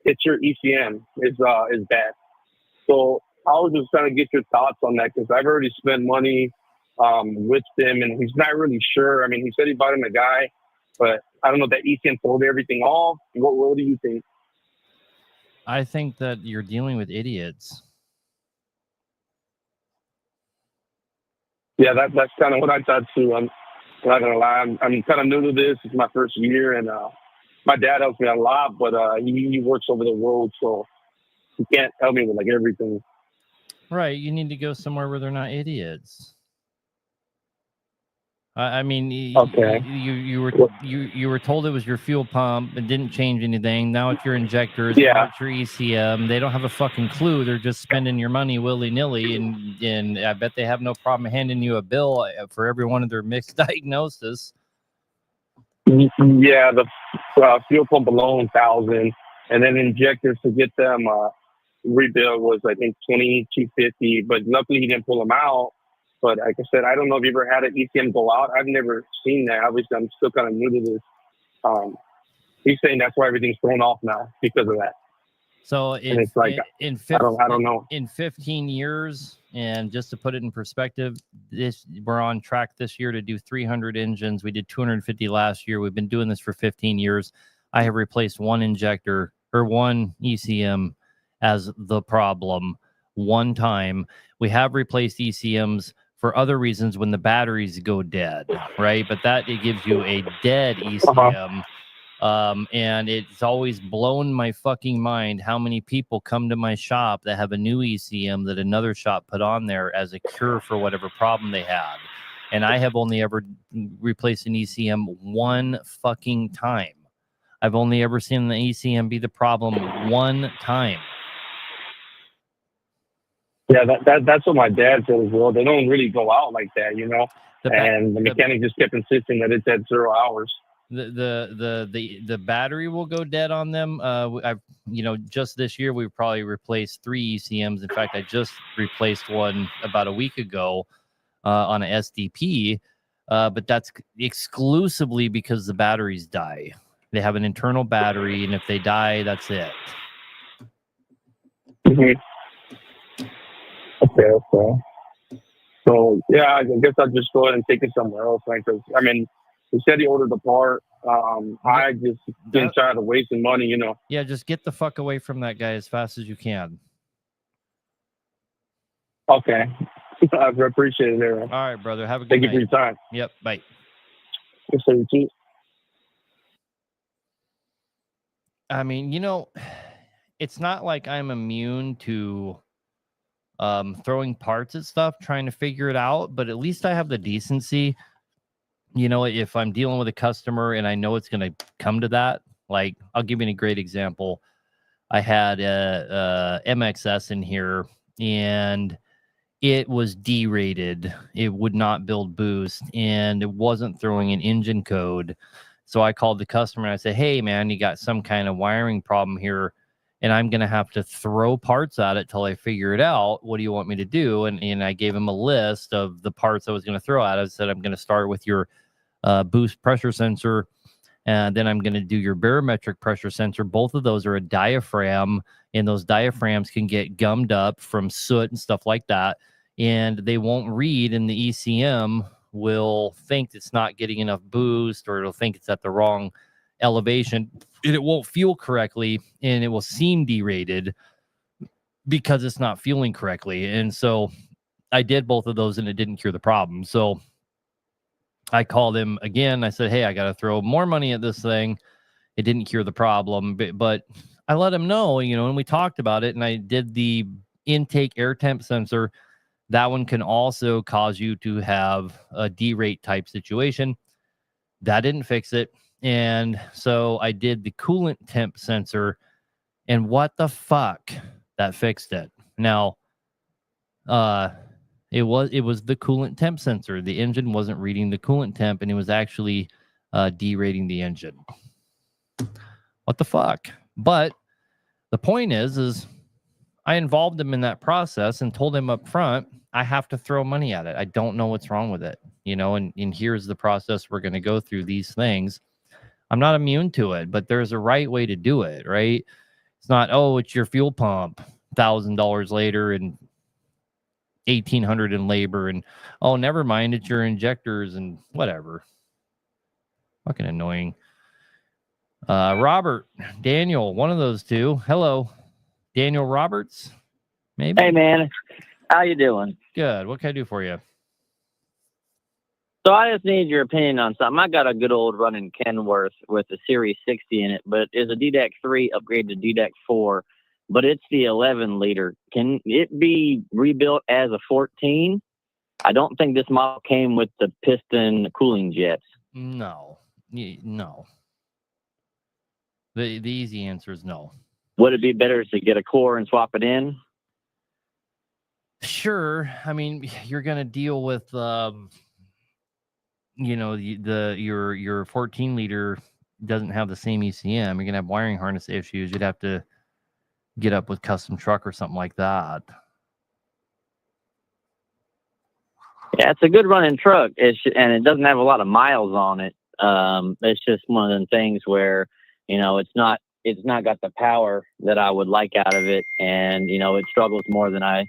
it's your ECM is bad." So I was just trying to get your thoughts on that because I've already spent money with him, and he's not really sure. He said he bought him a guy, but I don't know if that ECM sold everything off. What do you think? I think that you're dealing with idiots. Yeah, that's kind of what I thought too. I'm not gonna lie. I'm kind of new to this. It's my first year, and my dad helps me a lot, but he works over the road, so he can't help me with like everything. Right. You need to go somewhere where they're not idiots. Okay. You were told it was your fuel pump and didn't change anything. Now it's your injectors. Yeah. Now it's your ECM. They don't have a fucking clue. They're just spending your money willy nilly, and I bet they have no problem handing you a bill for every one of their mixed diagnosis. Yeah, the fuel pump alone, 1,000, and then injectors to get them rebuilt was I think $2,250. But luckily he didn't pull them out. But like I said, I don't know if you ever had an ECM go out. I've never seen that. Obviously, I'm still kind of new to this. He's saying that's why everything's thrown off now because of that. So it's like I don't know. In 15 years, and just to put it in perspective, we're on track this year to do 300 engines. We did 250 last year. We've been doing this for 15 years. I have replaced one injector or one ECM as the problem one time. We have replaced ECMs for other reasons when the batteries go dead, right? But that it gives you a dead ECM. And it's always blown my fucking mind how many people come to my shop that have a new ECM that another shop put on there as a cure for whatever problem they had. And I have only ever replaced an ECM one fucking time. I've only ever seen the ECM be the problem one time. Yeah, that's what my dad said as well. They don't really go out like that, you know. And the mechanic just kept insisting that it's at 0 hours. The battery will go dead on them. I've just this year we've probably replaced 3 ECMs. In fact, I just replaced one about a week ago on an SDP, but that's exclusively because the batteries die. They have an internal battery, and if they die, that's it. Okay. So yeah, I guess I'll just go ahead and take it somewhere else. Because I mean, he said he ordered the part. I just didn't try to waste money, Yeah, just get the fuck away from that guy as fast as you can. Okay. I appreciate it, Aaron. All right, brother. Have a good Thank night. you for your time. Yep. Bye. Yes, sir, you too. I mean, it's not like I'm immune to throwing parts at stuff, trying to figure it out, but at least I have the decency. If I'm dealing with a customer and I know it's going to come to that, like, I'll give you a great example. I had a MXS in here, and it was derated. It would not build boost, and it wasn't throwing an engine code. So I called the customer and I said, hey, man, you got some kind of wiring problem here, and I'm going to have to throw parts at it till I figure it out. What do you want me to do? And I gave him a list of the parts I was going to throw at it. I said, I'm going to start with your boost pressure sensor, and then I'm going to do your barometric pressure sensor. Both of those are a diaphragm, and those diaphragms can get gummed up from soot and stuff like that, and they won't read, and the ECM will think it's not getting enough boost, or it'll think it's at the wrong elevation, and it won't fuel correctly, and it will seem derated because it's not fueling correctly. And so I did both of those, and it didn't cure the problem. So I called him again. I said, hey, I got to throw more money at this thing. It didn't cure the problem, but I let him know, and we talked about it, and I did the intake air temp sensor. That one can also cause you to have a derate type situation. That didn't fix it. And so I did the coolant temp sensor, and what the fuck, that fixed it. Now, it was the coolant temp sensor. The engine wasn't reading the coolant temp, and it was actually derating the engine. What the fuck? But the point is I involved him in that process and told him up front, I have to throw money at it. I don't know what's wrong with it, and here's the process we're going to go through these things. I'm not immune to it, but there's a right way to do it, right? It's not, oh, it's your fuel pump, $1,000 later and $1,800 in labor, and oh, never mind, it's your injectors and whatever. Fucking annoying. Robert, Daniel, one of those two. Hello, Daniel Roberts. Maybe. Hey, man, how you doing? Good. What can I do for you? So I just need your opinion on something. I got a good old running Kenworth with a Series 60 in it, but it's a DDEC 3 upgrade to DDEC 4, but it's the 11 liter. Can it be rebuilt as a 14? I don't think this model came with the piston cooling jets. No. No. The easy answer is no. Would it be better to get a core and swap it in? Sure. I mean, you're going to deal with, your 14 liter doesn't have the same ECM. You're going to have wiring harness issues. You'd have to get up with custom truck or something like that. Yeah, it's a good running truck. And it doesn't have a lot of miles on it. It's just one of them things where, it's not got the power that I would like out of it. And, it struggles more than I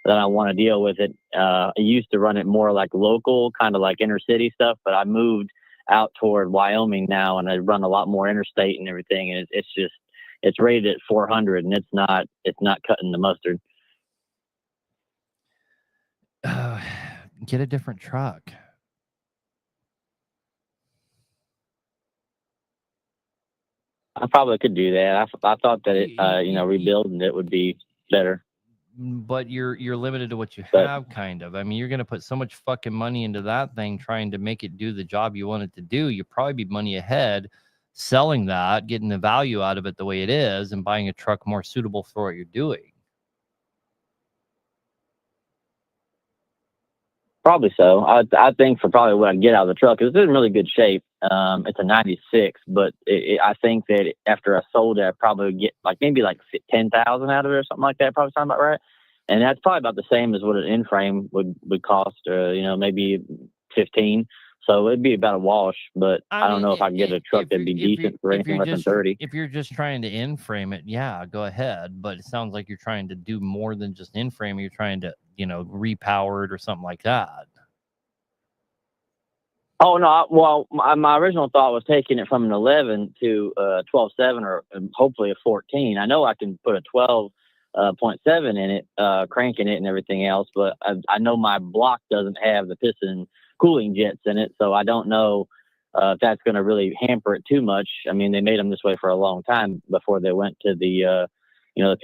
want to deal with it. I used to run it more like local, kind of like inner city stuff, but I moved out toward Wyoming now, and I run a lot more interstate and everything. And it's rated at 400, and it's not cutting the mustard. Get a different truck. I probably could do that. I thought that rebuilding it would be better. But you're limited to what you have, kind of. I mean, you're going to put so much fucking money into that thing trying to make it do the job you want it to do. You'll probably be money ahead selling that, getting the value out of it the way it is, and buying a truck more suitable for what you're doing. Probably so. I think for probably what I get out of the truck, it's in really good shape. It's a 96, but I think that after I sold it, I probably would get maybe 10,000 out of it or something like that. Probably sound about right. And that's probably about the same as what an in frame would cost, maybe 15. So it'd be about a wash, but I don't know if I can get a truck that'd be decent for anything less than 30. If you're just trying to in-frame it, yeah, go ahead. But it sounds like you're trying to do more than just in-frame. You're trying to, repower it or something like that. Oh, no. Well, my original thought was taking it from an 11 to 12.7 or hopefully a 14. I know I can put a 12.7 in it, cranking it and everything else, but I know my block doesn't have the piston cooling jets in it, so I don't know if that's going to really hamper it too much. I mean, they made them this way for a long time before they went to the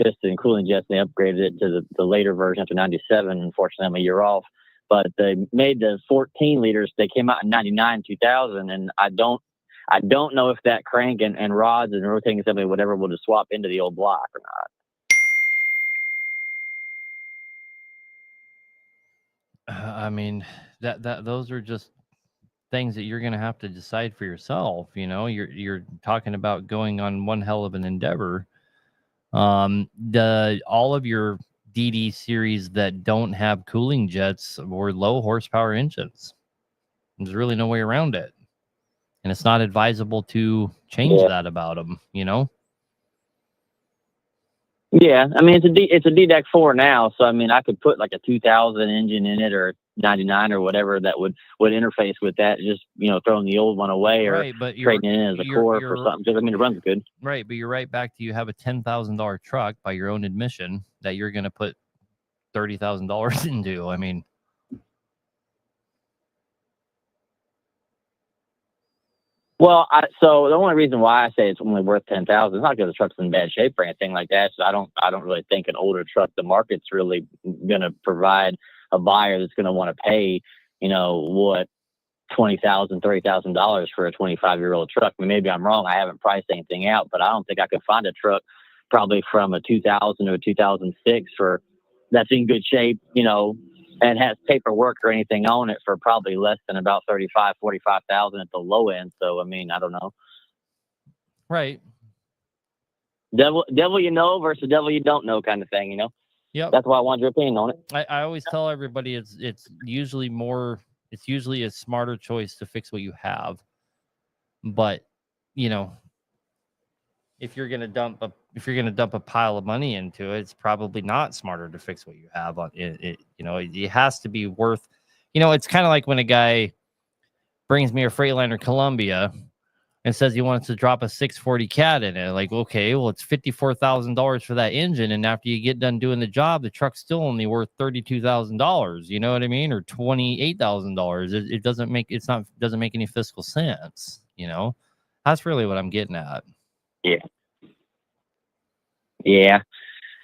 piston cooling jets. They upgraded it to the later version after 97. Unfortunately, I'm a year off, but they made the 14 liters. They came out in 99, 2000, and I don't know if that crank and rods and rotating assembly, whatever, will just swap into the old block or not. I mean, that those are just things that you're going to have to decide for yourself. You're talking about going on one hell of an endeavor. All of your DD series that don't have cooling jets or low horsepower engines. There's really no way around it, and it's not advisable to change that about them. Yeah, I mean it's a DDEC 4 now, so I mean I could put like a 2000 engine in it or 99 or whatever that would interface with that. Just throwing the old one away or trading it in as a core for something. Because I mean it runs good. Right, but you're right back to you have a $10,000 truck by your own admission that you're going to put $30,000 into. I mean. Well, so the only reason why I say it's only worth 10,000 is not because the truck's in bad shape or anything like that. So I don't really think an older truck, the market's really going to provide a buyer that's going to want to pay, what, $20,000, $30,000 for a 25-year-old truck. I mean, maybe I'm wrong. I haven't priced anything out, but I don't think I could find a truck probably from a 2000 or a 2006 that's in good shape, and has paperwork or anything on it for probably less than about 35, 45,000 at the low end. So, I mean, I don't know. Right. Devil versus devil you don't know kind of thing, Yep. That's why I wanted your opinion on it. I always tell everybody it's usually a smarter choice to fix what you have. But, if you're gonna dump a pile of money into it, it's probably not smarter to fix what you have on it. It has to be worth. It's kind of like when a guy brings me a Freightliner Columbia and says he wants to drop a 640 cat in it. Like, okay, well, it's $54,000 for that engine, and after you get done doing the job, the truck's still only worth $32,000. You know what I mean, or $28,000. It doesn't make any fiscal sense. That's really what I'm getting at. Yeah.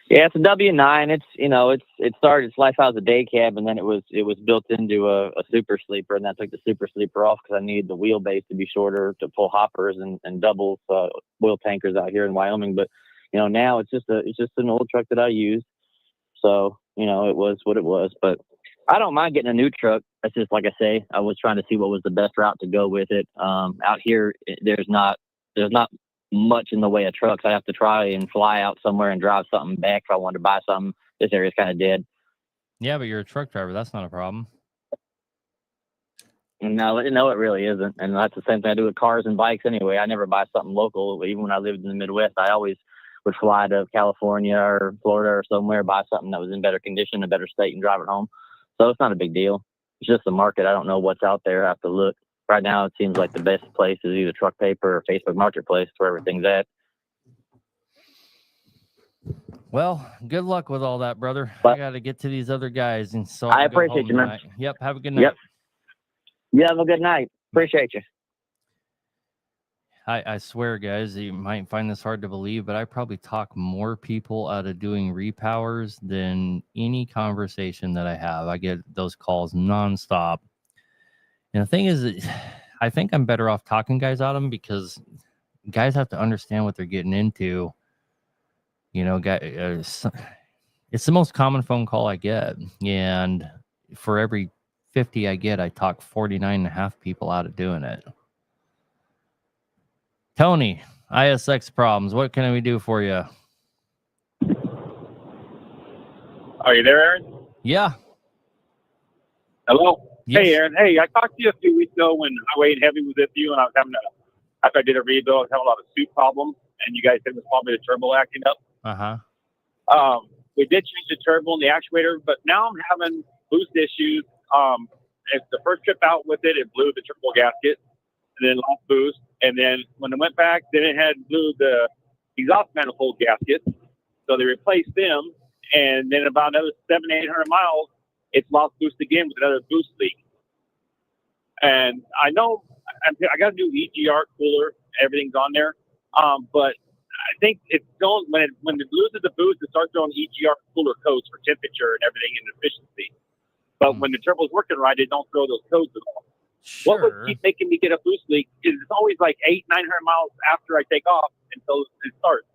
It's a W9. It started its life out as a day cab, and then it was built into a super sleeper, and I took the super sleeper off because I needed the wheelbase to be shorter to pull hoppers and doubles oil tankers out here in Wyoming. But now it's just an old truck that I use. So it was what it was. But I don't mind getting a new truck. That's just like I say. I was trying to see what was the best route to go with it. Out here, there's not much in the way of trucks. I have to try and fly out somewhere and drive something back if I wanted to buy something. This area's kind of dead. Yeah, but you're a truck driver. That's not a problem. No, it really isn't. And that's the same thing I do with cars and bikes anyway. I never buy something local. Even when I lived in the Midwest, I always would fly to California or Florida or somewhere, buy something that was in better condition, a better state, and drive it home. So it's not a big deal. It's just the market. I don't know what's out there. I have to look. Right now, it seems like the best place is either Truck Paper or Facebook Marketplace, where everything's at. Well, good luck with all that, brother. I got to get to these other guys, and so I appreciate you, man. Yep. Have a good night. Yep. You have a good night. Appreciate you. I swear, guys, you might find this hard to believe, but I probably talk more people out of doing repowers than any conversation that I have. I get those calls nonstop. And the thing is, I think I'm better off talking guys out of them because guys have to understand what they're getting into. It's the most common phone call I get. And for every 50 I get, I talk 49 and a half people out of doing it. Tony, ISX problems. What can we do for you? Are you there, Aaron? Yeah. Hello? Yes. Hey, Aaron. Hey, I talked to you a few weeks ago when Highway and Heavy was with you, and I was after I did a rebuild, I was having a lot of suit problems, and you guys said it was probably the turbo acting up. Uh-huh. We did change the turbo and the actuator, but now I'm having boost issues. It's the first trip out with it, it blew the turbo gasket, and then lost boost. And then when it went back, then it had blew the exhaust manifold gasket. So they replaced them, and then about another 700-800 miles, it's lost boost again with another boost leak. And I know I got a new EGR cooler, everything's on there, but I think it's going when it loses the boost, it starts throwing EGR cooler codes for temperature and everything and efficiency. But when the turbo's working right, it don't throw those codes at all. Sure. What would keep making me get a boost leak is it's always like 800-900 miles after I take off until it starts.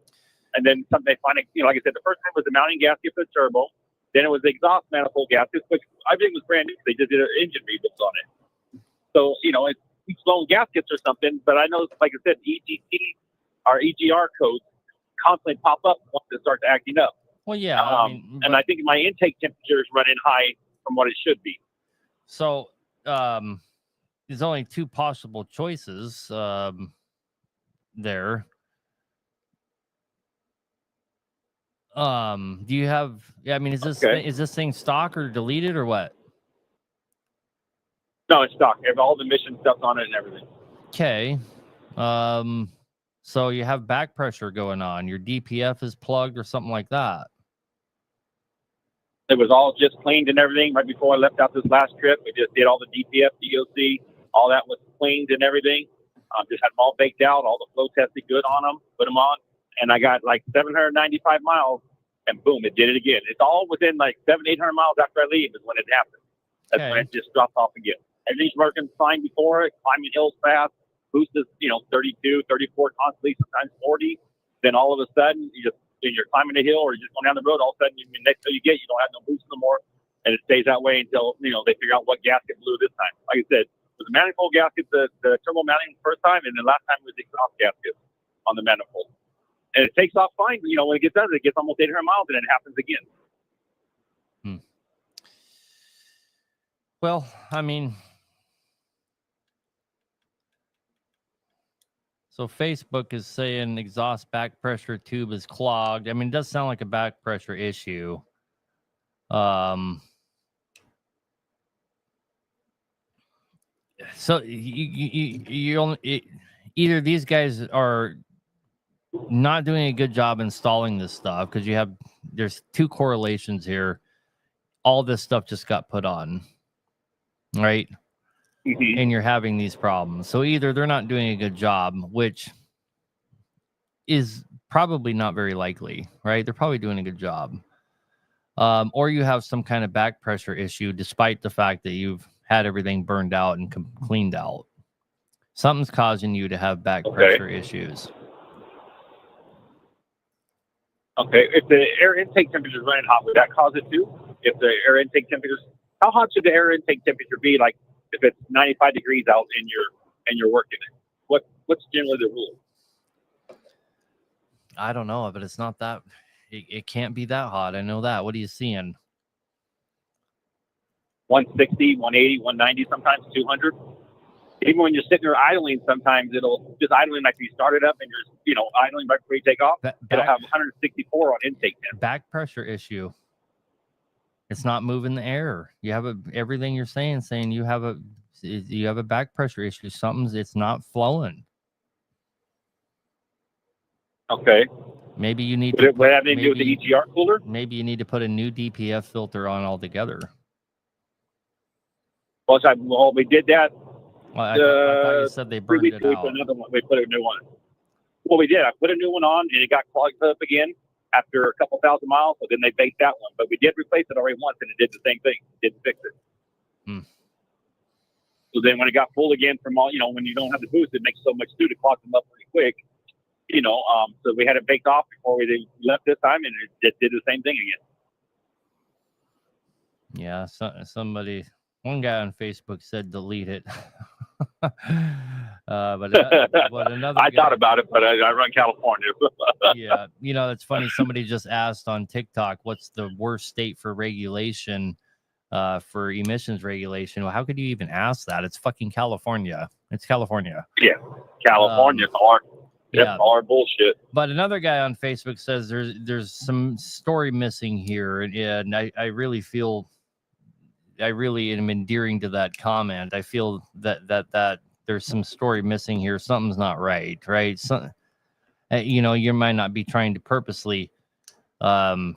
And then they find it, like I said, the first time was the mounting gasket for the turbo. Then it was the exhaust manifold gaskets, which I think was brand new. They just did an engine rebuild on it. So, it keeps blowing gaskets or something. But I know, like I said, EGT or EGR codes constantly pop up once it starts acting up. Well, yeah. And I think my intake temperature is running high from what it should be. So, there's only two possible choices there. Do you have? Yeah, is this thing stock or deleted or what? No, it's stock. All the mission stuff's on it and everything. Okay. So you have back pressure going on. Your DPF is plugged or something like that. It was all just cleaned and everything right before I left out this last trip. We just did all the DPF, DOC, all that was cleaned and everything. Just had them all baked out, all the flow tested good on them, put them on, and I got like 795 miles, and boom, it did it again. It's all within like 700-800 miles after I leave is when it happens. That's when it just drops off again. Everything's working fine before it, climbing hills fast, boost is 32, 34 constantly, sometimes 40. Then all of a sudden, you're climbing a hill or you're just going down the road. All of a sudden, next thing you get, you don't have no boost no more, and it stays that way until they figure out what gasket blew this time. Like I said, with the manifold gasket, the turbo mounting the first time, and then last time was the exhaust gasket on the manifold. And it takes off fine. When it gets done, it gets almost 800 miles, and it happens again. Well, so Facebook is saying exhaust back pressure tube is clogged. It does sound like a back pressure issue. So you only either these guys are not doing a good job installing this stuff because there's two correlations here. All this stuff just got put on, right? Mm-hmm. And you're having these problems. So either they're not doing a good job, which is probably not very likely, right? They're probably doing a good job. Or you have some kind of back pressure issue, despite the fact that you've had everything burned out and cleaned out. Something's causing you to have back pressure issues. Okay. If the air intake temperature is running hot, would that cause it too? If the air intake temperature, how hot should the air intake temperature be? Like if it's 95 degrees out and you're working it, what's generally the rule? I don't know, but it's not that. It can't be that hot. I know that. What are you seeing? 160, 180, 190, sometimes 200. Even when you're sitting there idling, sometimes it'll just idling like you started up and you're idling right before you take off. It'll have 164 on intake. Back pressure issue. It's not moving the air. You have everything you're saying you have a back pressure issue. It's not flowing. Okay. Maybe you need to have anything to do with the EGR cooler? Maybe you need to put a new DPF filter on altogether. Well, we did that. Well, I thought you said they burned it out. We put another one. We put a new one. Well, we did. I put a new one on, and it got clogged up again after a couple thousand miles. So then they baked that one. But we did replace it already once, and it did the same thing. It didn't fix it. So then when it got full again from all, when you don't have the boost, it makes so much stew to clog them up pretty quick. So we had it baked off before we left this time, and it did the same thing again. Yeah, somebody One guy on Facebook said delete it. but another I guy, thought about it, but I run California. yeah, you know, it's funny. Somebody just asked on TikTok, what's the worst state for regulation, for emissions regulation? Well, how could you even ask that? It's fucking California. It's California. Yeah, California, hard. Yeah, hard bullshit. But another guy on Facebook says there's some story missing here, and I really feel, I really am endearing to that comment. I feel that there's some story missing here. Something's not right, right? So, you know, you might not be trying to purposely, you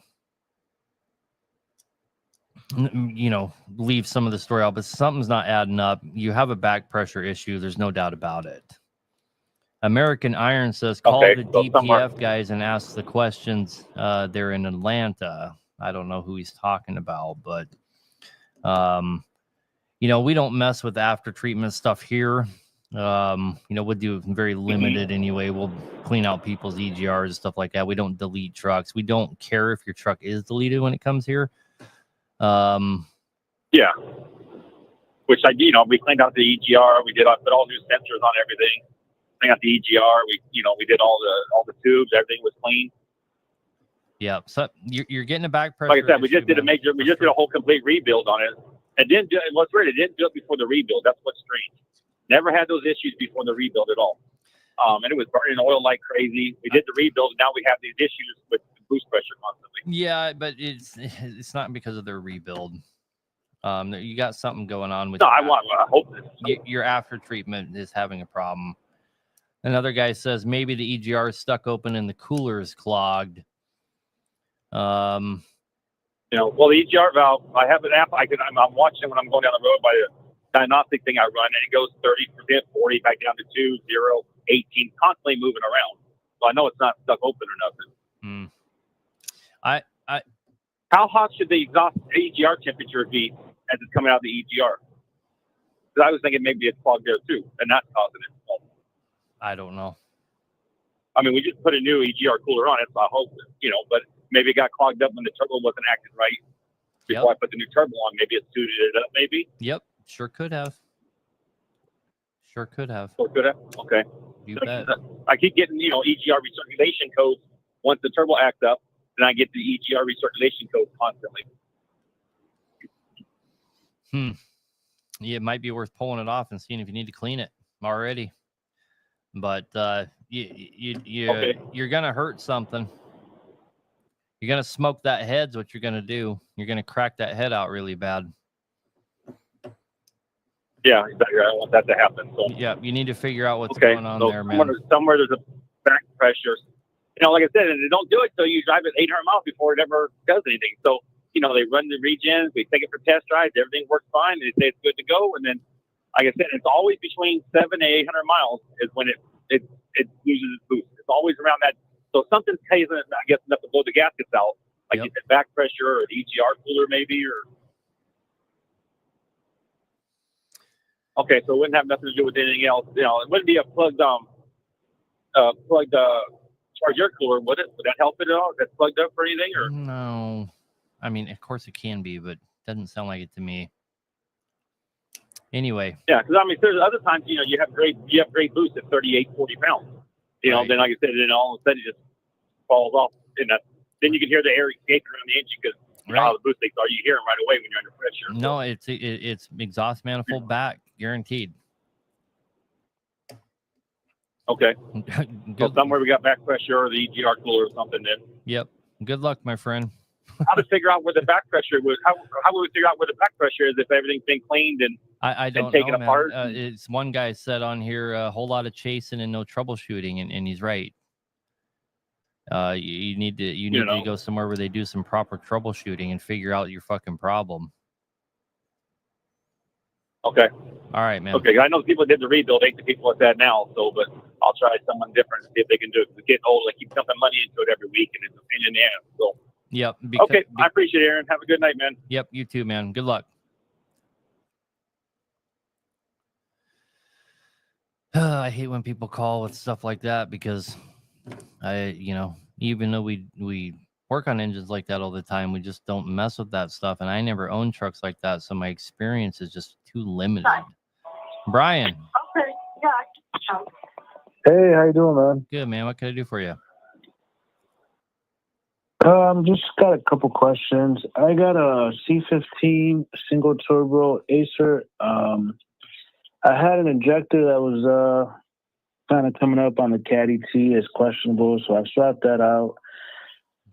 know, leave some of the story out, but something's not adding up. You have a back pressure issue. There's no doubt about it. American Iron says, call the DPF guys and ask the questions. They're in Atlanta. I don't know who he's talking about, but, you know, we don't mess with after treatment stuff here. You know, we'll do very limited anyway. We'll clean out people's EGRs and stuff like that. We don't delete trucks. We don't care if your truck is deleted when it comes here. Yeah. Which we cleaned out the EGR. We put all new sensors on everything. Cleaned out the EGR. We did all the tubes. Everything was clean. Yeah. So you're getting a back pressure. Like I said, we just did a whole complete rebuild on it. And what's weird, it didn't do it before the rebuild. That's what's strange. Never had those issues before the rebuild at all. And it was burning oil like crazy. We did the rebuild, and now we have these issues with boost pressure constantly. Yeah, but it's not because of their rebuild. You got something going on with. No, I hope your after treatment is having a problem. Another guy says maybe the EGR is stuck open and the cooler is clogged. Well, the EGR valve, I have an app. I'm watching it when I'm going down the road by the diagnostic thing I run, and it goes 30%, 40, back down to 2, 0, 18, constantly moving around. So I know it's not stuck open or nothing. How hot should the exhaust EGR temperature be as it's coming out of the EGR? Because I was thinking maybe it's clogged there too, and that's causing it. I don't know. I mean, we just put a new EGR cooler on it, so I hope, but maybe it got clogged up when the turbo wasn't acting right. Before I put the new turbo on, maybe it suited it up, maybe? Yep, sure could have. Okay. You bet. I keep getting, EGR recirculation codes once the turbo acts up, and I get the EGR recirculation code constantly. Yeah, it might be worth pulling it off and seeing if you need to clean it already. But you're gonna hurt something. You're gonna smoke that head's what you're gonna do. You're gonna crack that head out really bad. Yeah, exactly. I don't want that to happen. So yeah, you need to figure out what's going on there, man. Somewhere there's a back pressure. Like I said, and they don't do it till you drive it 800 miles before it ever does anything. So, they run the regens, we take it for test drives, everything works fine, they say it's good to go, and then, like I said, it's always between 700 and 800 miles is when it loses its boost. It's always around that. So something's causing it, I guess, enough to blow the gaskets out, like you said, back pressure or the EGR cooler maybe, or. Okay, so it wouldn't have nothing to do with anything else. It wouldn't be a plugged charge air cooler, would it? Would that help it at all? Is that plugged up for anything, or? No, I mean, of course it can be, but it doesn't sound like it to me. Anyway. Yeah, because I mean, there's other times you have great boost at 38, 40 pounds. Right. Then like I said, then all of a sudden it just falls off, and then you can hear the air escaping around the engine because you know how the boost leaks are. You hear them right away when you're under pressure. No, it's exhaust manifold back, guaranteed. Okay. So somewhere we got back pressure or the EGR cooler or something then. Yep. Good luck, my friend. How to figure out where the back pressure was? How would we figure out where the back pressure is if everything's been cleaned and I don't taken know, apart? It's one guy said on here a whole lot of chasing and no troubleshooting, and he's right. You need to go somewhere where they do some proper troubleshooting and figure out your fucking problem. Okay. All right, man. Okay, I know people did the rebuild, ain't the people at that now, but I'll try someone different and see if they can do it. We're getting old, I keep dumping money into it every week, and it's a pain in the ass. So. Yep. Okay, I appreciate it, Aaron. Have a good night, man. Yep, you too, man. Good luck. I hate when people call with stuff like that because even though we're work on engines like that all the time. We just don't mess with that stuff. And I never owned trucks like that, so my experience is just too limited. Brian. Okay, yeah. Hey, how you doing, man? Good, man. What can I do for you? Just got a couple questions. I got a C15 single turbo Acer. I had an injector that was kind of coming up on the Caddy T as questionable, so I swapped that out.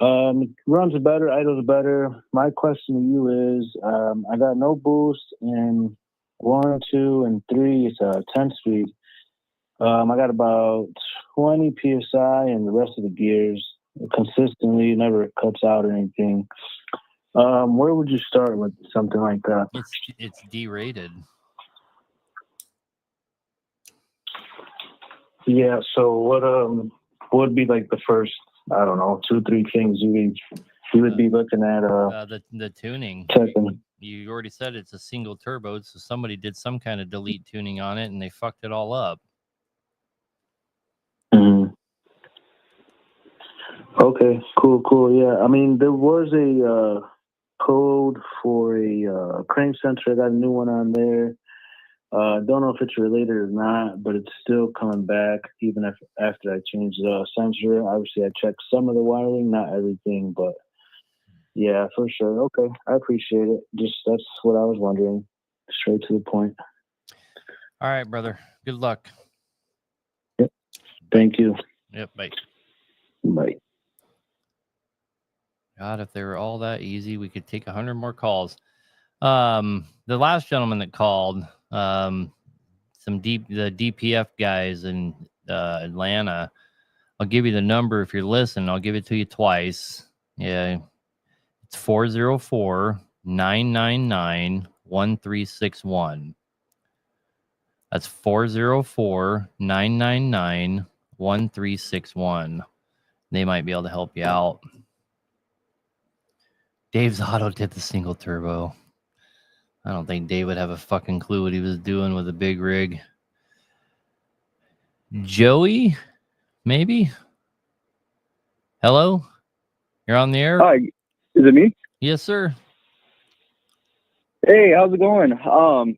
It runs better, idles better. My question to you is, I got no boost in 1, 2, and 3. It's a 10-speed. I got about 20 psi, and the rest of the gears consistently never cuts out or anything. Where would you start with something like that? It's derated. Yeah. So what would be like the first, I don't know, 2, 3 things you would be looking at? The tuning. Checking. You already said it's a single turbo, so somebody did some kind of delete tuning on it, and they fucked it all up. Mm-hmm. Okay, cool. Yeah, I mean, there was a code for a crank sensor. I got a new one on there. Don't know if it's related or not, but it's still coming back even after I changed the sensor. Obviously, I checked some of the wiring, not everything, but yeah, for sure. Okay, I appreciate it. Just that's what I was wondering. Straight to the point. All right, brother. Good luck. Yep. Thank you. Yep. Bye. Bye. God, if they were all that easy, we could take 100 more calls. The last gentleman that called, the DPF guys in Atlanta, I'll give you the number if you're listening. I'll give it to you twice. Yeah, it's 404-999-1361. That's 404-999-1361. They might be able to help you out. Dave's Auto did the single turbo. I don't think Dave would have a fucking clue what he was doing with a big rig. Joey, maybe? Hello? You're on the air? Hi, is it me? Yes, sir. Hey, how's it going? I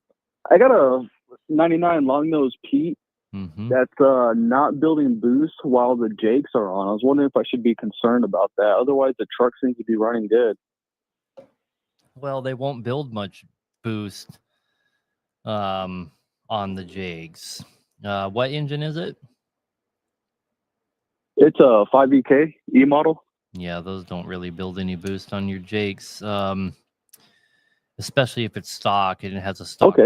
got a 99 long nose Pete that's not building boost while the jakes are on. I was wondering if I should be concerned about that. Otherwise, the truck seems to be running good. Well, they won't build much boost on the Jakes. What engine is it? It's a 5EK E model. Yeah, those don't really build any boost on your Jakes, especially if it's stock and it has a stock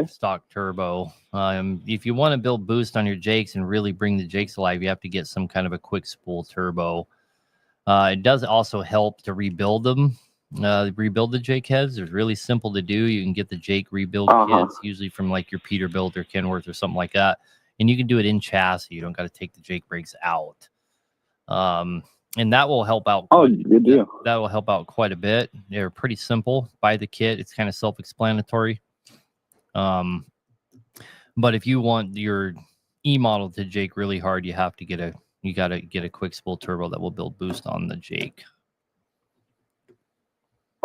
turbo. If you want to build boost on your Jakes and really bring the Jakes alive, you have to get some kind of a quick spool turbo. It does also help to rebuild them. Rebuild the Jake heads. It's really simple to do. You can get the Jake rebuild kits, usually from like your Peterbilt or Kenworth or something like that, and you can do it in chassis. You don't got to take the Jake brakes out, and that will help out. Good deal. That will help out quite a bit. They're pretty simple. Buy the kit. It's kind of self-explanatory. But if you want your E model to Jake really hard, you got to get a quick spool turbo that will build boost on the Jake.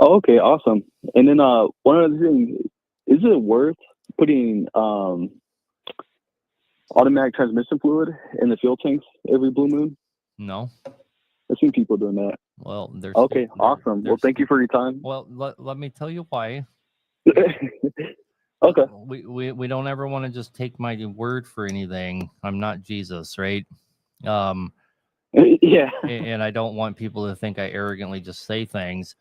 Oh, okay, awesome. And then one other thing, is it worth putting automatic transmission fluid in the fuel tanks every blue moon? No. I've seen people doing that. Well, there's okay, awesome. Well, thank you for your time. Well, let me tell you why. Okay. We don't ever want to just take my word for anything. I'm not Jesus, right? Yeah. And I don't want people to think I arrogantly just say things.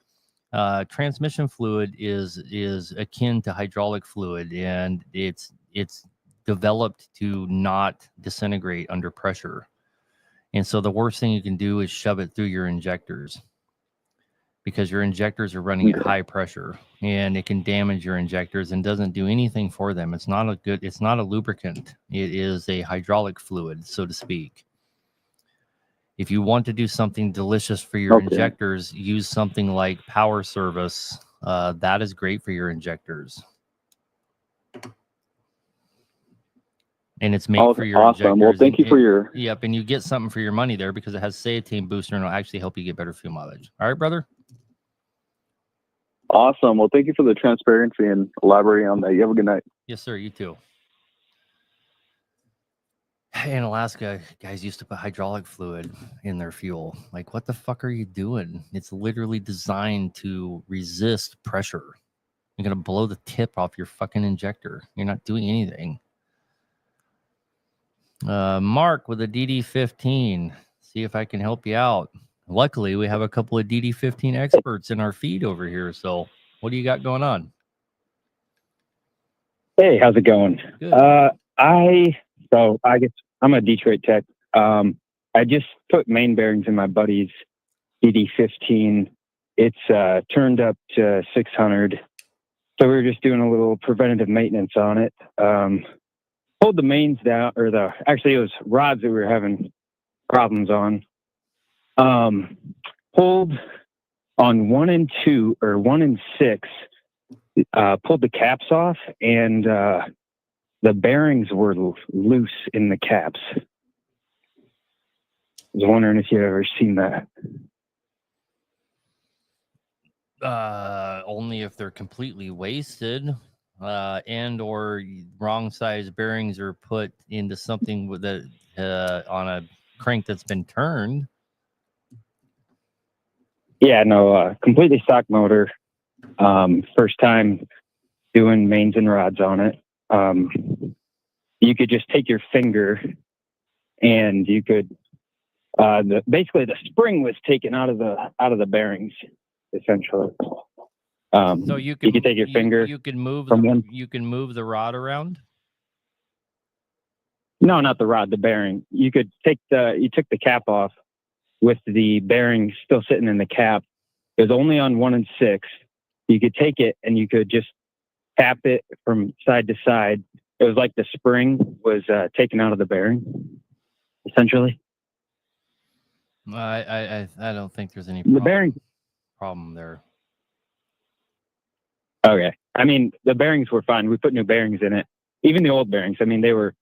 Transmission fluid is akin to hydraulic fluid, and it's developed to not disintegrate under pressure. And so the worst thing you can do is shove it through your injectors, because your injectors are running at high pressure, and it can damage your injectors and doesn't do anything for them. It's not a lubricant. It is a hydraulic fluid, so to speak. If you want to do something delicious for your injectors, use something like Power Service. That is great for your injectors. And it's made for your awesome. injectors. Well, thank you for your. Yep, and you get something for your money there because it has Ceatine booster and it'll actually help you get better fuel mileage. All right, brother? Awesome. Well, thank you for the transparency and elaborating on that. You have a good night. Yes, sir. You too. In Alaska, guys used to put hydraulic fluid in their fuel. Like, what the fuck are you doing? It's literally designed to resist pressure. You're going to blow the tip off your fucking injector. You're not doing anything. Mark with a DD15. See if I can help you out. Luckily, we have a couple of DD15 experts in our feed over here. So what do you got going on? Hey, how's it going? Good. I guess I'm a Detroit tech. I just put main bearings in my buddy's DD15. It's turned up to 600. So we were just doing a little preventative maintenance on it. Pulled the mains down, actually it was rods that we were having problems on. Pulled on 1 and 2 or 1 and 6, pulled the caps off, and the bearings were loose in the caps. I was wondering if you've ever seen that. Only if they're completely wasted. And or wrong size bearings are put into something with on a crank that's been turned. Yeah, no, completely stock motor. First time doing mains and rods on it. You could just take your finger and you could basically the spring was taken out of the bearings, essentially. So you could take your finger. You can move you can move the rod around. No, not the rod, the bearing. You took the cap off with the bearing still sitting in the cap. It was only on 1 and 6. You could take it and you could just tap it from side to side. It was like the spring was taken out of the bearing, essentially. I don't think there's any problem there. Okay. I mean, the bearings were fine. We put new bearings in it. Even the old bearings. I mean, they were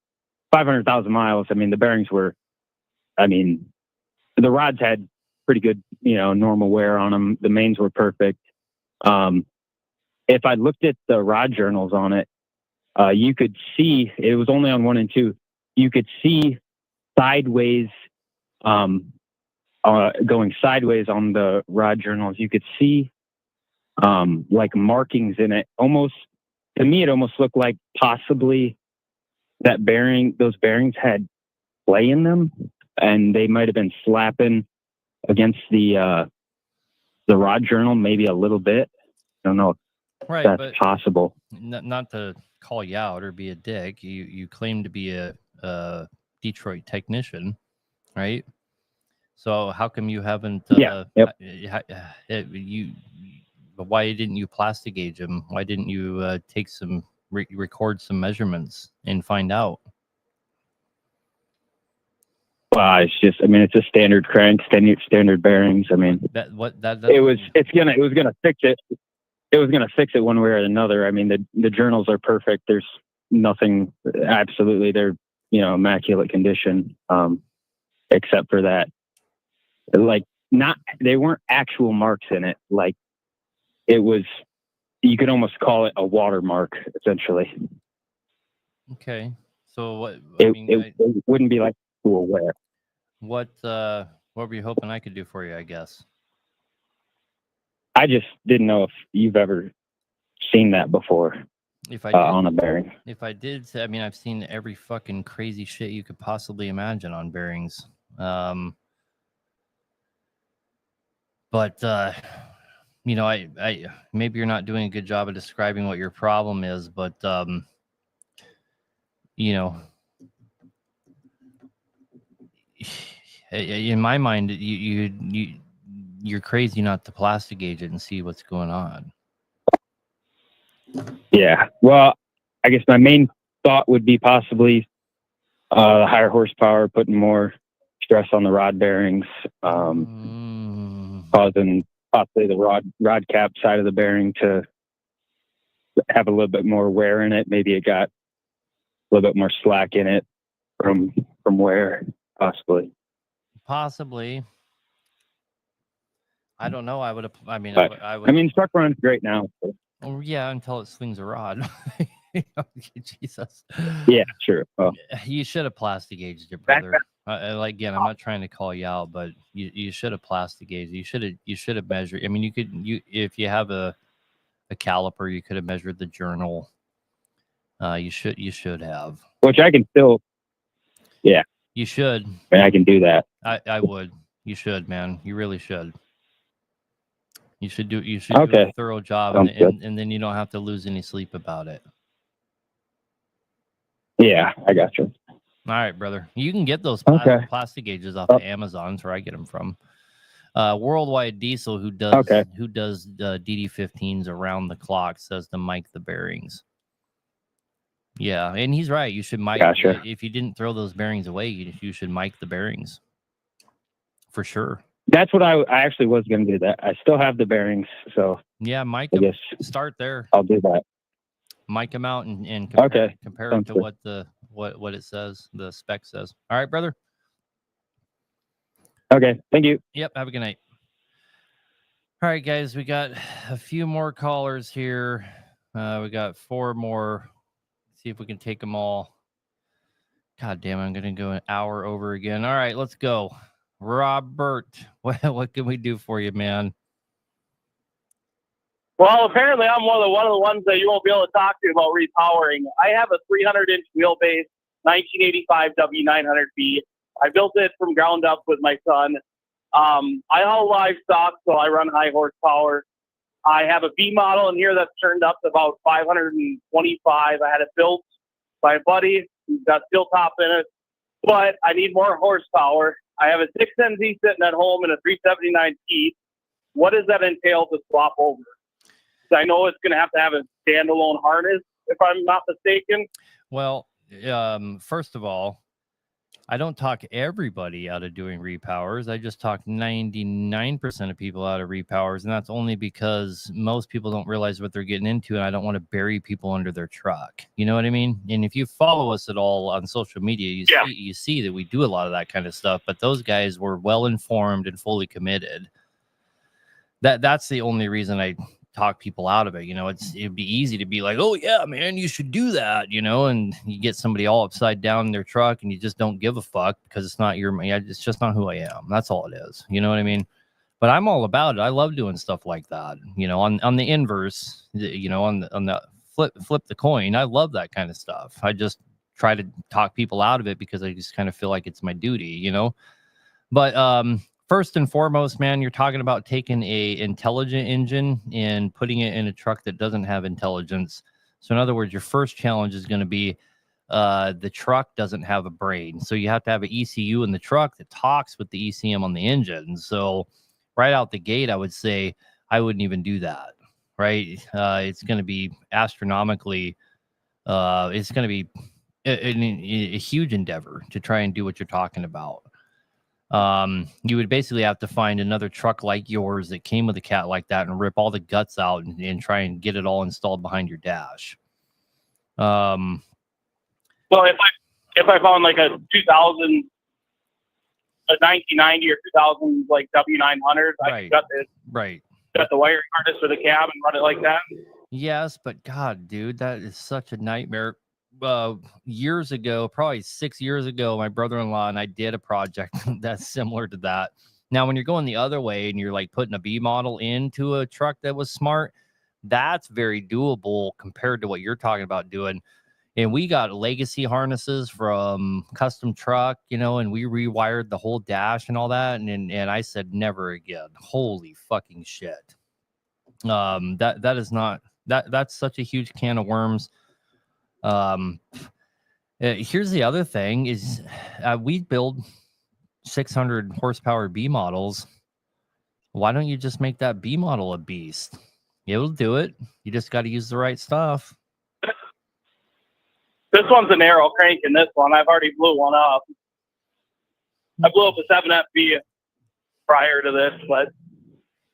500,000 miles. I mean, the bearings were, the rods had pretty good, normal wear on them. The mains were perfect. If I looked at the rod journals on it, you could see, it was only on 1 and 2. You could see sideways, going sideways on the rod journals. You could see like markings in it. Almost, to me, it almost looked like possibly those bearings had play in them, and they might have been slapping against the rod journal maybe a little bit. I don't know if that's possible. Not to call you out or be a dick. You claim to be a Detroit technician, right? So how come you haven't? Why didn't you plastic gauge them? Why didn't you take some record some measurements and find out? Well, it's just, it's a standard crank, standard bearings. I mean, it was gonna fix it. It was gonna fix it one way or another. I mean, the journals are perfect. There's nothing. Absolutely, they're immaculate condition, except for that. Like, they weren't actual marks in it. Like, it was. You could almost call it a watermark, essentially. Okay, so what? It wouldn't be like cool wear. What were you hoping I could do for you? I guess. I just didn't know if you've ever seen that before. If I did, on a bearing. If I did, I've seen every fucking crazy shit you could possibly imagine on bearings. But I maybe you're not doing a good job of describing what your problem is, but in my mind, you're crazy not to plastic gauge it and see what's going on. Yeah. Well, I guess my main thought would be possibly higher horsepower, putting more stress on the rod bearings, causing possibly the rod cap side of the bearing to have a little bit more wear in it. Maybe it got little bit more slack in it from wear, possibly. Possibly. I don't know. I would. I mean, But, I would. I mean, truck runs great now. So. Oh, yeah, until it swings a rod. Jesus. Yeah, sure. Well, You should have plastic aged it, brother. Like, again, I'm not trying to call you out, but you should have plastic aged. You should have measured. I mean, you if you have a caliper, you could have measured the journal. You should have. which I can still. Yeah, You should. I mean, I can do that. I would. You should, man. You really should. You should do do Okay. a thorough job, Sounds good. and then you don't have to lose any sleep about it. Yeah, I got you. All right, brother. You can get those Okay. plastic gauges off of Amazon. That's where I get them from. Worldwide Diesel, who does DD15s around the clock, says to mic the bearings. Yeah, and he's right. You should mic. Gotcha. If you didn't throw those bearings away, you should mic the bearings for sure. That's what I actually was going to do. That I still have the bearings, so yeah, mic I them. guess Start there. I'll do that. Mic them out and compare, compare it Sounds to good. what it says, the spec says. All right, brother. Okay, thank you. Yep, have a good night. All right, guys, we got a few more callers here. We got 4 more. See if we can take them all. God damn, I'm gonna go an hour over again. All right, let's go. Robert, what can we do for you, man? Well, apparently I'm one of the ones that you won't be able to talk to about repowering. I have a 300-inch wheelbase, 1985 W900B. I built it from ground up with my son. I haul livestock, so I run high horsepower. I have a B model in here that's turned up to about 525. I had it built by a buddy. He's got steel top in it, but I need more horsepower. I have a 6NZ sitting at home and a 379T. What does that entail to swap over? I know it's going to have a standalone harness, if I'm not mistaken. Well, first of all, I don't talk everybody out of doing repowers. I just talk 99% of people out of repowers, and that's only because most people don't realize what they're getting into, and I don't want to bury people under their truck. You know what I mean? And if you follow us at all on social media, you see that we do a lot of that kind of stuff, but those guys were well informed and fully committed. That's the only reason I talk people out of it. You know, it'd be easy to be like, oh yeah, man, you should do that, you know, and you get somebody all upside down in their truck and you just don't give a fuck because it's not it's just not who I am. That's all it is. You know what I mean? But I'm all about it. I love doing stuff like that. You know, on the inverse, you know, on the flip the coin. I love that kind of stuff. I just try to talk people out of it because I just kind of feel like it's my duty, you know. But first and foremost, man, you're talking about taking a intelligent engine and putting it in a truck that doesn't have intelligence. So in other words, your first challenge is going to be the truck doesn't have a brain. So you have to have an ECU in the truck that talks with the ECM on the engine. So right out the gate, I would say I wouldn't even do that, right? It's going to be astronomically, it's going to be a huge endeavor to try and do what you're talking about. You would basically have to find another truck like yours that came with a cat like that and rip all the guts out and try and get it all installed behind your dash. Well, if I found like a 2000, a 1990 or 2000 like W900, I could got the wiring harness for the cab and run it like that. Yes, but God, dude, that is such a nightmare. Years ago, probably 6 years ago, my brother-in-law and I did a project that's similar to that. Now, when you're going the other way and you're like putting a B model into a truck that was smart, that's very doable compared to what you're talking about doing. And we got legacy harnesses from Custom Truck, you know, and we rewired the whole dash and all that. And I said, never again. Holy fucking shit. That is not, that's such a huge can of worms. Here's the other thing is we build 600 horsepower B models. Why don't you just make that B model a beast? It'll do it. You just got to use the right stuff. This one's an arrow crank in this one. I've already blew one up. I blew up a 7FB prior to this, but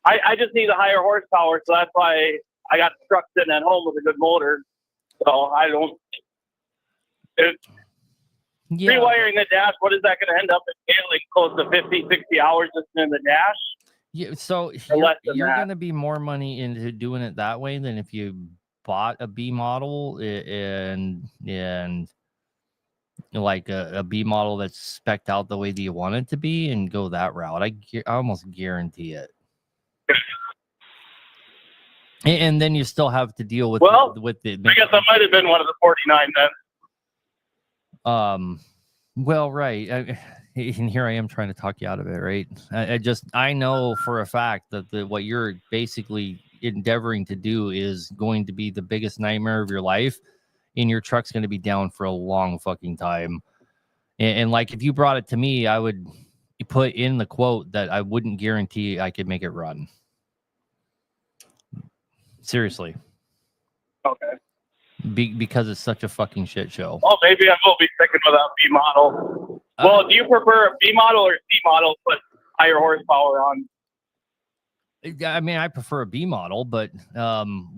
I just need a higher horsepower, so that's why I got the truck sitting at home with a good motor. So I don't. Yeah. Rewiring the dash, what is that going to end up entailing? Close to 50, 60 hours just in the dash? Yeah, so Or less than you're that? going to be more money into doing it that way than if you bought a B model and like a B model that's spec'd out the way that you want it to be and go that route. I almost guarantee it. And then you still have to deal with Well, with the. I guess I might have been one of the 49 then. Well, right. And here I am trying to talk you out of it, right? I know for a fact that what you're basically endeavoring to do is going to be the biggest nightmare of your life, and your truck's going to be down for a long fucking time. And like, if you brought it to me, I would put in the quote that I wouldn't guarantee I could make it run. Seriously. Okay. Because it's such a fucking shit show. Well, maybe I will be sticking with that B model. Well, do you prefer a B model or C model with higher horsepower on? I mean, I prefer a B model, but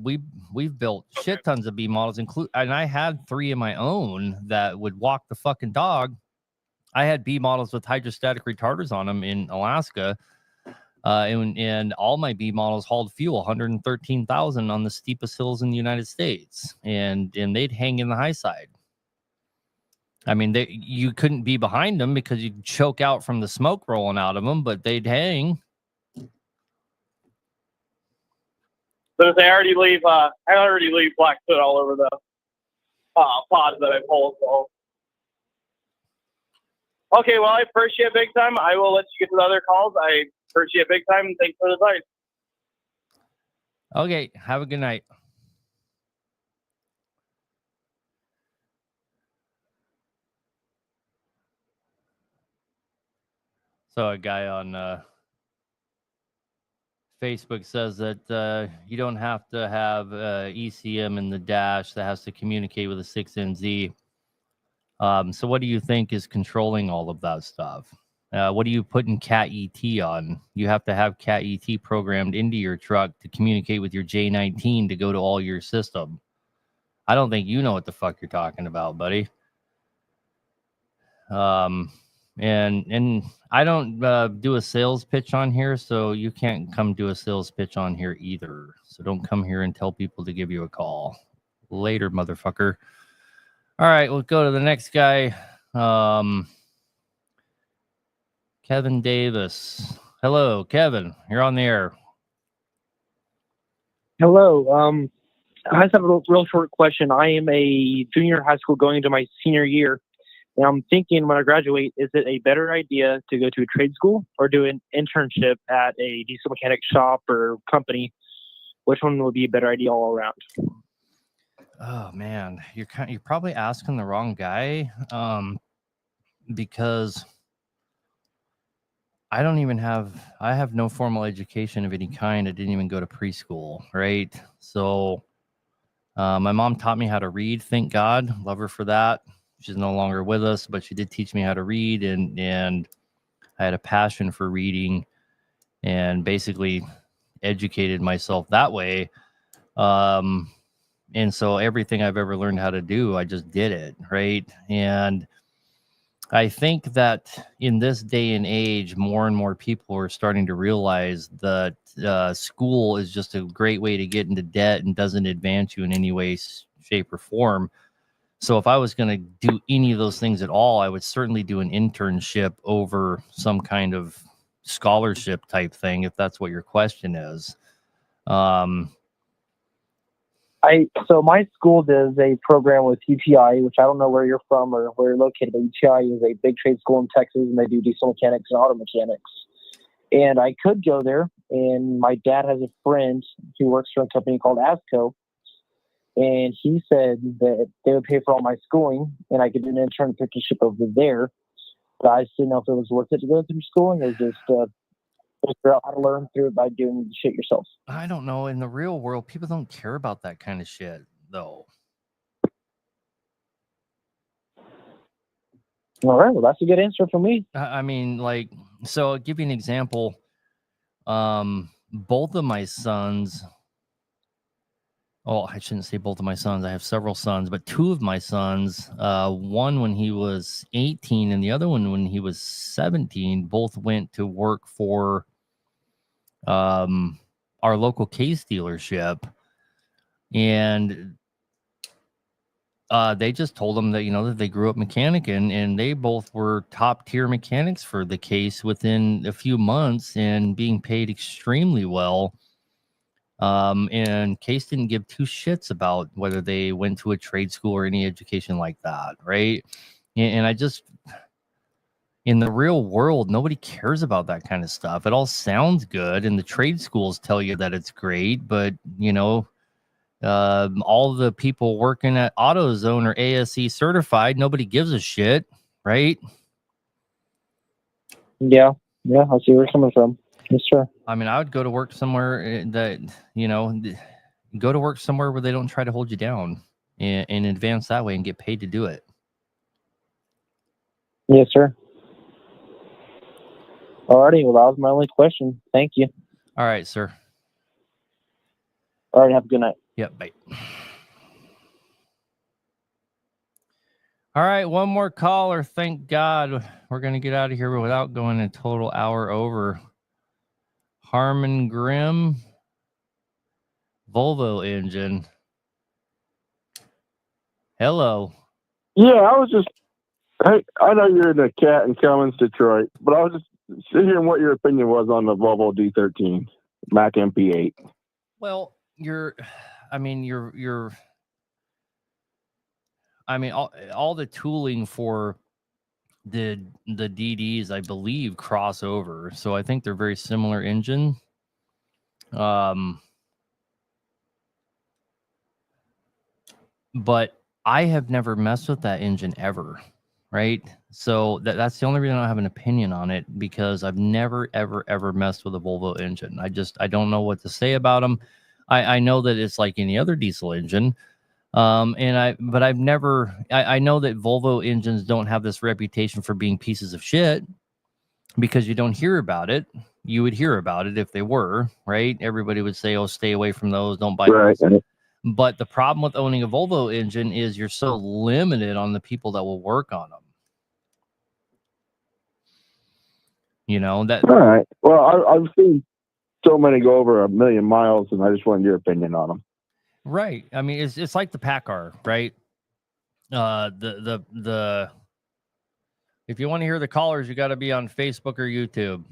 we've built shit tons of B models, and I had 3 of my own that would walk the fucking dog. I had B models with hydrostatic retarders on them in Alaska, and all my B models hauled fuel 113,000 on the steepest hills in the United States, and they'd hang in the high side. I mean, you couldn't be behind them because you'd choke out from the smoke rolling out of them, but they'd hang. So I already leave black soot all over the pods that I pull. So. Okay, well, I appreciate it big time. I will let you get to the other calls. I appreciate it big time, and thanks for the advice. Okay, have a good night. So a guy on Facebook says that you don't have to have ECM in the dash that has to communicate with a 6NZ. So what do you think is controlling all of that stuff? What are you putting Cat ET on? You have to have Cat ET programmed into your truck to communicate with your J19 to go to all your system. I don't think you know what the fuck you're talking about, buddy. And I don't do a sales pitch on here, so you can't come do a sales pitch on here either. So don't come here and tell people to give you a call. Later, motherfucker. All right, we'll go to the next guy. Kevin Davis. Hello, Kevin. You're on the air. Hello. I just have a real short question. I am a junior in high school going into my senior year. And I'm thinking when I graduate, is it a better idea to go to a trade school or do an internship at a diesel mechanic shop or company? Which one would be a better idea all around? Oh man, you're probably asking the wrong guy. Because I have no formal education of any kind. I didn't even go to preschool, right? So my mom taught me how to read, thank God. Love her for that. She's no longer with us, but she did teach me how to read, and I had a passion for reading and basically educated myself that way. And so everything I've ever learned how to do, I just did it, right? And I think that in this day and age, more and more people are starting to realize that school is just a great way to get into debt and doesn't advance you in any way, shape, or form. So if I was going to do any of those things at all, I would certainly do an internship over some kind of scholarship type thing, if that's what your question is. So my school does a program with UTI, which I don't know where you're from or where you're located, but UTI is a big trade school in Texas, and they do diesel mechanics and auto mechanics. And I could go there, and my dad has a friend who works for a company called ASCO, and he said that they would pay for all my schooling, and I could do an internship over there. But I just didn't know if it was worth it to go through schooling or just figure out how to learn through it by doing the shit yourself. I don't know. In the real world, people don't care about that kind of shit, though. All right. Well, that's a good answer for me. I mean, like, so I'll give you an example. Both of my sons, Oh, I shouldn't say both of my sons. I have several sons, but two of my sons, one when he was 18 and the other one when he was 17, both went to work for our local case dealership. And they just told them that, that they grew up mechanicing, and they both were top tier mechanics for the case within a few months and being paid extremely well. And Case didn't give two shits about whether they went to a trade school or any education like that, right? And I just, in the real world, nobody cares about that kind of stuff. It all sounds good, and the trade schools tell you that it's great, but all the people working at AutoZone or ASE certified, nobody gives a shit, right? Yeah, I see where you're coming from. Yes, sir. I mean, I would go to work somewhere go to work somewhere where they don't try to hold you down and advance that way and get paid to do it. Yes, sir. Alrighty, well, that was my only question. Thank you. All right, sir. All right, have a good night. Yep, bye. All right, one more caller. Thank God we're going to get out of here without going a total hour over. Harmon Grimm, Volvo engine. Hello. Yeah, I was just, hey, I know you're in the Cat and Cummins, Detroit, but I was just hearing what your opinion was on the Volvo D13 Mac MP8. Well, all the tooling for the DDs, I believe, cross over. So I think they're very similar engine. But I have never messed with that engine ever, right? So that's the only reason I don't have an opinion on it, because I've never, ever messed with a Volvo engine. I don't know what to say about them. I know that it's like any other diesel engine. But I've never, I know that Volvo engines don't have this reputation for being pieces of shit because you don't hear about it. You would hear about it if they were, right? Everybody would say, oh, stay away from those. Don't buy those. But the problem with owning a Volvo engine is you're so limited on the people that will work on them. That. All right. Well, I've seen so many go over 1 million miles, and I just wanted your opinion on them. Right. I mean, it's like the PACCAR, right? The if you want to hear the callers, you got to be on Facebook or YouTube.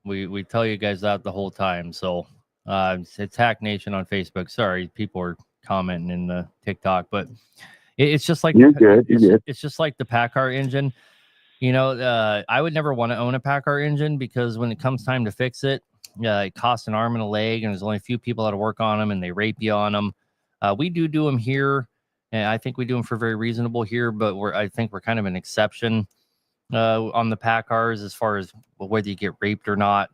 We tell you guys that the whole time. So it's Hack Nation on Facebook. Sorry, people are commenting in the TikTok, but it's just like you're good. It's just like the PACCAR engine. I would never want to own a PACCAR engine because when it comes time to fix it, it costs an arm and a leg, and there's only a few people that work on them, and they rape you on them. We do them here, and I think we do them for very reasonable here, but I think we're kind of an exception on the PACCARs as far as whether you get raped or not.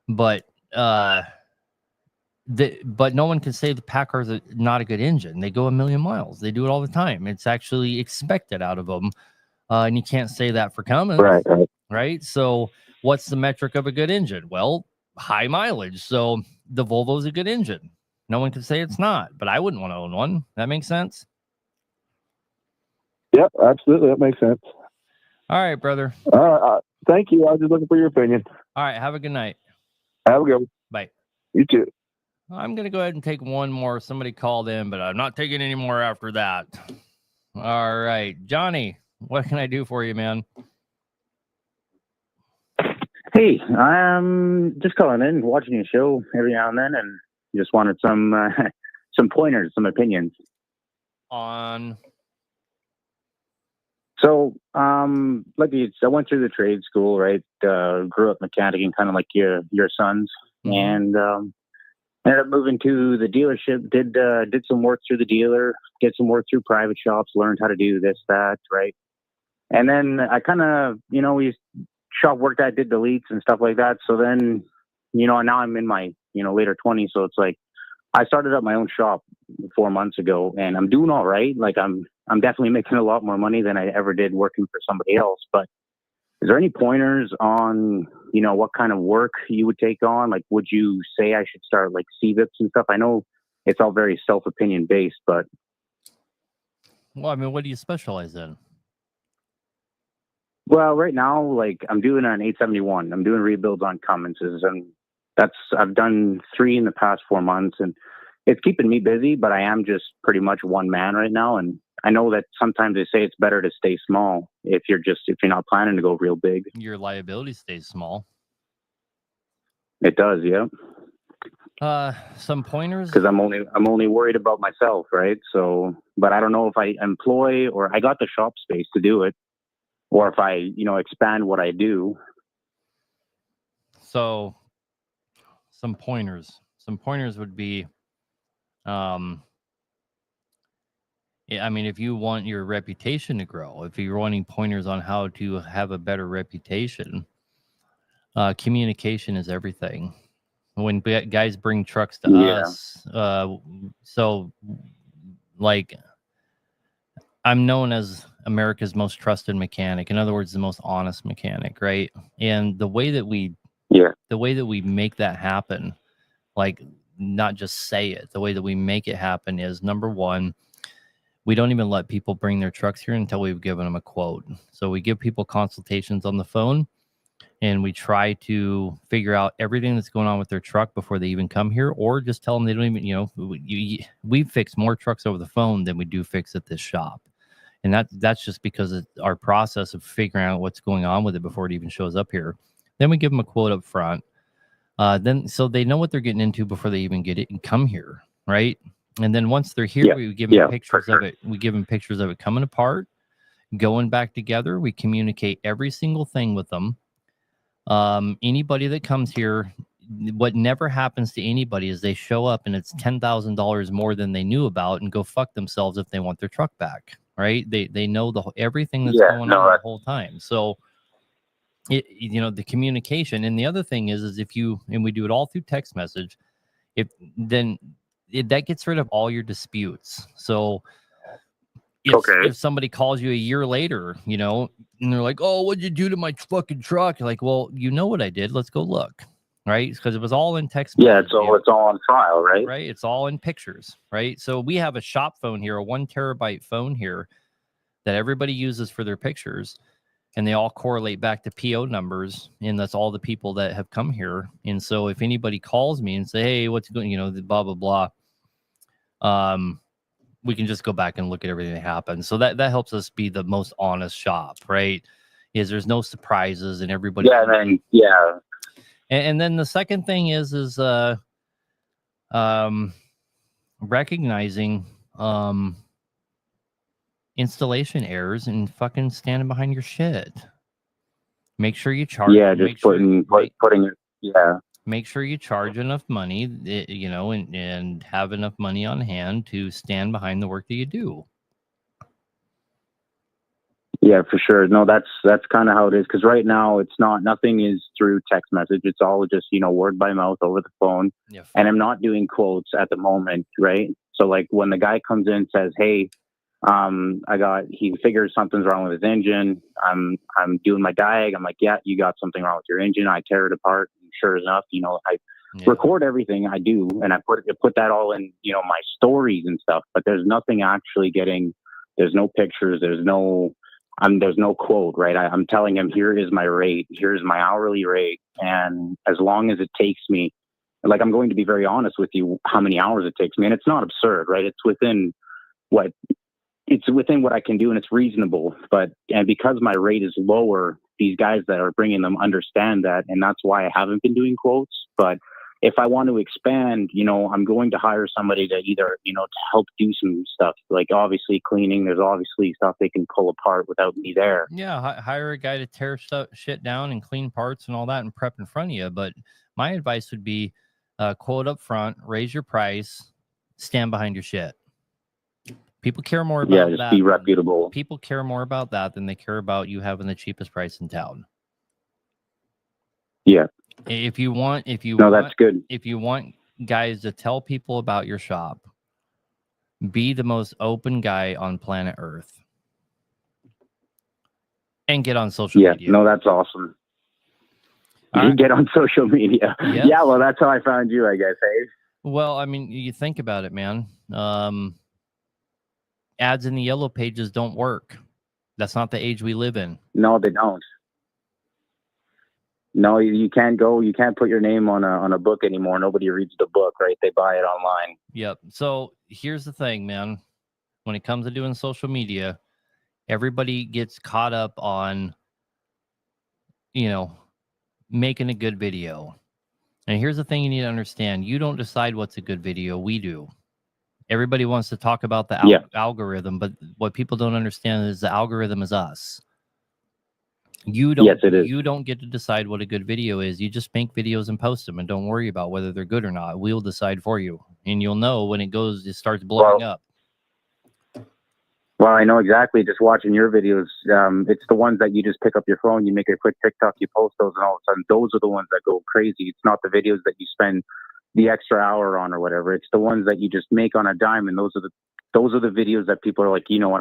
But but no one can say the PACCAR's are not a good engine. They go 1 million miles. They do it all the time. It's actually expected out of them. And you can't say that for Cummins, right? So what's the metric of a good engine? Well, high mileage. So the Volvo's a good engine. No one can say it's not, but I wouldn't want to own one. That makes sense? Yep, absolutely. That makes sense. All right, brother. All right. Thank you. I was just looking for your opinion. All right. Have a good night. Have a good one. Bye. You too. I'm going to go ahead and take one more. Somebody called in, but I'm not taking any more after that. All right. Johnny, what can I do for you, man? Hey, I'm just calling in, watching your show every now and then, and just wanted some pointers, some opinions. On? So, I went through the trade school, right? Grew up mechanicing, kind of like your sons, and ended up moving to the dealership. Did some work through the dealer, did some work through private shops, learned how to do this, that, right? And then I kind of, we shop work that did deletes and stuff like that. So then, now I'm in my, later 20s. So it's like I started up my own shop 4 months ago, and I'm doing all right. Like I'm definitely making a lot more money than I ever did working for somebody else. But is there any pointers on, what kind of work you would take on? Like, would you say I should start like CVIPs and stuff? I know it's all very self-opinion based. But Well, I mean, what do you specialize in? well, right now, like I'm doing an 871. I'm doing rebuilds on Cummonses, and I've done 3 in the past 4 months, and it's keeping me busy. But I am just pretty much one man right now, and I know that sometimes they say it's better to stay small if you're not planning to go real big. Your liability stays small. It does, yeah. Some pointers. Because I'm only worried about myself, right? So, but I don't know if I employ or I got the shop space to do it, or if I, expand what I do. So, some pointers. Some pointers would be, yeah, I mean, if you want your reputation to grow, if you're wanting pointers on how to have a better reputation, communication is everything. When guys bring trucks to us, so like I'm known as America's most trusted mechanic. In other words, the most honest mechanic, right? And the way that we make that happen, like not just say it, the way that we make it happen is, number one, we don't even let people bring their trucks here until we've given them a quote. So we give people consultations on the phone, and we try to figure out everything that's going on with their truck before they even come here, or just tell them they don't even, we fix more trucks over the phone than we do fix at this shop. And that's just because of our process of figuring out what's going on with it before it even shows up here. Then we give them a quote up front. Then so they know what they're getting into before they even get it and come here, right? And then once they're here, we give them pictures of it. We give them pictures of it coming apart, going back together. We communicate every single thing with them. Anybody that comes here, what never happens to anybody is they show up and it's $10,000 more than they knew about and go fuck themselves if they want their truck back, right? They know everything that's going on the whole time. So the communication. And the other thing is if you, and we do it all through text message, that gets rid of all your disputes. So if somebody calls you a year later, and they're like, "Oh, what'd you do to my fucking truck?" You're like, "Well, you know what I did. Let's go look." Right? Because it was all in text message. Yeah, it's all on file, right? Right. It's all in pictures, right? So we have a shop phone here, a 1 terabyte phone here that everybody uses for their pictures, and they all correlate back to PO numbers, and that's all the people that have come here. And so if anybody calls me and say, "Hey, what's going," blah blah blah, we can just go back and look at everything that happened. So that helps us be the most honest shop, right? Is there's no surprises and everybody. And then the second thing is recognizing installation errors and fucking standing behind your shit. Make sure you charge. Yeah, just putting it. Yeah. Make sure you charge enough money, and have enough money on hand to stand behind the work that you do. Yeah, for sure. No, that's kind of how it is. Because right now, nothing is through text message. It's all just word by mouth over the phone. Yeah. And I'm not doing quotes at the moment, right? So like when the guy comes in and says, "Hey, he figures something's wrong with his engine. I'm doing my diag. I'm like, yeah, you got something wrong with your engine. I tear it apart. And sure enough, I record everything I do, and I put that all in, my stories and stuff. But there's nothing actually there's no pictures. There's no quote, right? I'm telling him, here is my rate. Here's my hourly rate. And as long as it takes me, like, I'm going to be very honest with you, how many hours it takes me. And it's not absurd, right? It's within what I can do, and it's reasonable. And because my rate is lower, these guys that are bringing them understand that, and that's why I haven't been doing quotes. But if I want to expand, I'm going to hire somebody to either, to help do some stuff, like obviously cleaning. There's obviously stuff they can pull apart without me there. Yeah, hire a guy to tear shit down and clean parts and all that and prep in front of you. But my advice would be quote up front, raise your price, stand behind your shit. People care more about just be reputable. People care more about that than they care about you having the cheapest price in town. Yeah. If you want, that's good. If you want guys to tell people about your shop, be the most open guy on planet Earth, and get on social media. No, that's awesome. You get on social media. Yes. Yeah, well, that's how I found you, I guess. Hey. Well, I mean, you think about it, man. Ads in the yellow pages don't work. That's not the age we live in. No, they don't. No, you can't go. You can't put your name on a book anymore. Nobody reads the book, right? They buy it online. Yep. So here's the thing, man. When it comes to doing social media, everybody gets caught up on, making a good video. And here's the thing you need to understand. You don't decide what's a good video. We do. Everybody wants to talk about the algorithm, but what people don't understand is the algorithm is us. You don't. Yes, it is. You don't get to decide what a good video is. You just make videos and post them, and don't worry about whether they're good or not. We'll decide for you, and you'll know when it starts blowing up. Well, I know exactly. Just watching your videos, it's the ones that you just pick up your phone, you make a quick TikTok, you post those, and all of a sudden, those are the ones that go crazy. It's not the videos that you spend the extra hour on or whatever. It's the ones that you just make on a dime, and those are the videos that people are like, you know what,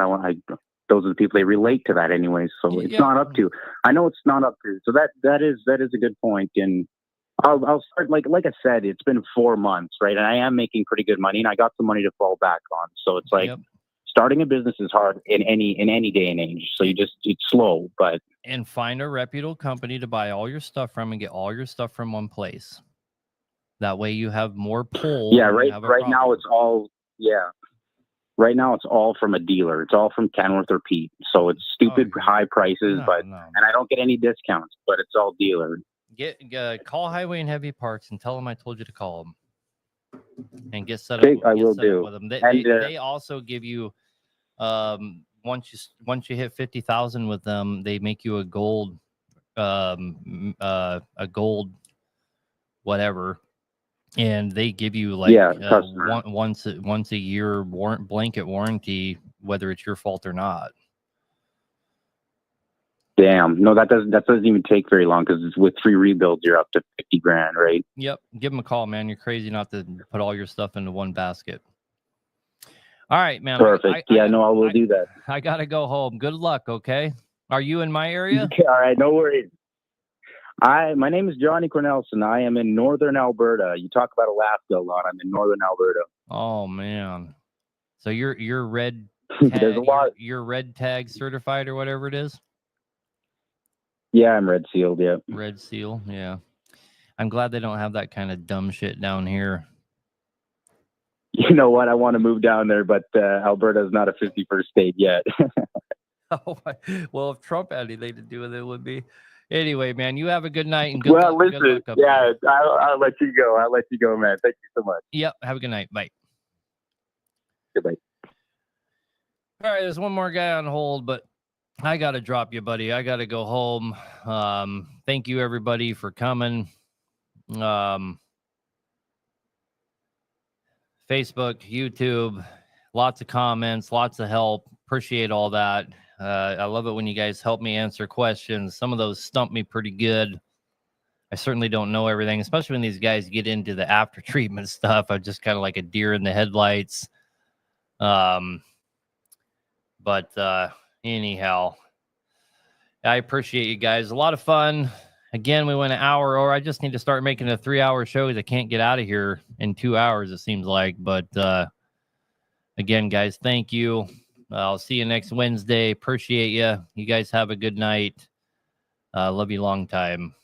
those are the people they relate to that anyways. So it's not up to. I know it's not up to. So that is a good point. And I'll start like I said, it's been 4 months, right? And I am making pretty good money, and I got some money to fall back on. So it's like starting a business is hard in any day and age. So it's slow, but and find a reputable company to buy all your stuff from and get all your stuff from one place. That way you have more pull. Yeah, right now it's all Right now, it's all from a dealer. It's all from Kenworth or Pete. So it's stupid high prices, and I don't get any discounts, but it's all dealer. Call Highway and Heavy Parts and tell them I told you to call them and get set up. I will do. With them. They also give you once you hit 50,000 with them, they make you a gold whatever. And they give you once a year blanket warranty, whether it's your fault or not. Damn, no, that doesn't even take very long because with 3 rebuilds, you're up to $50,000, right? Yep, give them a call, man. You're crazy not to put all your stuff into one basket. All right, man. Perfect. I will do that. I gotta go home. Good luck. Okay. Are you in my area? Okay, all right, no worries. My name is Johnny Cornelson. I am in northern Alberta. You talk about Alaska a lot. I'm in northern Alberta. Oh man. So you're red There's tag, a lot. you're red tag certified or whatever it is? Yeah, I'm red sealed, yeah. Red seal, yeah. I'm glad they don't have that kind of dumb shit down here. You know what? I want to move down there, but Alberta is not a 51st state yet. Oh, well, if Trump had anything to do with it, it would be. Anyway, man, you have a good night. And good luck, listen, good luck up there. I'll let you go. I'll let you go, man. Thank you so much. Yep. Have a good night. Bye. Goodbye. All right, there's one more guy on hold, but I got to drop you, buddy. I got to go home. Thank you, everybody, for coming. Facebook, YouTube, lots of comments, lots of help. Appreciate all that. I love it when you guys help me answer questions. Some of those stump me pretty good. I certainly don't know everything, especially when these guys get into the after treatment stuff. I'm just kind of like a deer in the headlights. But anyhow, I appreciate you guys. A lot of fun. Again, we went an hour, or I just need to start making a 3-hour show because I can't get out of here in 2 hours, it seems like. But again, guys, thank you. I'll see you next Wednesday. Appreciate you. You guys have a good night. Love you long time.